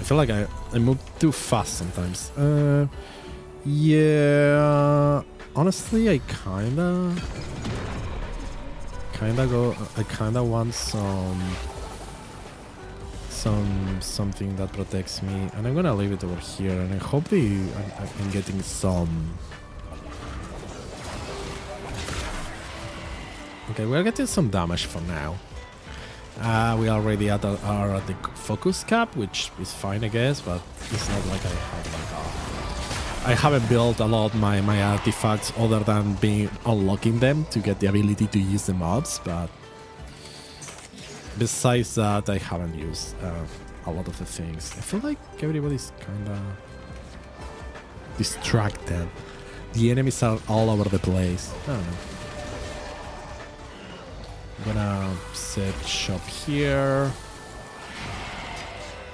feel like I move too fast sometimes. Yeah. Honestly, I kinda want something that protects me, and I'm gonna leave it over here, and I hope I'm getting some. Okay, we're getting some damage for now. We already are at the focus cap, which is fine, I guess, but it's not like I haven't built a lot my artifacts other than unlocking them to get the ability to use the mobs, but besides that, I haven't used a lot of the things. I feel like everybody's kinda distracted. The enemies are all over the place. I don't know. I'm gonna set shop here.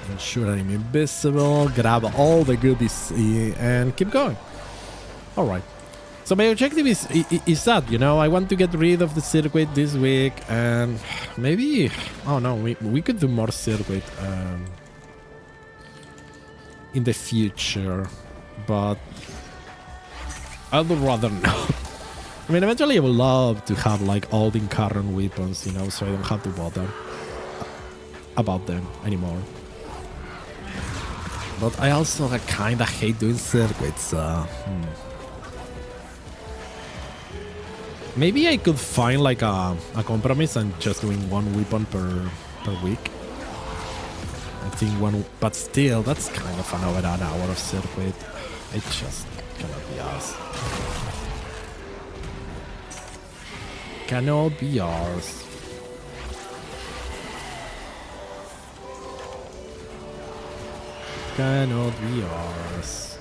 Ensure I'm invisible, grab all the goodies and keep going. Alright. So my objective is that, you know, I want to get rid of the circuit this week, and maybe, oh no, we could do more circuit in the future, but I would rather not. I mean, eventually I would love to have like all the current weapons, you know, so I don't have to bother about them anymore. But I also kinda hate doing circuits. Maybe I could find like a compromise and just doing one weapon per week. I think one, but still, that's kind of over an hour of circuit. It just cannot be ours. Cannot be ours. Cannot be ours.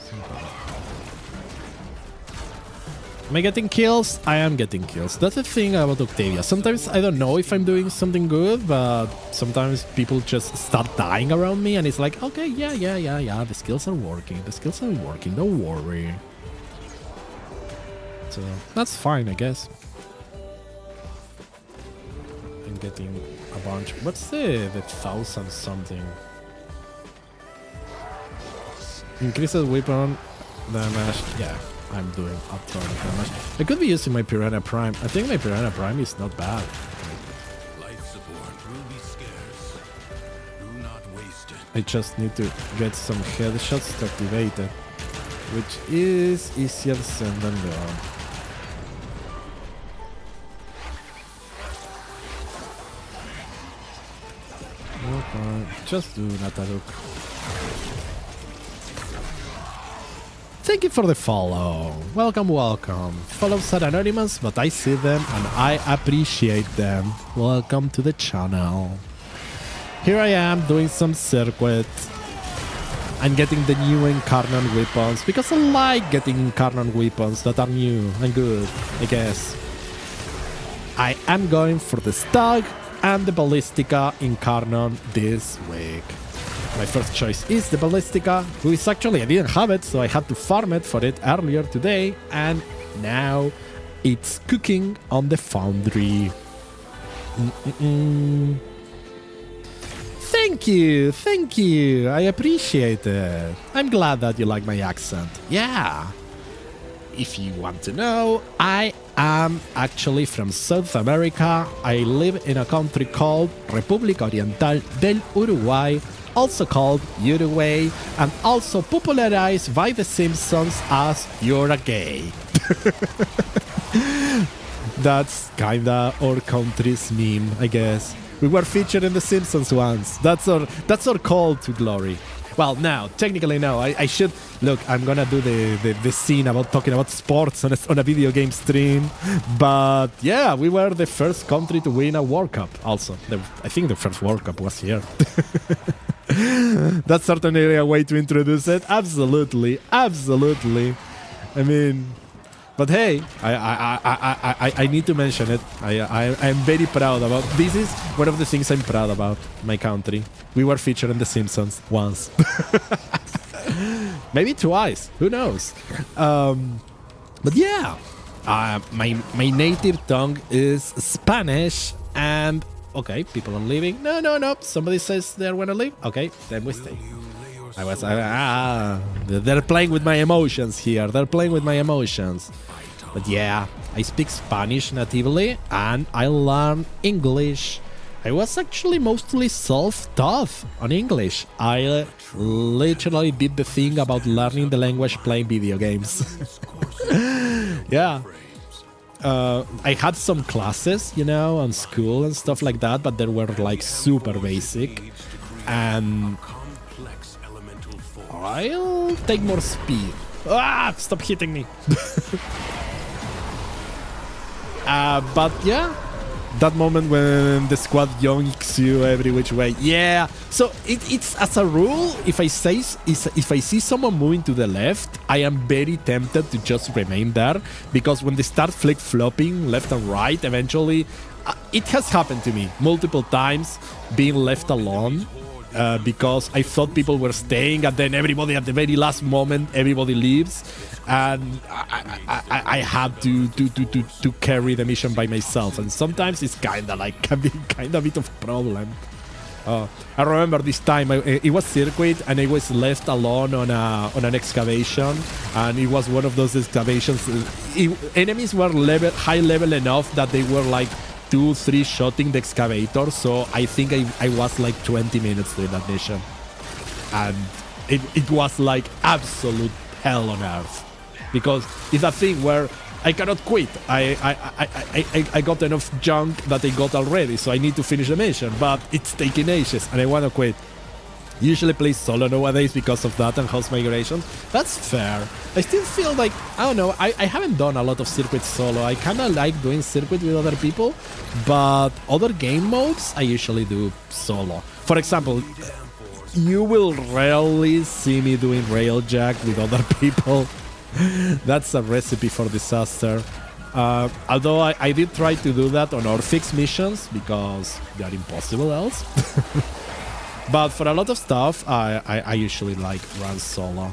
Am I getting kills? I am getting kills. That's the thing about Octavia. Sometimes I don't know if I'm doing something good, but sometimes people just start dying around me and it's like, okay, yeah, the skills are working. The skills are working, don't worry. So that's fine, I guess. I'm getting a bunch. What's the 1,000 something? Increases weapon damage. Yeah. I'm doing a ton of damage. I could be using my Piranha Prime. I think my Piranha Prime is not bad. Life support will be scarce. Do not waste it. I just need to get some headshots to activate it, which is easier said than done. Okay, just do Nataruk. Thank you for the follow. Welcome, welcome. Follows are anonymous, but I see them and I appreciate them. Welcome to the channel. Here I am doing some circuits. I'm getting the new Incarnate weapons because I like getting Incarnate weapons that are new and good, I guess. I am going for the Stag and the Ballistica Incarnate this week. My first choice is the Ballistica, who is actually, I didn't have it, so I had to farm it for it earlier today, and now it's cooking on the foundry. Thank you, I appreciate it. I'm glad that you like my accent. Yeah. If you want to know, I am actually from South America. I live in a country called República Oriental del Uruguay, also called Uruguay, and also popularized by The Simpsons as You're a Gay. That's kinda our country's meme, I guess. We were featured in The Simpsons once. That's our call to glory. Well, now, technically no. I should... Look, I'm gonna do the scene about talking about sports on a video game stream. But yeah, we were the first country to win a World Cup also. I think the first World Cup was here. That's certainly a way to introduce it. Absolutely. Absolutely. I mean... But hey, I need to mention it. I'm very proud about... This is one of the things I'm proud about, my country. We were featured in The Simpsons once. Maybe twice. Who knows? But yeah, my native tongue is Spanish. And, okay, people are leaving. No. Somebody says they want to leave. Okay, then we stay. They're playing with my emotions here. They're playing with my emotions. But yeah, I speak Spanish natively and I learn English. I was actually mostly self-taught on English. I literally did the thing about learning the language playing video games. Yeah. I had some classes, you know, on school and stuff like that, but they were like super basic. And I'll take more speed. Ah, stop hitting me. But yeah, that moment when the squad yoinks you every which way. Yeah. So it's as a rule, if I see someone moving to the left, I am very tempted to just remain there, because when they start flip-flopping left and right, eventually, it has happened to me multiple times being left alone. Because I thought people were staying, and then everybody at the very last moment, everybody leaves, and I had to carry the mission by myself, and sometimes it's can be a bit of a problem. I remember this time it was circuit, and I was left alone on an excavation, and it was one of those excavations. Enemies were high level enough that they were like 2-3 shotting the excavator, so I think I was like 20 minutes doing that mission, and it was like absolute hell on earth, because it's a thing where I cannot quit. I got enough junk that I got already, so I need to finish the mission, but it's taking ages and I want to quit. Usually play solo nowadays because of that and house migration. That's fair. I still feel like, I don't know, I haven't done a lot of circuits solo. I kind of like doing circuit with other people, but other game modes I usually do solo. For example, you will rarely see me doing railjack with other people. That's a recipe for disaster. Although I did try to do that on our fixed missions because they are impossible else. But for a lot of stuff, I usually like run solo.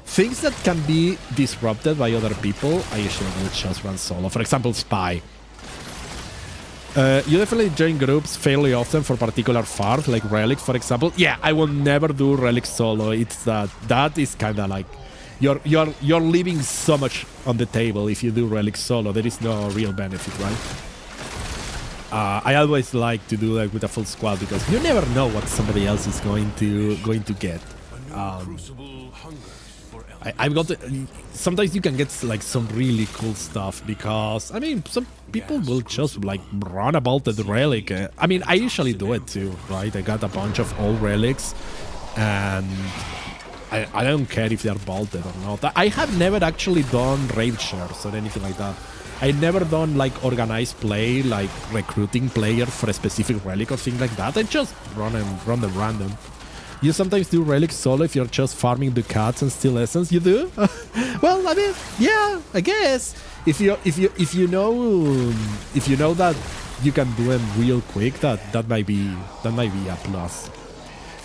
Things that can be disrupted by other people, I usually will just run solo. For example, Spy. You definitely join groups fairly often for particular farms, like Relic, for example. Yeah, I will never do Relic solo. It's that is kind of like you're leaving so much on the table if you do Relic solo. There is no real benefit, right? I always like to do that with a full squad because you never know what somebody else is going to get. I've got sometimes you can get like some really cool stuff because I mean some people will just like run about the relic. I mean I usually do it too, right? I got a bunch of old relics and I don't care if they're bolted or not. I have never actually done raid shares or anything like that. I never done like organized play, like recruiting players for a specific relic or thing like that. I just run them random. You sometimes do relic solo if you're just farming ducats and steal essence. You do? Well, I mean, yeah, I guess if you know that you can do them real quick, that might be a plus.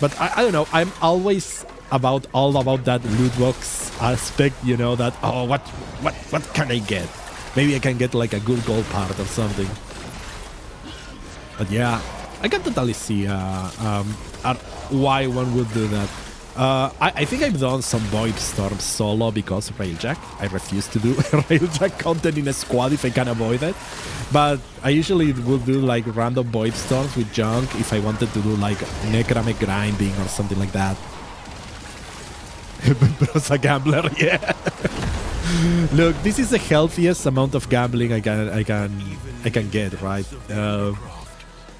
But I don't know. I'm always all about that loot box aspect. You know that what can I get? Maybe I can get like a good gold part or something. But yeah, I can totally see why one would do that. I think I've done some Void Storm solo because Railjack. I refuse to do Railjack content in a squad if I can avoid it. But I usually would do like random Void Storms with junk if I wanted to do like Necrame grinding or something like that. Bro's a gambler, yeah. Look, this is the healthiest amount of gambling I can get, right?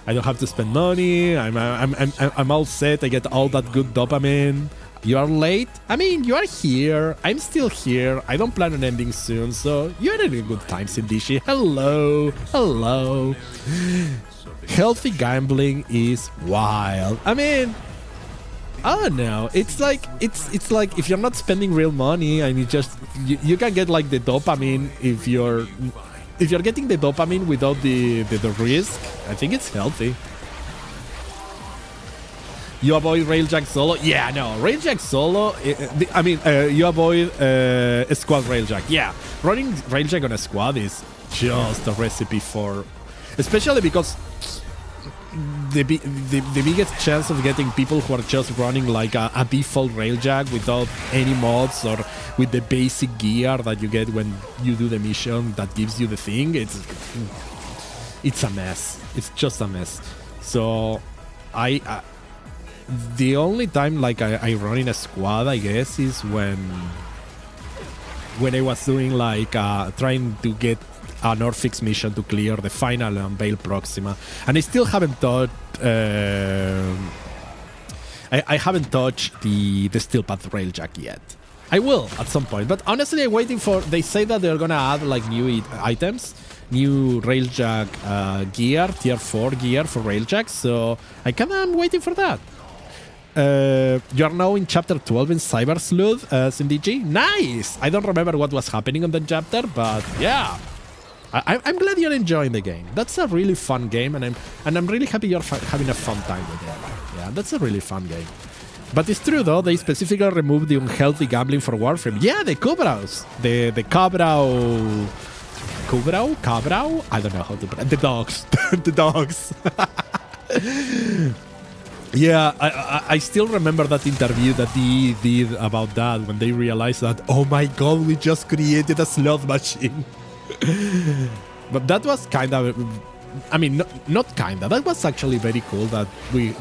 I don't have to spend money. I'm all set. I get all that good dopamine. You are late. I mean, you are here. I'm still here. I don't plan on ending soon, so you're having a good time, Sindishi. Hello. Healthy gambling is wild. I mean, I don't know. It's like if you're not spending real money and you can get like the dopamine if you're getting the dopamine without the risk. I think it's healthy. You avoid Railjack solo? Yeah, no. Railjack solo, you avoid squad Railjack. Yeah, running Railjack on a squad is just a recipe for... Especially because the biggest chance of getting people who are just running like a default Railjack without any mods or with the basic gear that you get when you do the mission that gives you the thing, it's a mess. It's just a mess. So the only time like I run in a squad, I guess, is when I was doing like trying to get a Norfix mission to clear the final on Veil Proxima, and I still haven't touched. I haven't touched the Steel Path Railjack yet. I will at some point, but honestly, I'm waiting for. They say that they're gonna add like new items, new Railjack gear, tier 4 gear for Railjack. So I'm waiting for that. You are now in chapter 12 in Cyber Sleuth, Cindy G. Nice! I don't remember what was happening in that chapter, but yeah. I'm glad you're enjoying the game. That's a really fun game, and I'm really happy you're having a fun time with it. Yeah, that's a really fun game. But it's true though, they specifically removed the unhealthy gambling for Warframe. Yeah, the Kubrau. The Kubrau. Kubrau? I don't know how to pronounce. The dogs. The dogs. Yeah, I still remember that interview that they did about that when they realized that, oh my god, we just created a slot machine. But that was kind of, I mean, not kind of, that was actually very cool that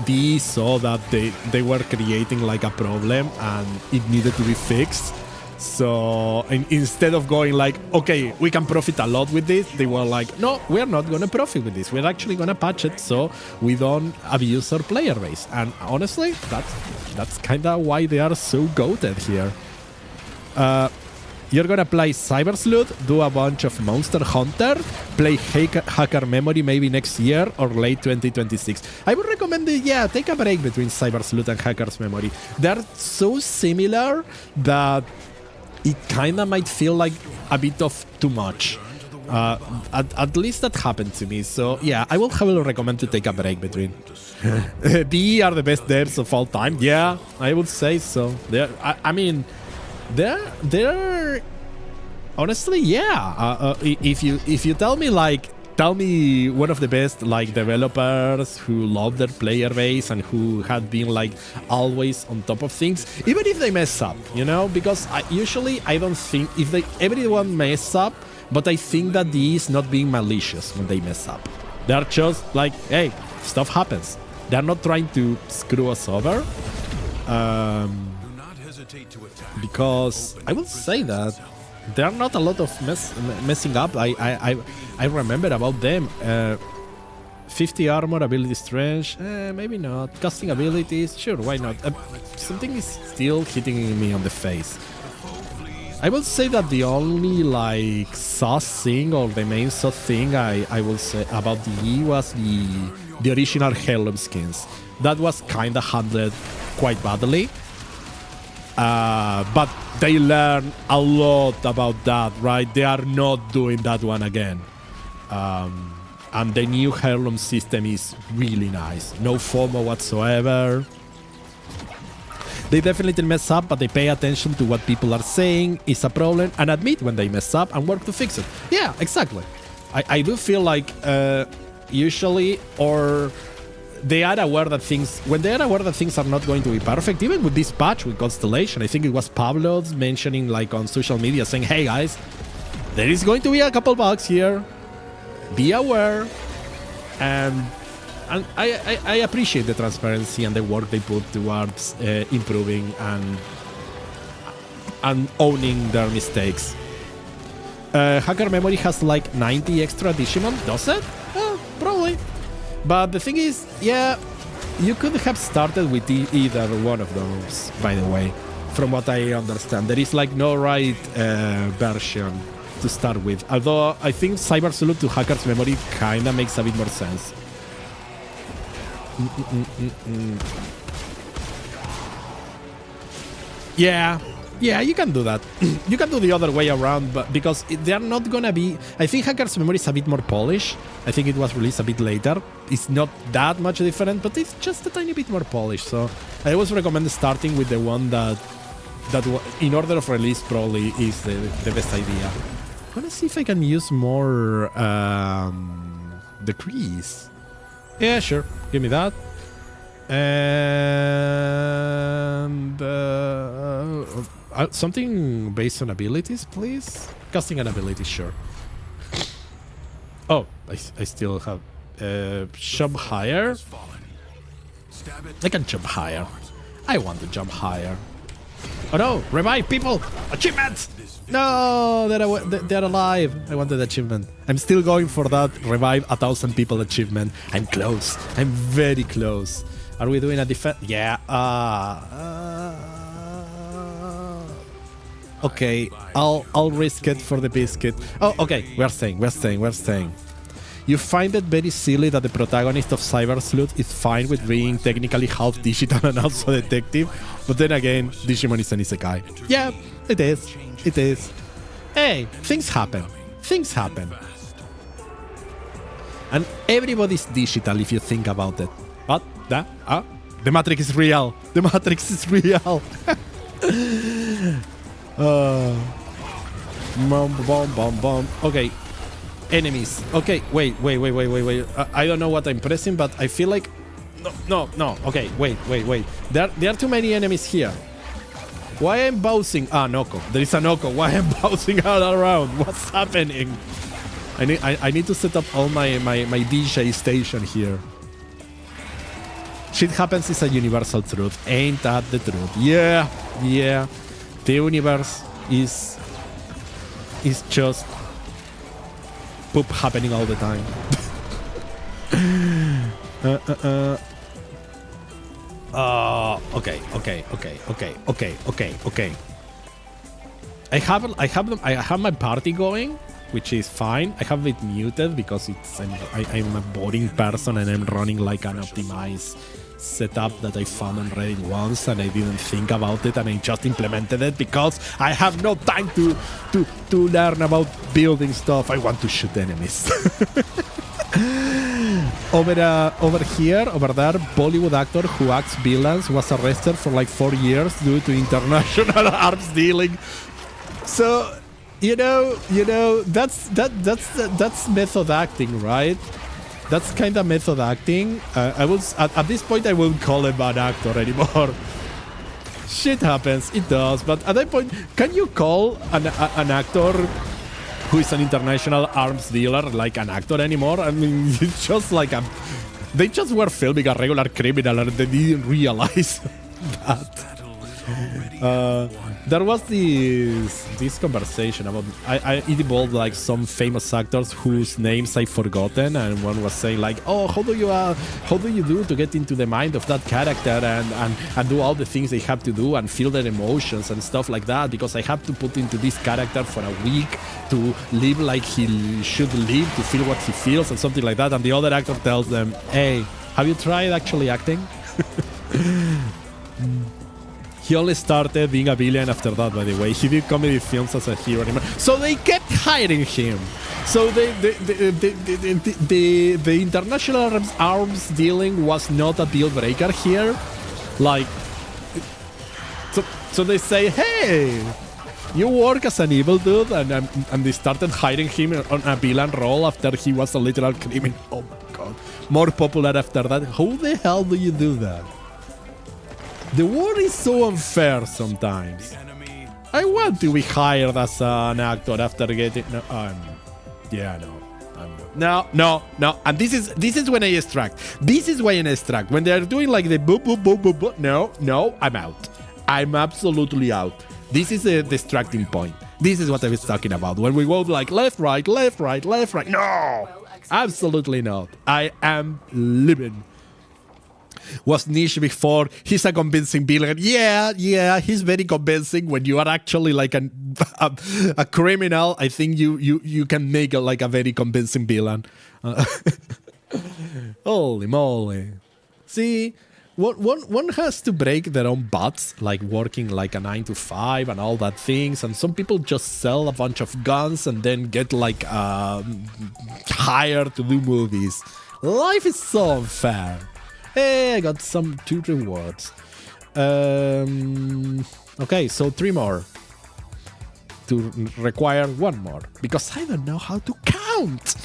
they saw that they were creating like a problem and it needed to be fixed. So instead of going like, okay, we can profit a lot with this, they were like, no, we're not going to profit with this. We're actually going to patch it so we don't abuse our player base. And honestly, that's kind of why they are so goated here. You're going to play Cyber Sleuth, do a bunch of Monster Hunter, play Hacker Memory maybe next year or late 2026. I would recommend, take a break between Cyber Sleuth and Hacker's Memory. They're so similar that it kind of might feel like a bit of too much. At least that happened to me. So yeah, I will heavily recommend to take a break between. BE are the best devs of all time. Yeah, I would say so. I mean, they're honestly, yeah. If you tell me one of the best like developers who love their player base and who had been like always on top of things, even if they mess up, you know, because I don't think if everyone mess up, but I think that DE is not being malicious when they mess up. They're just like, hey, stuff happens. They're not trying to screw us over. Because I will say that there are not a lot of messing up. I remember about them. 50 armor, ability strength, maybe not. Casting abilities, sure, why not? Something is still hitting me on the face. I will say that the only like sus thing or the main sus thing I will say about DE was the original Heirloom skins. That was kinda handled quite badly. But they learn a lot about that, right? They are not doing that one again. And the new Heirloom system is really nice. No FOMO whatsoever. They definitely mess up, but they pay attention to what people are saying is a problem and admit when they mess up and work to fix it. Yeah, exactly. I do feel like usually, or they are aware that when they are aware that things are not going to be perfect, even with this patch with Constellation, I think it was Pablo mentioning like on social media saying, hey guys, there is going to be a couple bugs here. Be aware. And I appreciate the transparency and the work they put towards improving and owning their mistakes. Hacker Memory has like 90 extra Digimon, does it? Probably. But the thing is, yeah, you could have started with either one of those, by the way, from what I understand. There is like no right version to start with. Although I think Cyber Salute to Hacker's Memory kinda makes a bit more sense. Yeah, you can do that. You can do the other way around, but because they're not gonna be... I think Hacker's Memory is a bit more polished. I think it was released a bit later. It's not that much different, but it's just a tiny bit more polished. So I always recommend starting with the one that in order of release probably is the best idea. I wanna see if I can use more decrease. Yeah, sure. Give me that. And something based on abilities, please. Casting an ability, sure. Oh, I still have jump higher. I can jump higher. I want to jump higher. Oh no! Revive people! Achievements! No, they're alive. I wanted achievement. I'm still going for that revive 1,000 people achievement. I'm close. I'm very close. Are we doing a defense? Yeah. Okay. I'll risk it for the biscuit. Oh, okay. We're staying. You find it very silly that the protagonist of Cyber Sleuth is fine with being technically half digital and also detective, but then again, Digimon is an isekai. Yeah, it is. It is. Hey, things happen. Things happen. And everybody's digital if you think about it. What? The Matrix is real. The Matrix is real. Bomb. Okay. Enemies. Okay, wait. I don't know what I'm pressing, but I feel like... No. Okay, wait. There are too many enemies here. Why am I bouncing? Noko. There is a Noko. Why am I bouncing all around? What's happening? I need to set up all my DJ station here. Shit happens is a universal truth. Ain't that the truth? Yeah. The universe is just poop happening all the time. Okay. I have my party going, which is fine. I have it muted because I'm a boring person and I'm running like an optimized setup that I found on Reddit once, and I didn't think about it, and I just implemented it because I have no time to learn about building stuff. I want to shoot enemies. Over there, Bollywood actor who acts villains was arrested for like 4 years due to international arms dealing. So, you know, that's method acting, right? That's kind of method acting. I was at this point I won't call him an actor anymore. Shit happens, it does. But at that point, can you call an actor who is an international arms dealer like an actor anymore? I mean, it's just like they just were filming a regular criminal and they didn't realize that. There was this conversation about it involved like some famous actors whose names I've forgotten, and one was saying like, oh, how do you do to get into the mind of that character and do all the things they have to do and feel their emotions and stuff like that, because I have to put into this character for a week to live like he should live, to feel what he feels and something like that. And the other actor tells them, hey, have you tried actually acting? He only started being a villain after that, by the way. He did comedy films as a hero anymore. So they kept hiring him. So the international arms dealing was not a deal breaker here. Like, so they say, hey, you work as an evil dude, and they started hiring him on a villain role after he was a literal criminal. Oh my god. More popular after that. How the hell do you do that? The world is so unfair sometimes. I want to be hired as an actor after getting... No. And this is when I extract. This is why I extract. When they're doing like the boop, boop, boop, boop, boop. No, I'm out. I'm absolutely out. This is the distracting point. This is what I was talking about. When we go like left, right, left, right, left, right. No! Absolutely not. I am living. Was niche before. He's a convincing villain. Yeah, he's very convincing. When you are actually like a criminal, I think you can make it like a very convincing villain. Holy moly. See, one has to break their own butts, like working like a 9 to 5 and all that things. And some people just sell a bunch of guns and then get like hired to do movies. Life is so unfair. Hey, I got some 2 rewards. Okay, so 3 more. To require 1 more. Because I don't know how to count.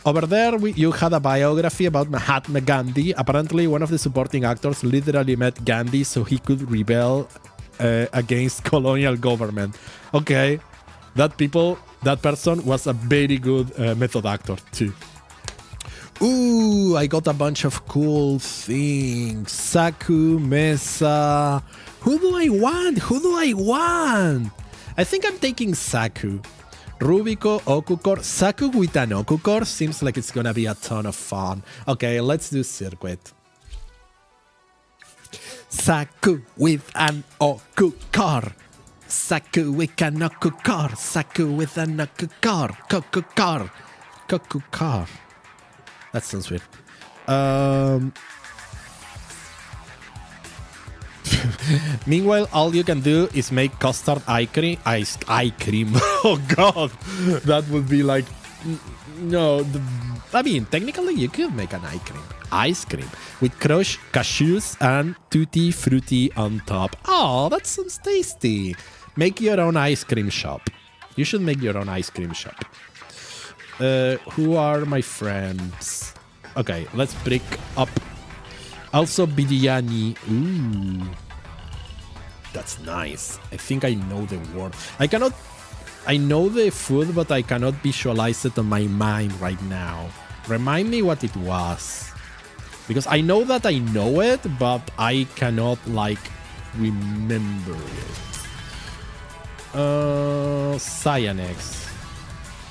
Over there, you had a biography about Mahatma Gandhi. Apparently, one of the supporting actors literally met Gandhi so he could rebel against colonial government. Okay, that person was a very good method actor too. Ooh, I got a bunch of cool things. Saku, Mesa. Who do I want? I think I'm taking Saku. Rubiko, Okukor. Saku with an Okukor seems like it's gonna be a ton of fun. Okay, let's do circuit. Saku with an Okukor. Saku with an Okukor. Saku with an Okukor. Kokukor. That sounds weird. Meanwhile, all you can do is make custard eye cream. Oh god, that would be like no. I mean, technically, you could make an ice cream with crushed cashews and tutti frutti on top. Oh, that sounds tasty. Make your own ice cream shop. You should make your own ice cream shop. Who are my friends? Okay, let's break up. Also, biryani. Ooh. That's nice. I think I know the word. I know the food, but I cannot visualize it on my mind right now. Remind me what it was. Because I know that I know it, but I cannot, like, remember it. Cyanex.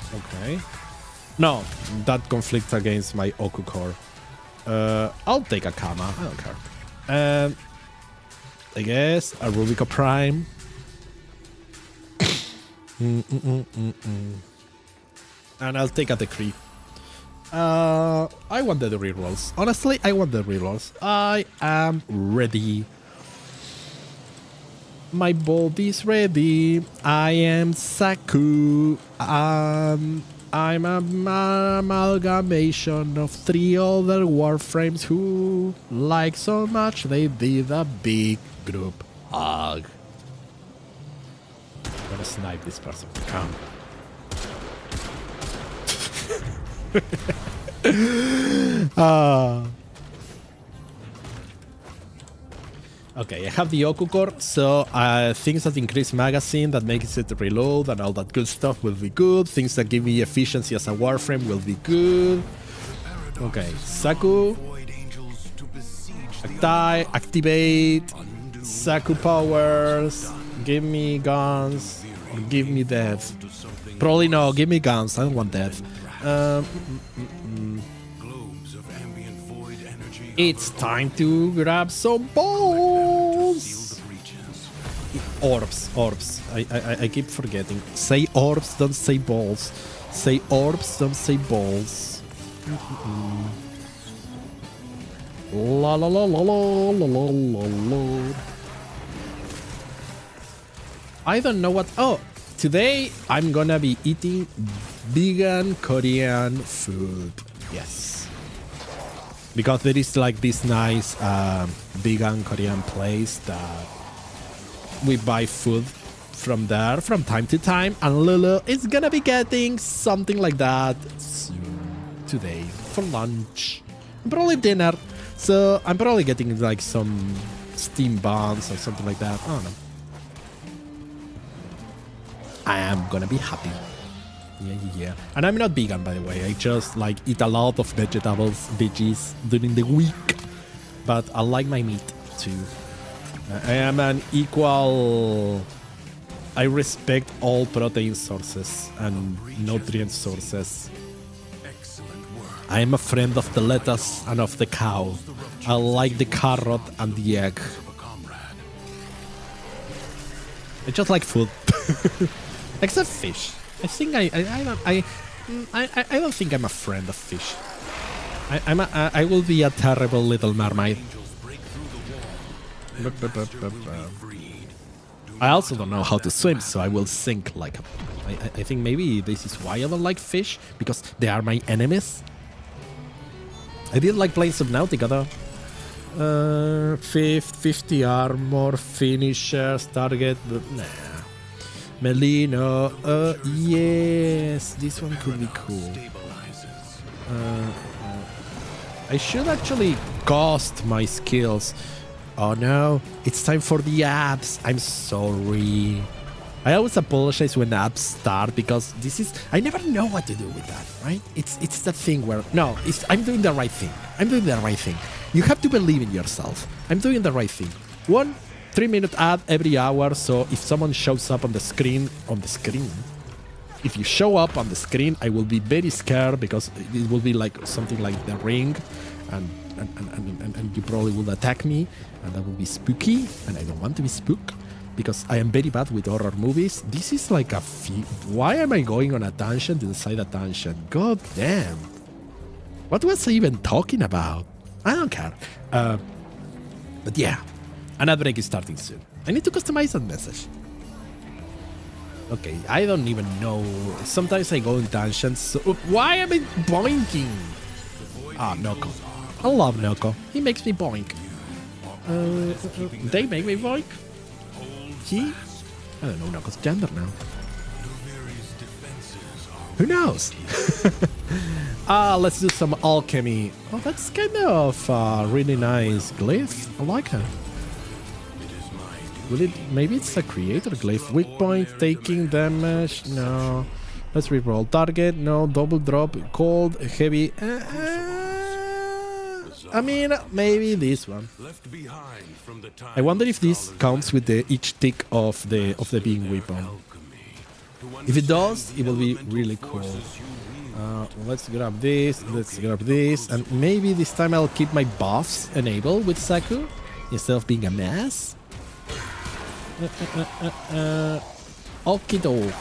Okay. No, that conflicts against my Okukor. I'll take a Kama. I don't care. I guess a Rubiko Prime. And I'll take a Decree. I want the rerolls. Honestly, I want the rerolls. I am ready. My body's ready. I am Saku. I'm an amalgamation of 3 other Warframes who like so much they did a big group hug. I'm gonna snipe this person. Come. Okay, I have the Okucore, so things that increase magazine, that makes it reload and all that good stuff will be good. Things that give me efficiency as a Warframe will be good. Okay, Saku. Activate. Saku powers. Give me guns. Or give me death. Probably no, give me guns. I don't want death. It's time to grab some balls. Orbs. I keep forgetting. Say orbs, don't say balls. Say orbs, don't say balls. La la la la la la la la. I don't know what. Oh, today I'm gonna be eating vegan Korean food. Yes. Because there is like this nice vegan Korean place that we buy food from there from time to time, and Lulu is gonna be getting something like that soon today for lunch, and probably dinner. So I'm probably getting like some steam buns or something like that. I don't know. I am gonna be happy. Yeah. And I'm not vegan, by the way. I just like eat a lot of veggies during the week. But I like my meat too. I am an equal. I respect all protein sources and nutrient sources. I am a friend of the lettuce and of the cow. I like the carrot and the egg. I just like food, except fish. I think I don't think I'm a friend of fish. I will be a terrible little mermaid. I also don't know how to swim, so I will sink like a... I think maybe this is why I don't like fish, because they are my enemies. I did like playing Subnautica though. 50 armor, finishers, target, but nah. Melino, yes, this one could be cool. I should actually cost my skills. Oh no, it's time for the abs. I'm sorry. I always apologize when abs start because this is... I never know what to do with that, right? It's that thing where... No, I'm doing the right thing. I'm doing the right thing. You have to believe in yourself. I'm doing the right thing. 1 3-minute ad every hour, so if someone shows up on the screen... If you show up on the screen, I will be very scared because it will be like something like The Ring, and you probably will attack me, and that will be spooky, and I don't want to be spooked because I am very bad with horror movies. This is like a... Why am I going on a tangent inside a tangent? God damn. What was I even talking about? I don't care. But yeah, an ad break is starting soon. I need to customize that message. Okay, I don't even know. Sometimes I go in tangents. So why am I boinking? Ah, Noko. I love Noko. He makes me boink. They make me boink? He? I don't know Noko's gender now. Who knows? Let's do some alchemy. Oh, that's kind of really nice glyph. I like her. Will it? Maybe it's a creator glyph. Weak point, taking damage. No. Let's reroll. Target. No. Double drop. Cold. Heavy. I mean, maybe this one. I wonder if this counts with the each tick of the being weapon. If it does, it will be really cool. Let's grab this. Let's grab this, and maybe this time I'll keep my buffs enabled with Saku instead of being a mess. Okie doke.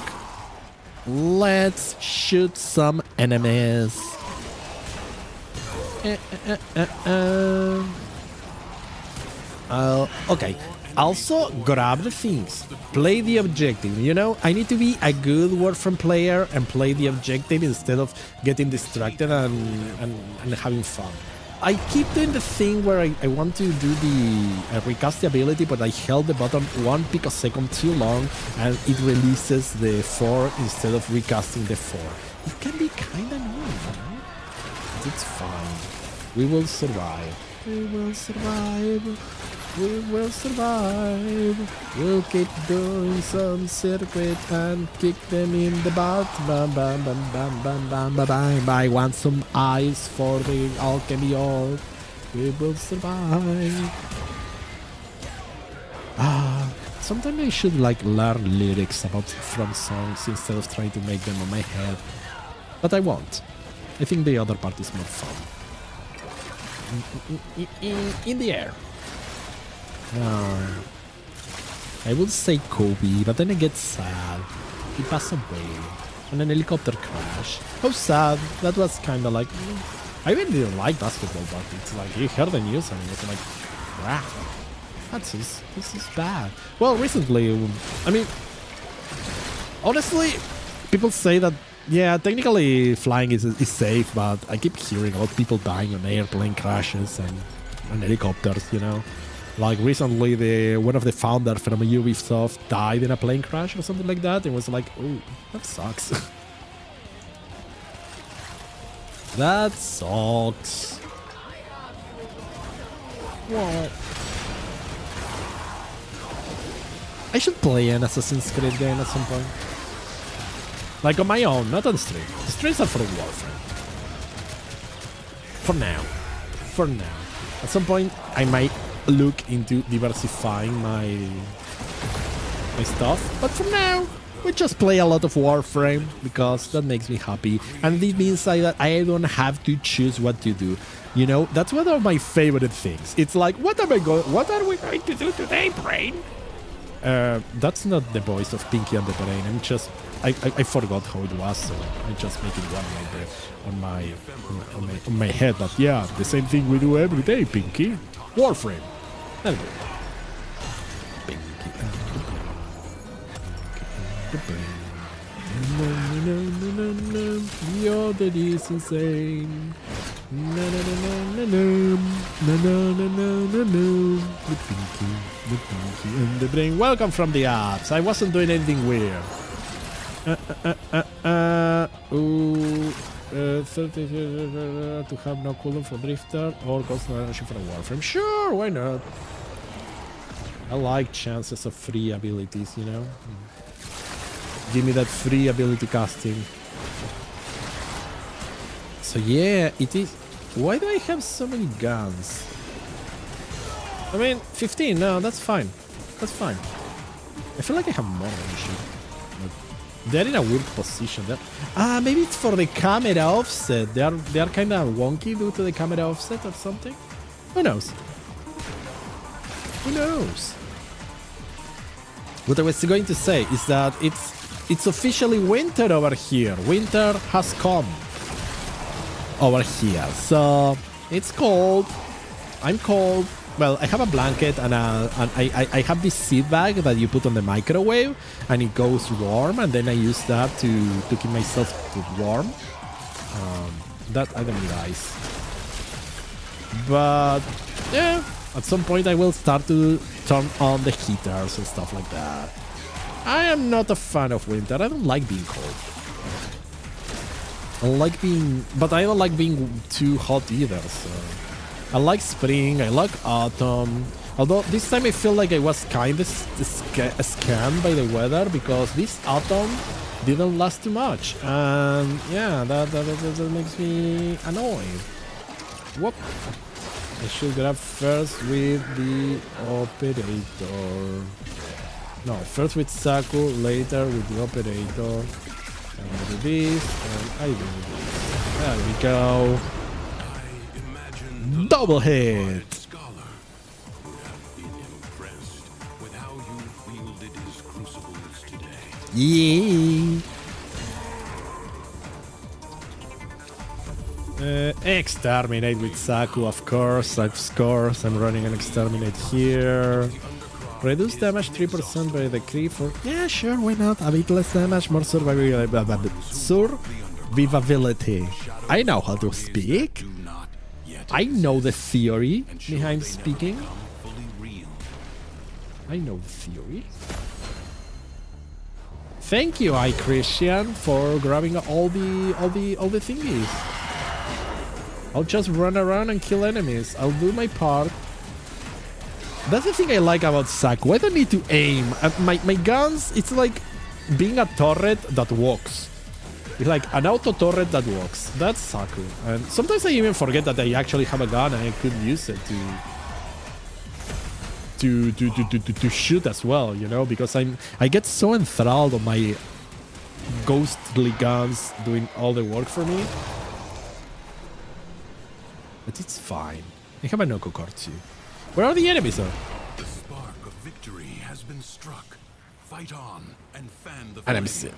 Let's shoot some enemies. Okay. Also, grab the things. Play the objective. You know, I need to be a good Warframe player and play the objective instead of getting distracted and having fun. I keep doing the thing where I want to do the recast the ability, but I held the button 1 picosecond too long and it releases the 4 instead of recasting the 4. It can be kind of annoying, right? But it's fine. We will survive. We will survive. We will survive. We'll keep doing some circuit and kick them in the butt. Bam, bam, bam, bam, bam, bam, bam, bam. I want some ice for the alchemy orb. We will survive. Sometimes I should like learn lyrics from songs instead of trying to make them on my head. But I won't. I think the other part is more fun. In the air. I would say Kobe, but then I get sad. He passed away on an helicopter crash. How sad. That was kind of like... I really didn't like basketball, but it's like you heard the news and it's like, wow, this is bad. Well, recently, I mean, honestly, people say that, yeah, technically flying is safe, but I keep hearing about people dying on airplane crashes and on helicopters, you know. Like recently, one of the founders from Ubisoft died in a plane crash or something like that. It was like, oh, that sucks. That sucks. What? I should play an Assassin's Creed game at some point. Like on my own, not on stream. The streams are for Warframe. For now. For now. At some point, I might look into diversifying my stuff, but for now we just play a lot of Warframe because that makes me happy, and it means that I don't have to choose what to do. You know, that's one of my favorite things. It's like, what are we going to do today, Brain? That's not the voice of Pinky and the Brain. I'm just I forgot how it was, so I just make it one on my head. But yeah, the same thing we do every day, Pinky. Warframe. That'll do. Pinky and the Brain. No, you're the decent insane. No. The Pinky and the Brain. Welcome from the apps. I wasn't doing anything weird. 30 to have no cooldown for Drifter or Ghost Energy for a Warframe. Sure, why not? I like chances of free abilities, you know? Give me that free ability casting. So yeah, it is... Why do I have so many guns? I mean, 15, no, that's fine. That's fine. I feel like I have more than shit. They're in a weird position. Maybe it's for the camera offset. They are kind of wonky due to the camera offset or something. Who knows? Who knows? What I was going to say is that it's officially winter over here. Winter has come over here. So it's cold. I'm cold. Well, I have a blanket and I have this seed bag that you put on the microwave and it goes warm, and then I use that to keep myself warm. That I don't need ice. But yeah, at some point I will start to turn on the heaters and stuff like that. I am not a fan of winter. I don't like being cold. But I don't like being too hot either, so... I like spring, I like autumn, although this time I feel like I was kind of scammed by the weather because this autumn didn't last too much, and yeah, that makes me annoyed. Whoop! I should grab first with the operator. No, first with Saku, later with the operator. And I do this, and I do this. There we go. Double hit! Yeah! Exterminate with Saku, of course. I'm running an exterminate here. Reduce damage 3% by the crit for... Yeah, sure, why not? A bit less damage, more survivability. I know how to speak. Do not yet I know the theory and surely behind never speaking. become fully real. I know the theory. Thank you, Christian, for grabbing all the thingies. I'll just run around and kill enemies. I'll do my part. That's the thing I like about Saku. I don't need to aim. My guns, it's like being a turret that walks. It's like an auto turret that walks. That's Saku. And sometimes I even forget that I actually have a gun and I could use it to shoot as well, you know, because I get so enthralled on my ghostly guns doing all the work for me. But it's fine. I have a Noko card too. Where are the enemies though? The spark of victory has been struck. Fight on and fan the And flame.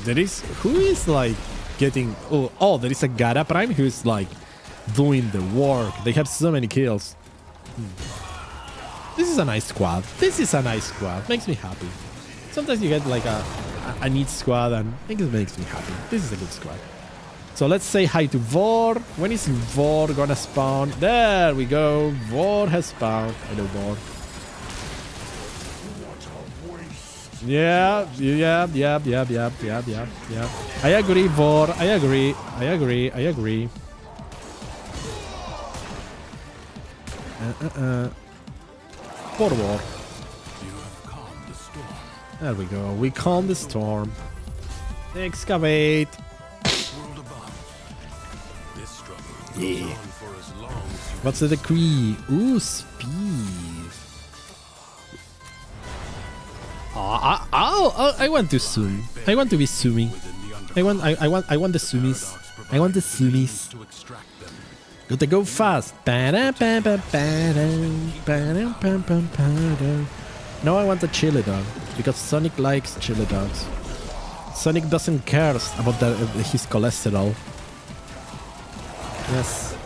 there is who is like getting there is a Gara Prime who's like doing the work. They have so many kills. This is a nice squad. Makes me happy. Sometimes you get like a neat squad and it makes me happy. This is a good squad. So let's say hi to Vor. When is Vor gonna spawn? There we go. Vor has spawned. Hello, Vor. Yeah. I agree, Vor. I agree. Vor. You have calmed the storm. There we go. We calm the storm. Excavate. World above. This struggle goes on for as long as you What's the decree? Ooh, speed. I want to zoom. I want to be zooming. within the I want the zoomies. I want the zoomies. to extract them. Gotta go fast. No, I want a chili dog because Sonic likes chili dogs. Sonic doesn't care about his cholesterol. Yes.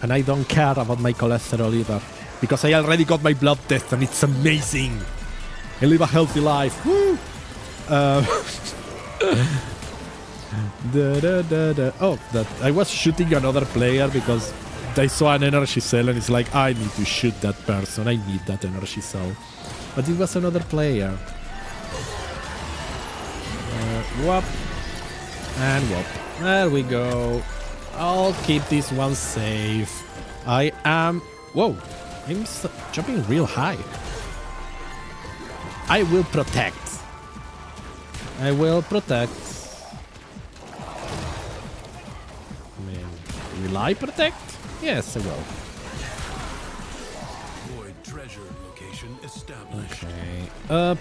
And I don't care about my cholesterol either. Because I already got my blood test and it's amazing. I live a healthy life. Woo! I was shooting another player because I saw an energy cell and it's like, I need to shoot that person. I need that energy cell. But it was another player. Whoop. And whoop. There we go. I'll keep this one safe. I am... Whoa. I'm jumping real high. I will protect. I will protect. Will I protect? Yes, I will. Void treasure location established. Okay.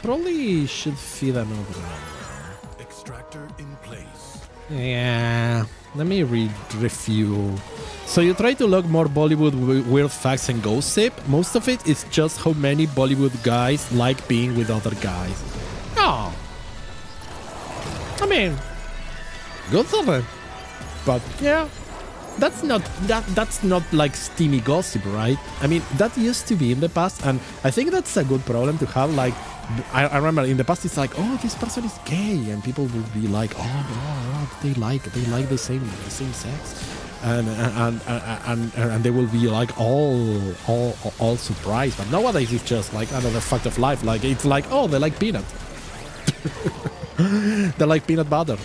Probably should feed another one. Extractor in place. Yeah. Let me refuel. So you try to log more Bollywood weird facts and gossip. Most of it is just how many Bollywood guys like being with other guys. Oh. I mean, good for them. But yeah. That's not like steamy gossip, right? I mean, that used to be in the past, and I think that's a good problem to have. Like, I remember in the past, it's like, oh, this person is gay, and people would be like, oh, they like the same sex, and they will be like all surprised. But nowadays, it's just like another fact of life. Like, it's like, oh, they like peanut, they like peanut butter.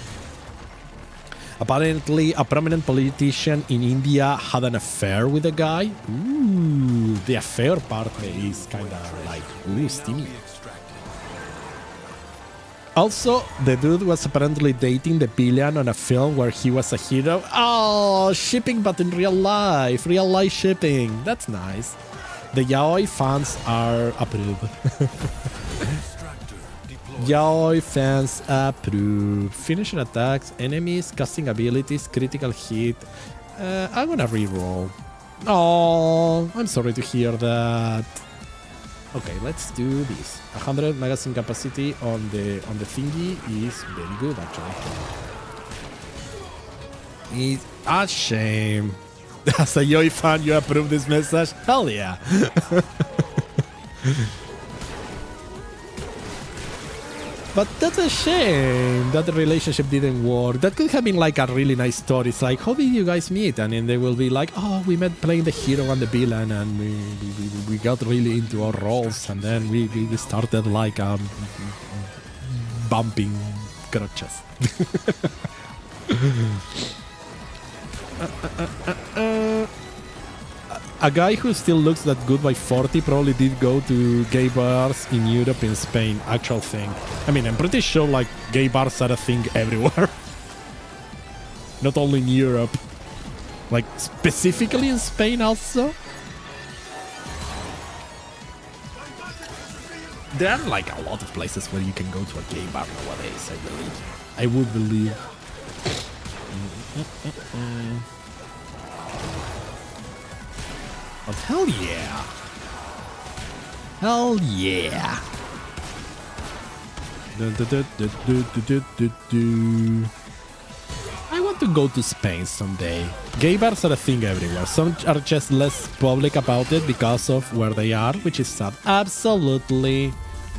Apparently, a prominent politician in India had an affair with a guy. Ooh, the affair part is kind of like, ooh, steamy. Also, the dude was apparently dating the villain on a film where he was a hero. Oh, shipping, but in real life shipping. That's nice. The yaoi fans are approved. Yaoi fans approve. Finishing attacks, enemies, casting abilities, critical hit. I'm gonna reroll. Oh, I'm sorry to hear that. Okay, let's do this. 100 magazine capacity on the thingy is very good actually. It's a shame. As a Yoi fan, you approve this message? Hell yeah. But that's a shame that the relationship didn't work. That could have been like a really nice story. It's like, how did you guys meet? And then they will be like, oh, we met playing the hero and the villain, and we got really into our roles, and then we started like bumping crotches. A guy who still looks that good by 40 probably did go to gay bars in Europe and Spain. Actual thing. I mean, I'm pretty sure like gay bars are a thing everywhere. Not only in Europe. Like specifically in Spain also. There are like a lot of places where you can go to a gay bar nowadays, I believe. I would believe. But hell yeah. Hell yeah. I want to go to Spain someday. Gay bars are a thing everywhere. Some are just less public about it because of where they are, which is sad. Absolutely.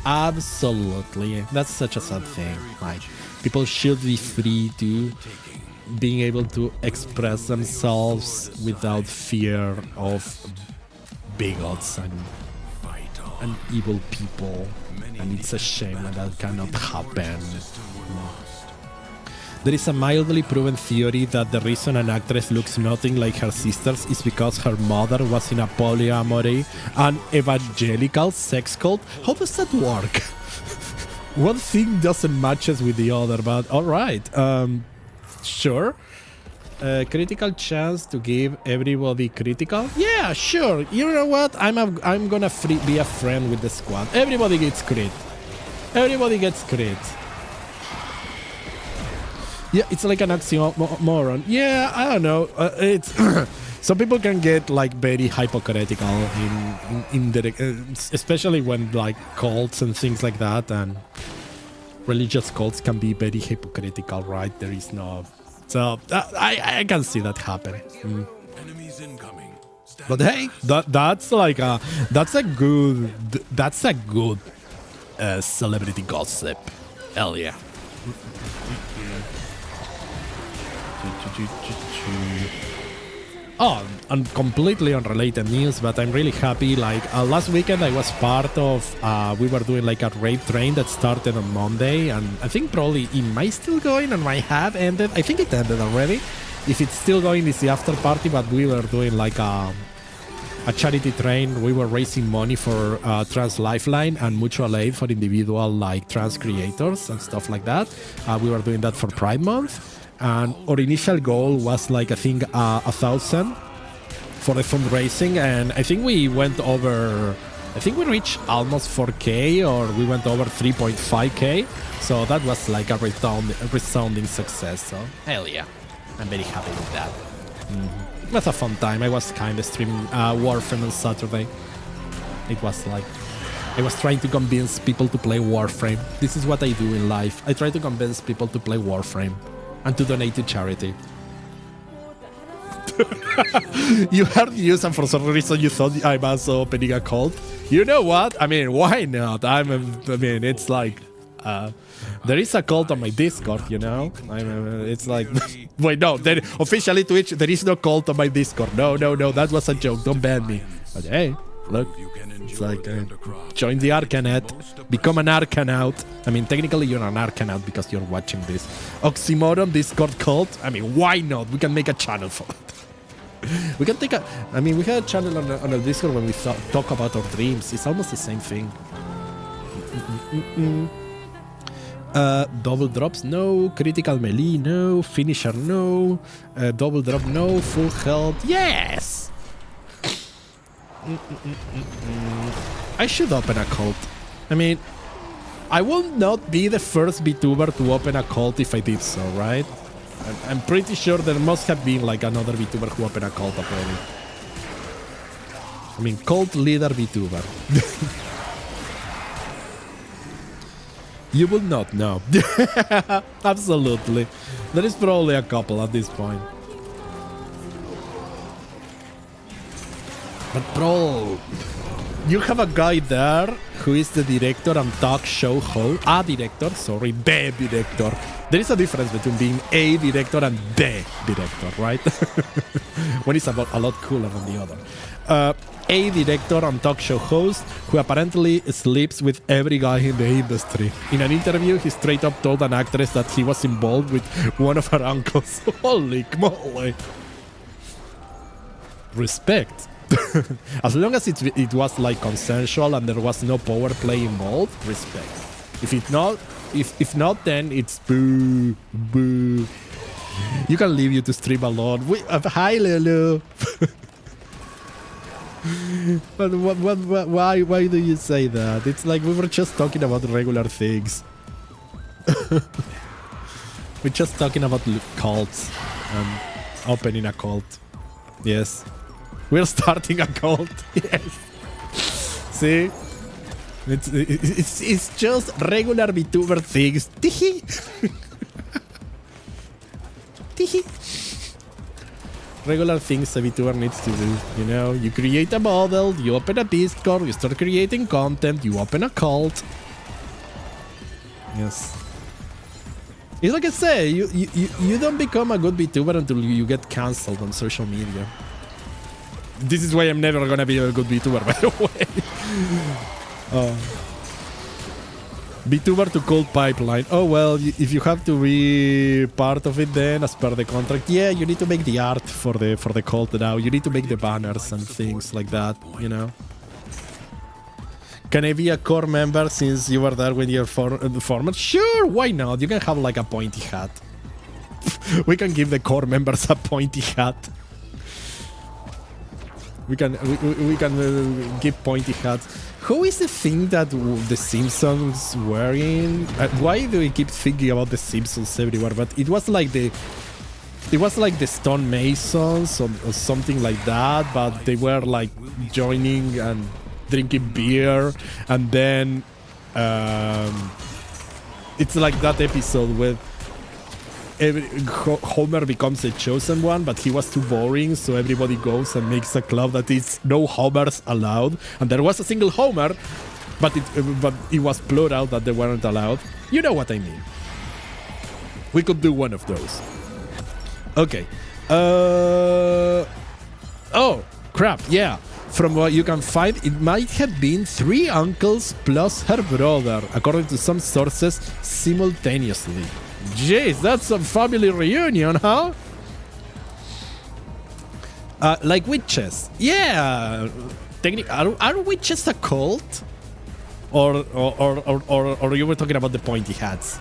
Absolutely. That's such a sad thing. Like, people should be free to being able to express themselves without fear of bigots and evil people, and it's a shame when that cannot happen. There is a mildly proven theory that the reason an actress looks nothing like her sisters is because her mother was in a polyamory, an evangelical sex cult. How does that work? One thing doesn't matches with the other, but alright. Sure. Critical chance to give everybody critical? Yeah, sure. You know what? I'm gonna be a friend with the squad. Everybody gets crit. Everybody gets crit. Yeah, it's like an oxymoron. Yeah, I don't know. It's some people can get like very hypocritical in the especially when like cults and things like that, and religious cults can be very hypocritical, right? There is no, so I can see that happen. Enemies incoming. But hey, that's a good celebrity gossip. Hell yeah. Oh, and completely unrelated news, but I'm really happy. Like last weekend, I was part of. We were doing like a raid train that started on Monday, and I think probably it might still going and might have ended. I think it ended already. If it's still going, it's the after party. But we were doing like a charity train. We were raising money for Trans Lifeline and mutual aid for individual like trans creators and stuff like that. We were doing that for Pride Month. And our initial goal was like, I think, 1,000 for the fundraising. And I think we went over, I think we reached almost 4K, or we went over 3.5K. So that was like a resounding success. So hell yeah, I'm very happy with that. It was a fun time. I was kind of streaming Warframe on Saturday. It was like, I was trying to convince people to play Warframe. This is what I do in life. I try to convince people to play Warframe and to donate to charity. You heard news and for some reason you thought I'm also opening a cult. You know what? I mean, why not? It's like there is a cult on my Discord, you know? It's like, wait, no, officially Twitch, there is no cult on my Discord. No, that was a joke. Don't ban me. But hey, look, it's like join the Arcanaut, become an Arcanaut. I mean, technically you're an Arcanaut because you're watching this. Oxymoron Discord cult. I mean, why not? We can make a channel for it. We can take we had a channel on a Discord when we talk about our dreams. It's almost the same thing. Double drops, no. Critical melee, no. Finisher, no. Double drop, no. Full health, yes. I should open a cult. I mean, I will not be the first VTuber to open a cult if I did so, right? I'm pretty sure there must have been like another VTuber who opened a cult already. I mean, cult leader VTuber. You will not know. Absolutely. There is probably a couple at this point. But bro, you have a guy there who is the director and talk show host. The director. There is a difference between being a director and the director, right? One is a lot cooler than the other. A director and talk show host who apparently sleeps with every guy in the industry. In an interview, he straight up told an actress that he was involved with one of her uncles. Holy moly. Respect. As long as it was like consensual and there was no power play involved, respect. If not, then it's boo, boo. You can leave you to stream alone. Hi, Lulu. But why do you say that? It's like we were just talking about regular things. We're just talking about cults and opening a cult. Yes. We're starting a cult. Yes. See? It's just regular VTuber things. Tihi. Tihi. Regular things a VTuber needs to do. You know, you create a model, you open a Discord, you start creating content, you open a cult. Yes. It's like I say, you don't become a good VTuber until you get cancelled on social media. This is why I'm never gonna be a good VTuber, by the way. VTuber to cult pipeline. Oh well, if you have to be part of it, then as per the contract, yeah, you need to make the art for the cult now. You need to make the banners and things like that. You know. Can I be a core member since you were there when you're formed? Sure, why not? You can have like a pointy hat. We can give the core members a pointy hat. We can give pointy hats. Who is the thing that the Simpsons were in? Why do we keep thinking about the Simpsons everywhere? But it was like the Stone Masons or something like that. But they were like joining and drinking beer, and then it's like that episode with Homer becomes the chosen one, but he was too boring, so everybody goes and makes a club that is no Homers allowed. And there was a single Homer, but it was plural that they weren't allowed. You know what I mean. We could do one of those. Okay. Oh, crap, yeah. From what you can find, it might have been 3 uncles plus her brother, according to some sources, simultaneously. Jeez, that's a family reunion, huh? Like witches. Yeah. Are witches a cult? Or you were talking about the pointy hats?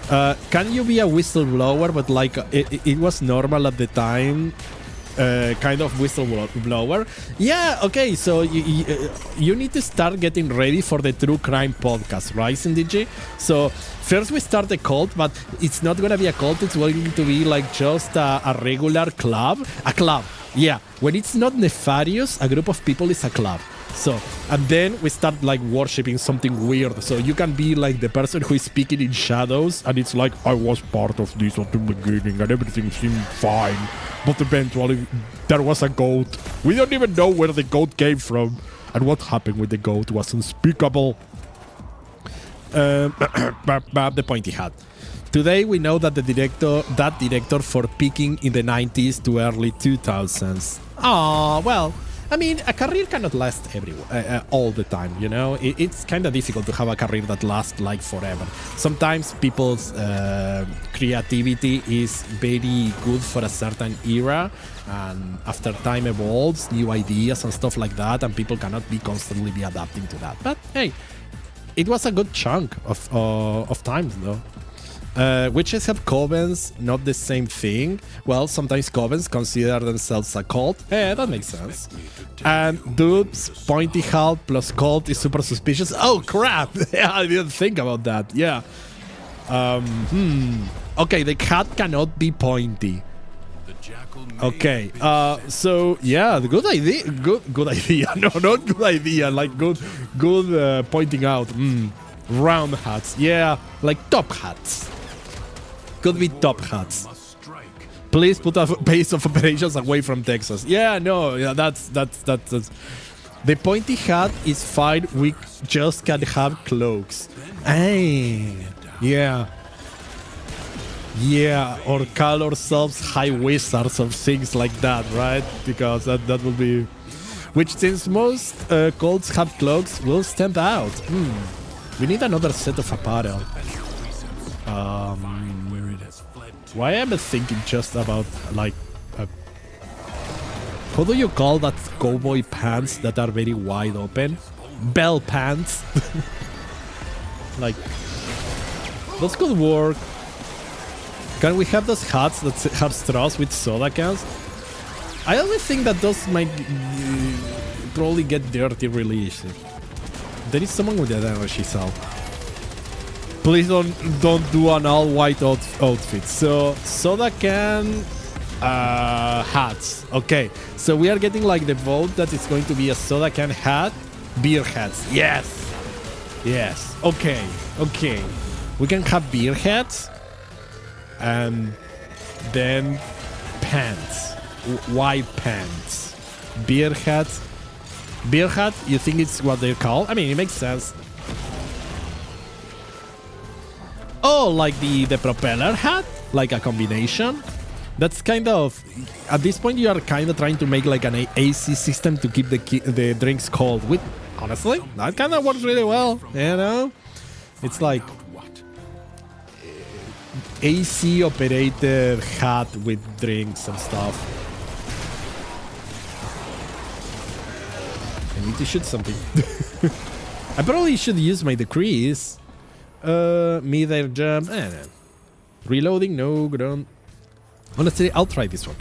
Can you be a whistleblower, but like it was normal at the time? Kind of whistleblower. Yeah, okay, so you need to start getting ready for the true crime podcast, right, CindyG? So first we start a cult, but it's not gonna be a cult, it's going to be like just a regular club. A club, yeah. When it's not nefarious, a group of people is a club. So, and then we start like worshipping something weird. So you can be like the person who is speaking in shadows, and it's like, I was part of this at the beginning and everything seemed fine. But eventually there was a goat. We don't even know where the goat came from. And what happened with the goat was unspeakable. The pointy hat. Today we know that that director for peaking in the 90s to early 2000s. Ah, well, I mean, a career cannot last all the time, you know? It's kind of difficult to have a career that lasts like forever. Sometimes people's creativity is very good for a certain era, and after time evolves, new ideas and stuff like that, and people cannot constantly be adapting to that. But hey, it was a good chunk of times, though. Witches have covens, not the same thing. Well, sometimes covens consider themselves a cult. Yeah, that makes sense. And dudes, pointy hat plus cult is super suspicious. Oh, crap! Yeah, I didn't think about that. Yeah. Okay, the hat cannot be pointy. Okay, so yeah, good idea. Good idea. No, not good idea. Like good pointing out. Round hats. Yeah, like top hats. Could be top hats. Please put a base of operations away from Texas. Yeah, no, yeah, that's. The pointy hat is fine. We just can have cloaks. Hey, yeah. Yeah, or call ourselves high wizards or things like that, right? Because that will be... Which, since most cults have cloaks, will stand out. We need another set of apparel. Why am I thinking just about, like... how do you call that cowboy pants that are very wide open? Bell pants. Like... those could work. Can we have those hats that have straws with soda cans? I always think that those might probably get dirty really easily. There is someone with that energy cell. Please don't do an all-white outfit. So, soda can... hats. Okay, so we are getting like the vote that it's going to be a soda can hat. Beer hats. Yes! Yes. Okay. Okay. We can have beer hats. And then pants, white pants, beer hats. Beer hat, you think it's what they're called? I mean, it makes sense. Oh, like the propeller hat, like a combination. That's kind of, at this point you are kind of trying to make like an AC system to keep the drinks cold. With honestly, that kind of works really well. You know, it's like AC operated hat with drinks and stuff. I need to shoot something. I probably should use my decrease. Mid-air jump. No. Reloading, no, don't. Honestly, I'll try this one.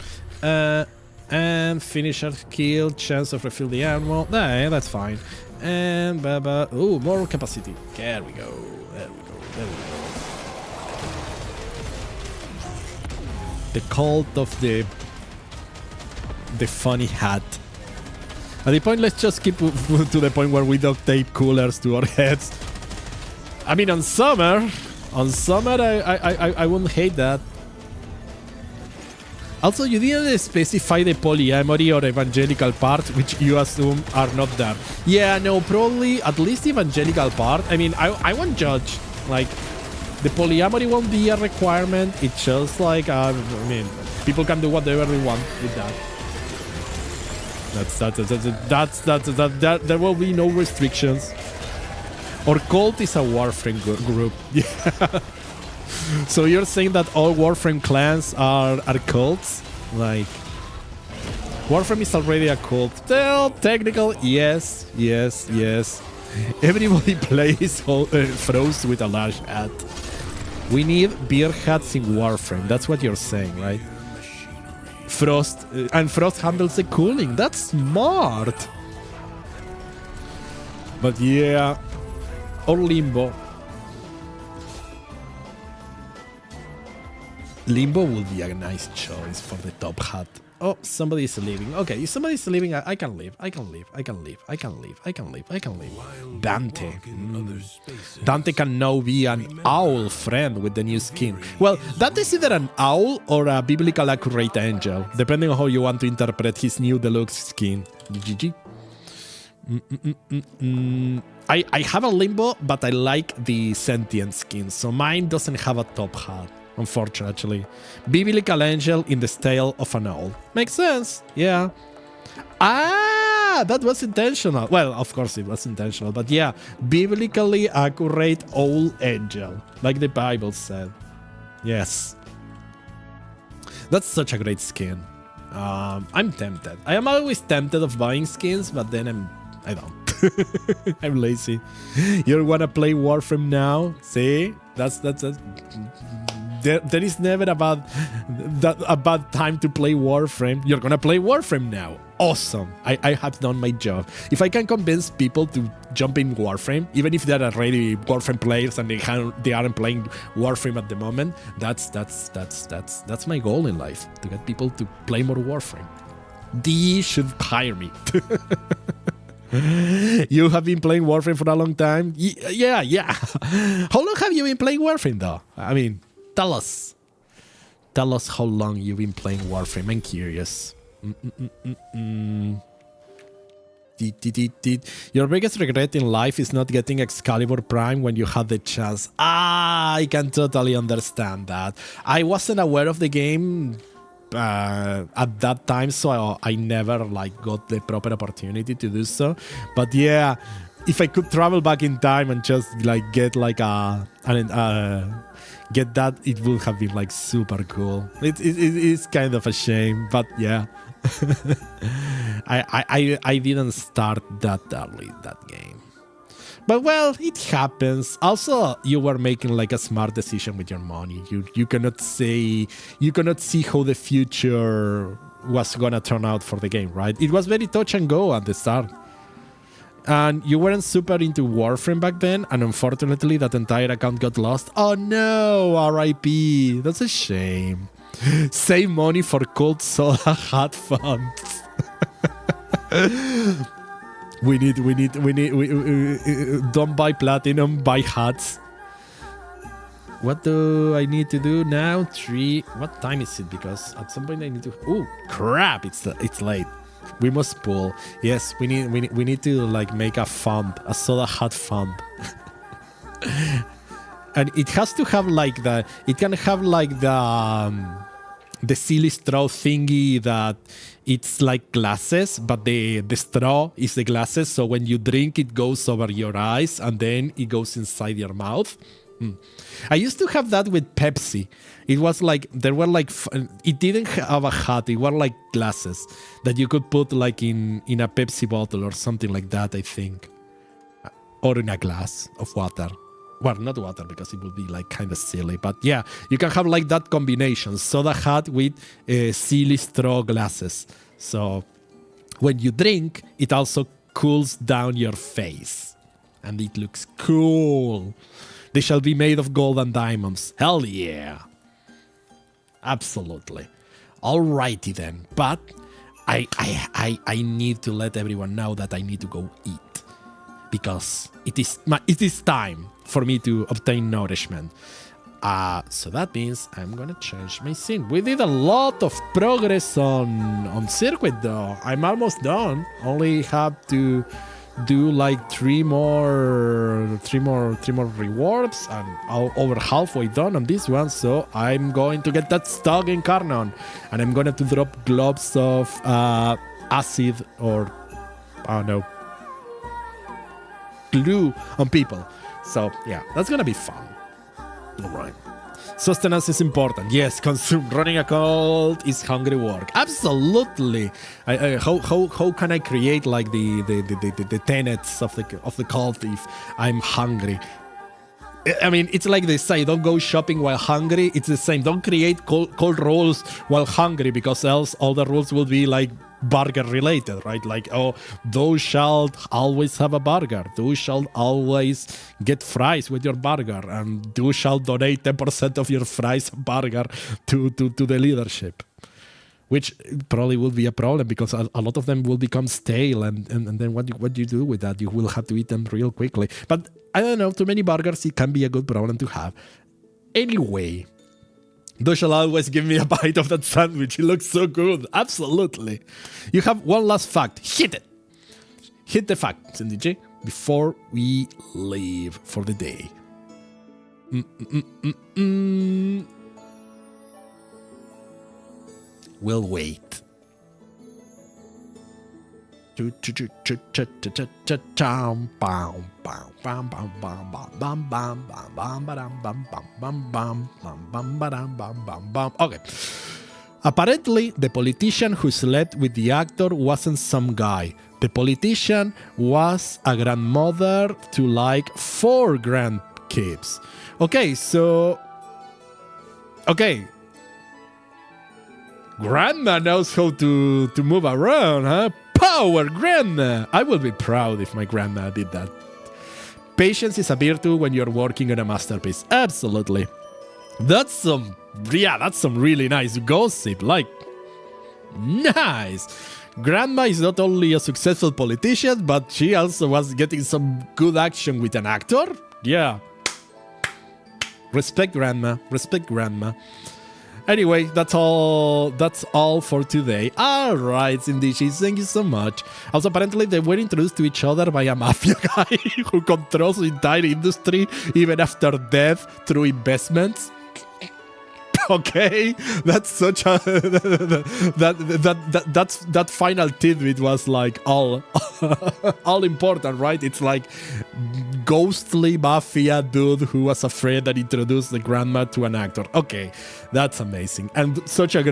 And finisher kill, chance of refill the ammo. Nah, that's fine. And baba. Oh, more capacity. There we go. There we go. There we go. The cult of the funny hat. At the point, let's just keep to the point where we duct tape coolers to our heads. I mean, on summer, I wouldn't hate that. Also, you didn't specify the polyamory or evangelical part, which you assume are not there. Yeah, no, probably at least evangelical part. I mean, I won't judge. Like, the polyamory won't be a requirement. It's just like, I mean, people can do whatever they want with that. There will be no restrictions. Our cult is a Warframe group. Yeah. So you're saying that all Warframe clans are cults? Like, Warframe is already a cult. Well, technical, yes. Everybody plays Frost with a large hat. We need beer hats in Warframe. That's what you're saying, right? Frost, and Frost handles the cooling. That's smart. But yeah, or Limbo. Limbo would be a nice choice for the top hat. Oh, somebody is leaving. Okay, if somebody is leaving, I can leave. I can leave. Dante. Dante can now be an owl friend with the new skin. Well, Dante is either an owl or a biblical accurate angel, depending on how you want to interpret his new deluxe skin. GG. I have a Limbo, but I like the sentient skin, so mine doesn't have a top hat. Unfortunately. Biblical angel in the style of an owl. Makes sense. Yeah. Ah, that was intentional. Well, of course it was intentional, but yeah. Biblically accurate owl angel. Like the Bible said. Yes. That's such a great skin. I'm tempted. I am always tempted of buying skins, but then I don't. I'm lazy. You wanna play Warframe now? See? That's there is never a bad time to play Warframe. You're gonna play Warframe now. Awesome. I have done my job. If I can convince people to jump in Warframe, even if they're already Warframe players and they aren't playing Warframe at the moment, that's my goal in life, to get people to play more Warframe. DE should hire me. You have been playing Warframe for a long time? Yeah. How long have you been playing Warframe though? I mean, tell us Tell us how long you've been playing Warframe. I'm curious. Your biggest regret in life is not getting Excalibur Prime when you had the chance. I can totally understand that. I wasn't aware of the game at that time, so I never like got the proper opportunity to do so. But yeah, if I could travel back in time and just like get like get that, it would have been like super cool. It's kind of a shame, but yeah. I didn't start that early that game, but well, it happens. Also, you were making like a smart decision with your money. You cannot see how the future was gonna turn out for the game, right? It was very touch and go at the start, and you weren't super into Warframe back then, and unfortunately that entire account got lost. Oh no, RIP. That's a shame. Save money for cold soda hat funds. we need don't buy platinum, buy hats. What do I need to do now? 3. What time is it? Because at some point I need to. Oh crap! It's late. We must pull. Yes, we need to like make a fund, a soda hat fund. And it has to have like the. It can have like the silly straw thingy that it's like glasses, but the straw is the glasses. So when you drink, it goes over your eyes and then it goes inside your mouth. I used to have that with Pepsi. It was like there were like it didn't have a hat. It were like glasses that you could put like in a Pepsi bottle or something like that, I think, or in a glass of water. Well, not water because it would be like kind of silly, but yeah, you can have like that combination, soda hat with silly straw glasses. So when you drink, it also cools down your face and it looks cool. They shall be made of gold and diamonds. Hell yeah. Absolutely. Alrighty then, but I need to let everyone know that I need to go eat because it is time for me to obtain nourishment. So that means I'm gonna change my scene. We did a lot of progress on circuit though. I'm almost done. Only have to do like three more rewards and over halfway done on this one. So I'm going to get that stock in Carnon and I'm going to drop globs of acid or I don't know, glue on people. So yeah, that's gonna be fun. All right. Sustenance is important. Yes, consume. Running a cult is hungry work. Absolutely. How can I create like the tenets of the cult if I'm hungry? I mean, it's like they say, don't go shopping while hungry. It's the same. Don't create cult rules while hungry because else all the rules will be like burger related, right? Like, oh, thou shalt always have a burger. Thou shalt always get fries with your burger. And thou shalt donate 10% of your fries burger to the leadership. Which probably will be a problem because a lot of them will become stale. And then what do you do with that? You will have to eat them real quickly. But I don't know, too many burgers, it can be a good problem to have. Anyway, thou shall always give me a bite of that sandwich. It looks so good. Absolutely. You have one last fact. Hit it. Hit the fact, CDJ, before we leave for the day. We'll wait. Okay. Apparently, the politician who slept with the actor wasn't some guy. The politician was a grandmother to like 4 grandkids. Okay, so... Okay. Grandma knows how to move around, huh? Power, grandma! I would be proud if my grandma did that. Patience is a virtue when you're working on a masterpiece. Absolutely. That's some really nice gossip. Like, nice. Grandma is not only a successful politician, but she also was getting some good action with an actor. Yeah. Respect grandma. Respect grandma. Anyway, that's all for today. All right, Indishis, thank you so much. Also, apparently they were introduced to each other by a mafia guy who controls the entire industry even after death through investments. Okay, that's such a that final tidbit was like all important, right? It's like ghostly mafia dude who was afraid that introduced the grandma to an actor. Okay, that's amazing and such a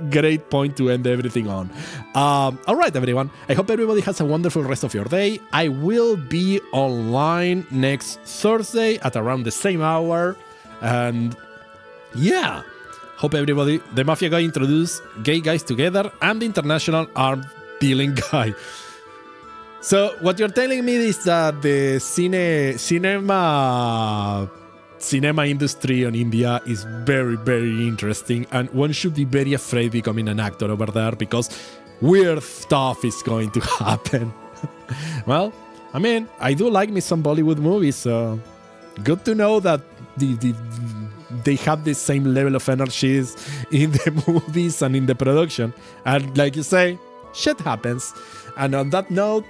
great point to end everything on. All right, everyone. I hope everybody has a wonderful rest of your day. I will be online next Thursday at around the same hour, and yeah, hope everybody. The mafia guy introduced gay guys together and the international arm dealing guy. So what you're telling me is that the cinema industry in India is very, very interesting, and one should be very afraid becoming an actor over there because weird stuff is going to happen. Well, I mean, I do like me some Bollywood movies, so good to know that they have the same level of energies in the movies and in the production. And like you say, shit happens. And on that note,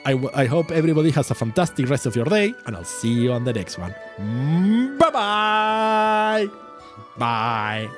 I hope everybody has a fantastic rest of your day, and I'll see you on the next one. Bye-bye! Bye.